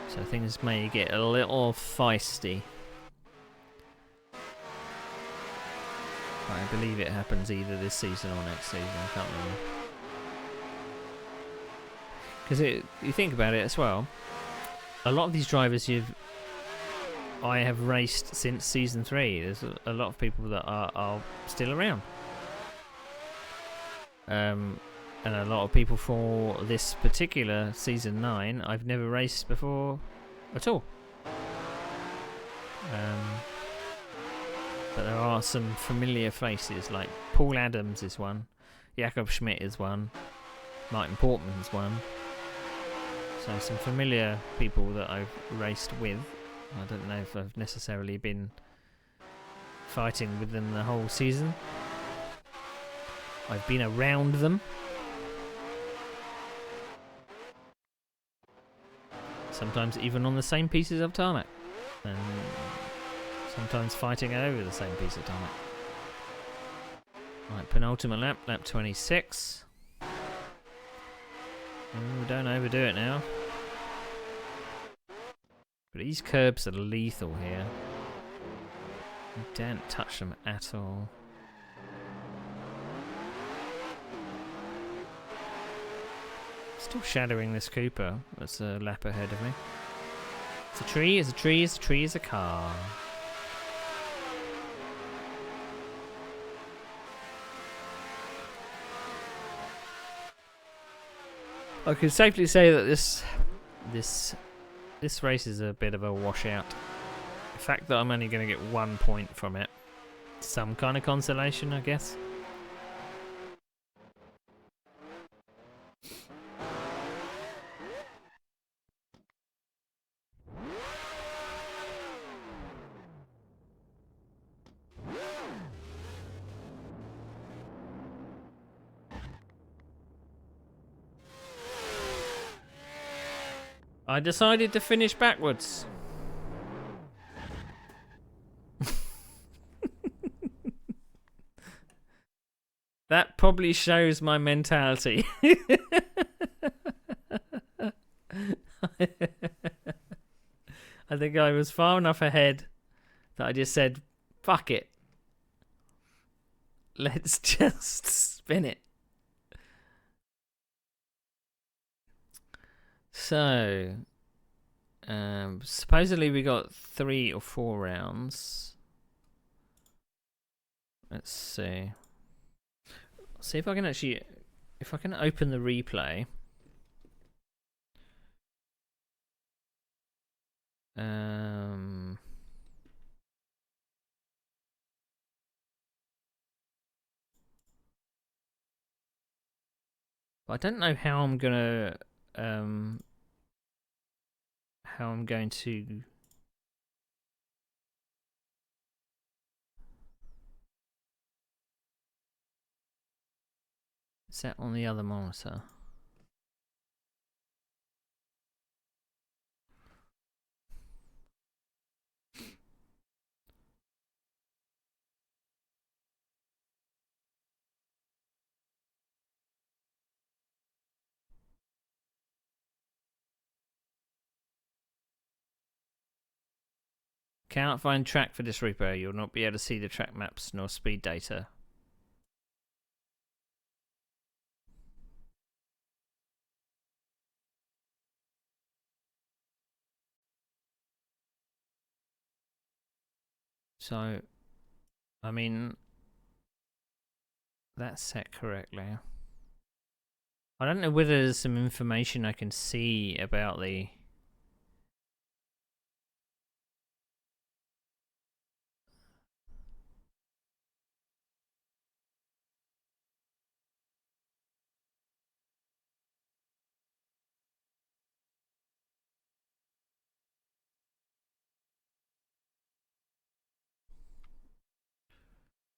so things may get a little feisty. But I believe it happens either this season or next season, I can't remember. Because you think about it as well, a lot of these drivers I have raced since season 3. There's a lot of people that are still around. And a lot of people for this particular season 9 I've never raced before at all. But there are some familiar faces, like Paul Adams is one, Jakob Schmidt is one, Martin Portman's one. So some familiar people that I've raced with. I don't know if I've necessarily been fighting with them the whole season. I've been around them. Sometimes even on the same pieces of tarmac. And sometimes fighting over the same piece of tarmac. Right, penultimate lap, lap 26. Oh, don't overdo it now. But these curbs are lethal here. You don't touch them at all. Still shadowing this Cooper. That's a lap ahead of me. It's a tree, it's a tree, it's a tree, it's a car. I can safely say that this race is a bit of a washout. The fact that I'm only going to get 1 point from it, some kind of consolation, I guess. I decided to finish backwards. That probably shows my mentality. I think I was far enough ahead that I just said, fuck it. Let's just spin it. So, supposedly we got 3 or 4 rounds. Let's see. See if I can actually, if I can open the replay. But I don't know how I'm gonna, set on the other monitor. Cannot find track for this replay. You'll not be able to see the track maps nor speed data. So, I mean, that's set correctly. I don't know whether there's some information I can see about the...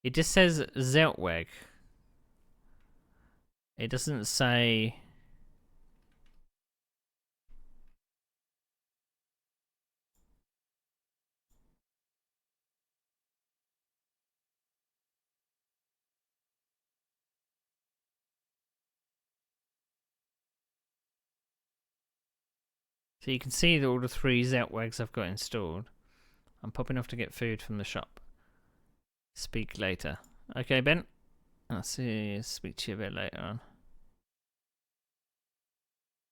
It just says Zeltweg. It doesn't say... So you can see that all the 3 Zeltwags I've got installed. I'm popping off to get food from the shop. Speak later. Okay, Ben. I'll speak to you a bit later on.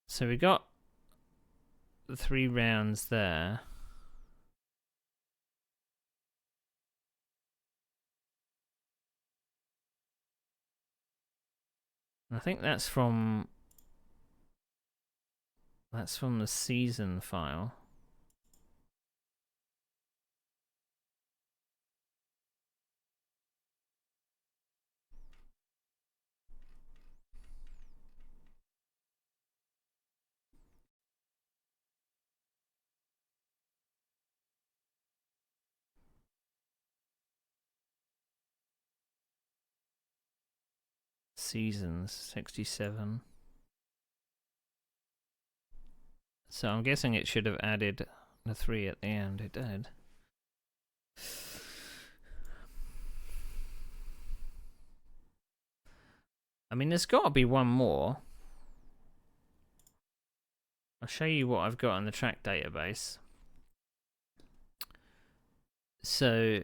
So we got the 3 rounds there. I think that's from the season file. Seasons 67. So I'm guessing it should have added the 3 at the end. It did. I mean, there's got to be one more. I'll show you what I've got on the track database. So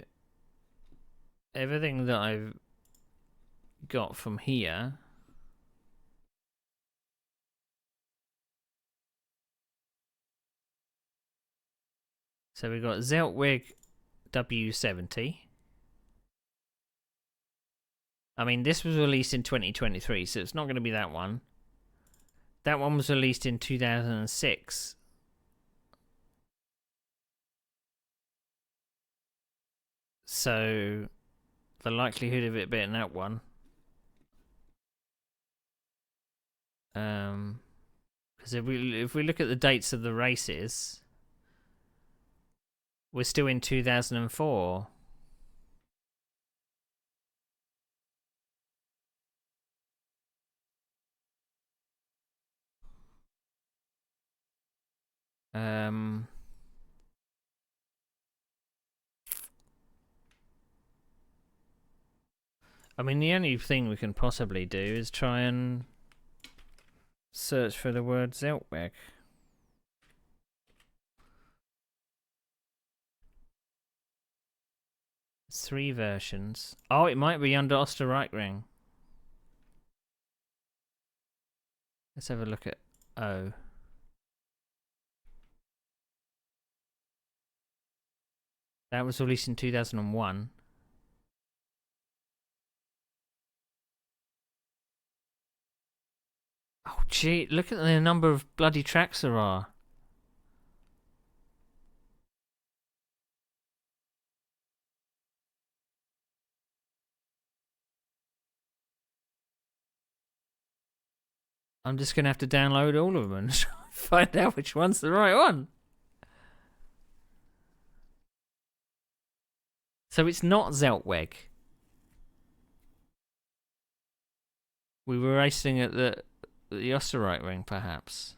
everything that I've got from here so we've got Zeltweg W70. I mean, this was released in 2023, so it's not going to be that one. That one was released in 2006. So the likelihood of it being that one. Because if we look at the dates of the races, we're still in 2004. I mean, the only thing we can possibly do is try and search for the word Zeltweg. There's 3 versions. Oh, it might be under Osterreichring. Let's have a look at O. That was released in 2001. Oh, gee, look at the number of bloody tracks there are. I'm just going to have to download all of them and find out which one's the right one. So it's not Zeltweg. We were racing at the Osterreichring, perhaps.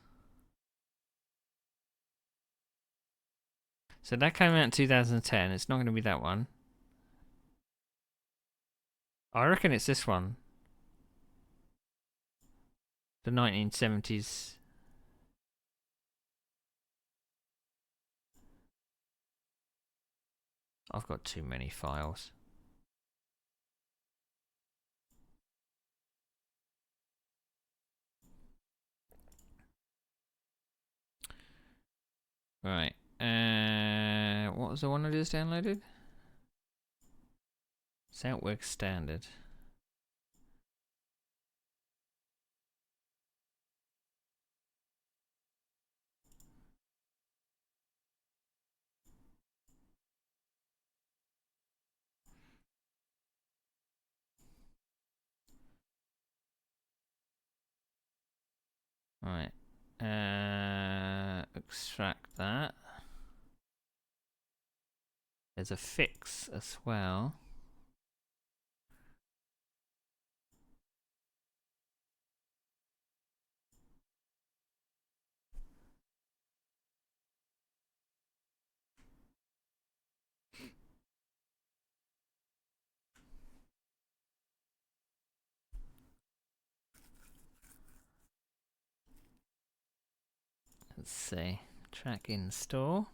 So that came out in 2010. It's not going to be that one. I reckon it's this one. The 1970s. I've got too many files. Right. What was the one I just downloaded? Zeltweg Standard. Right. Extract that. There's a fix as well. Let's see. Track install.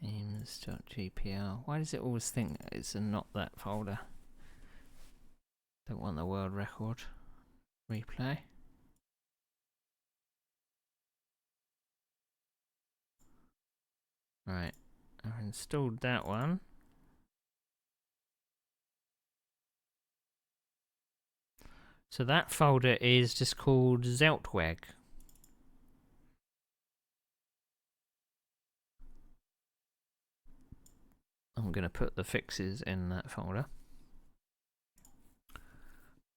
Games.gpl. Why does it always think it's not that folder? Don't want the world record. Replay. Right, I've installed that one. So that folder is just called Zeltweg. I'm going to put the fixes in that folder.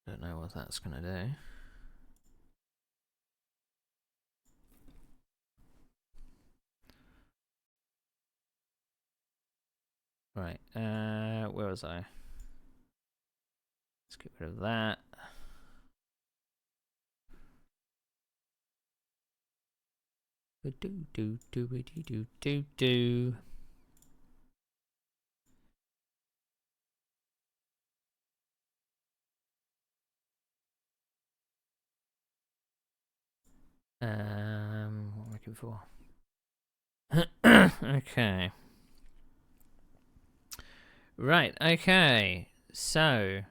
Don't know what that's going to do. Right, where was I? Let's get rid of that. Do. What am I looking for? Okay. Right, okay. So,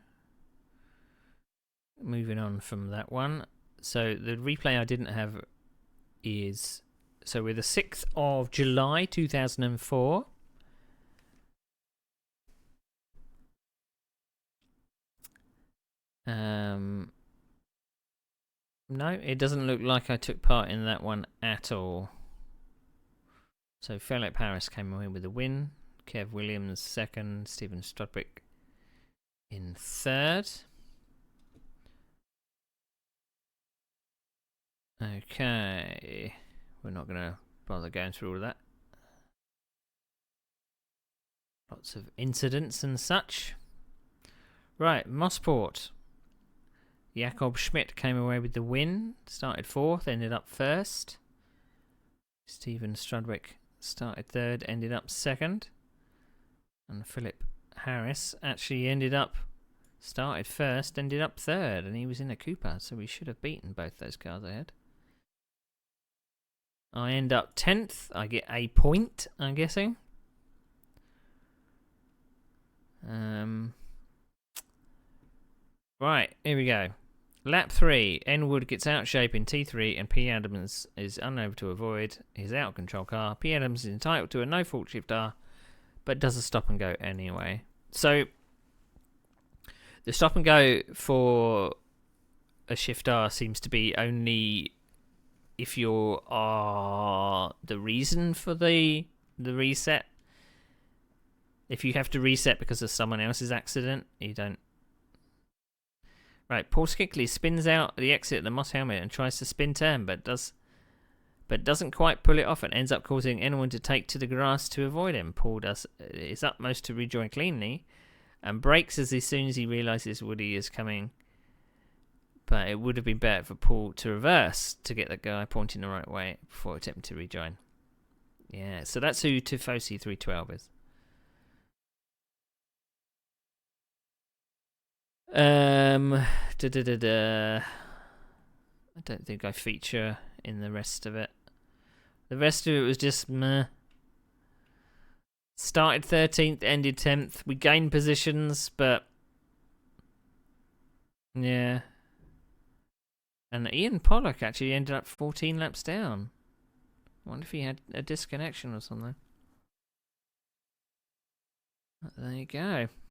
moving on from that one. So, the replay I didn't have is... So, we're the 6th of July, 2004. No, it doesn't look like I took part in that one at all. So, Philip Harris came away with a win. Kev Williams second. Stephen Strodwick in third. Okay. We're not going to bother going through all of that. Lots of incidents and such. Right, Mossport. Jakob Schmidt came away with the win. Started 4th, ended up 1st. Stephen Strodwick started 3rd, ended up 2nd. And Philip Harris actually started 1st, ended up 3rd. And he was in a Cooper, so we should have beaten both those cars ahead. I end up 10th. I get a point, I'm guessing. Right, here we go. Lap 3, Enwood gets out shape in T3 and P. Adams is unable to avoid his out-of-control car. P. Adams is entitled to a no-fault shift R, but does a stop and go anyway. So, the stop and go for a shift R seems to be only if you are the reason for the reset. If you have to reset because of someone else's accident, you don't. Right, Paul Skickley spins out the exit at the Moss helmet and tries to spin turn, but doesn't quite pull it off and ends up causing anyone to take to the grass to avoid him. Paul does his utmost to rejoin cleanly and brakes as soon as he realises Woody is coming. But it would have been better for Paul to reverse to get the guy pointing the right way before attempting to rejoin. Yeah, so that's who Tifosi 312 is. I don't think I feature in the rest of it. The rest of it was just meh. Started 13th, ended 10th. We gained positions, but yeah. And Ian Pollock actually ended up 14 laps down. I wonder if he had a disconnection or something. There you go.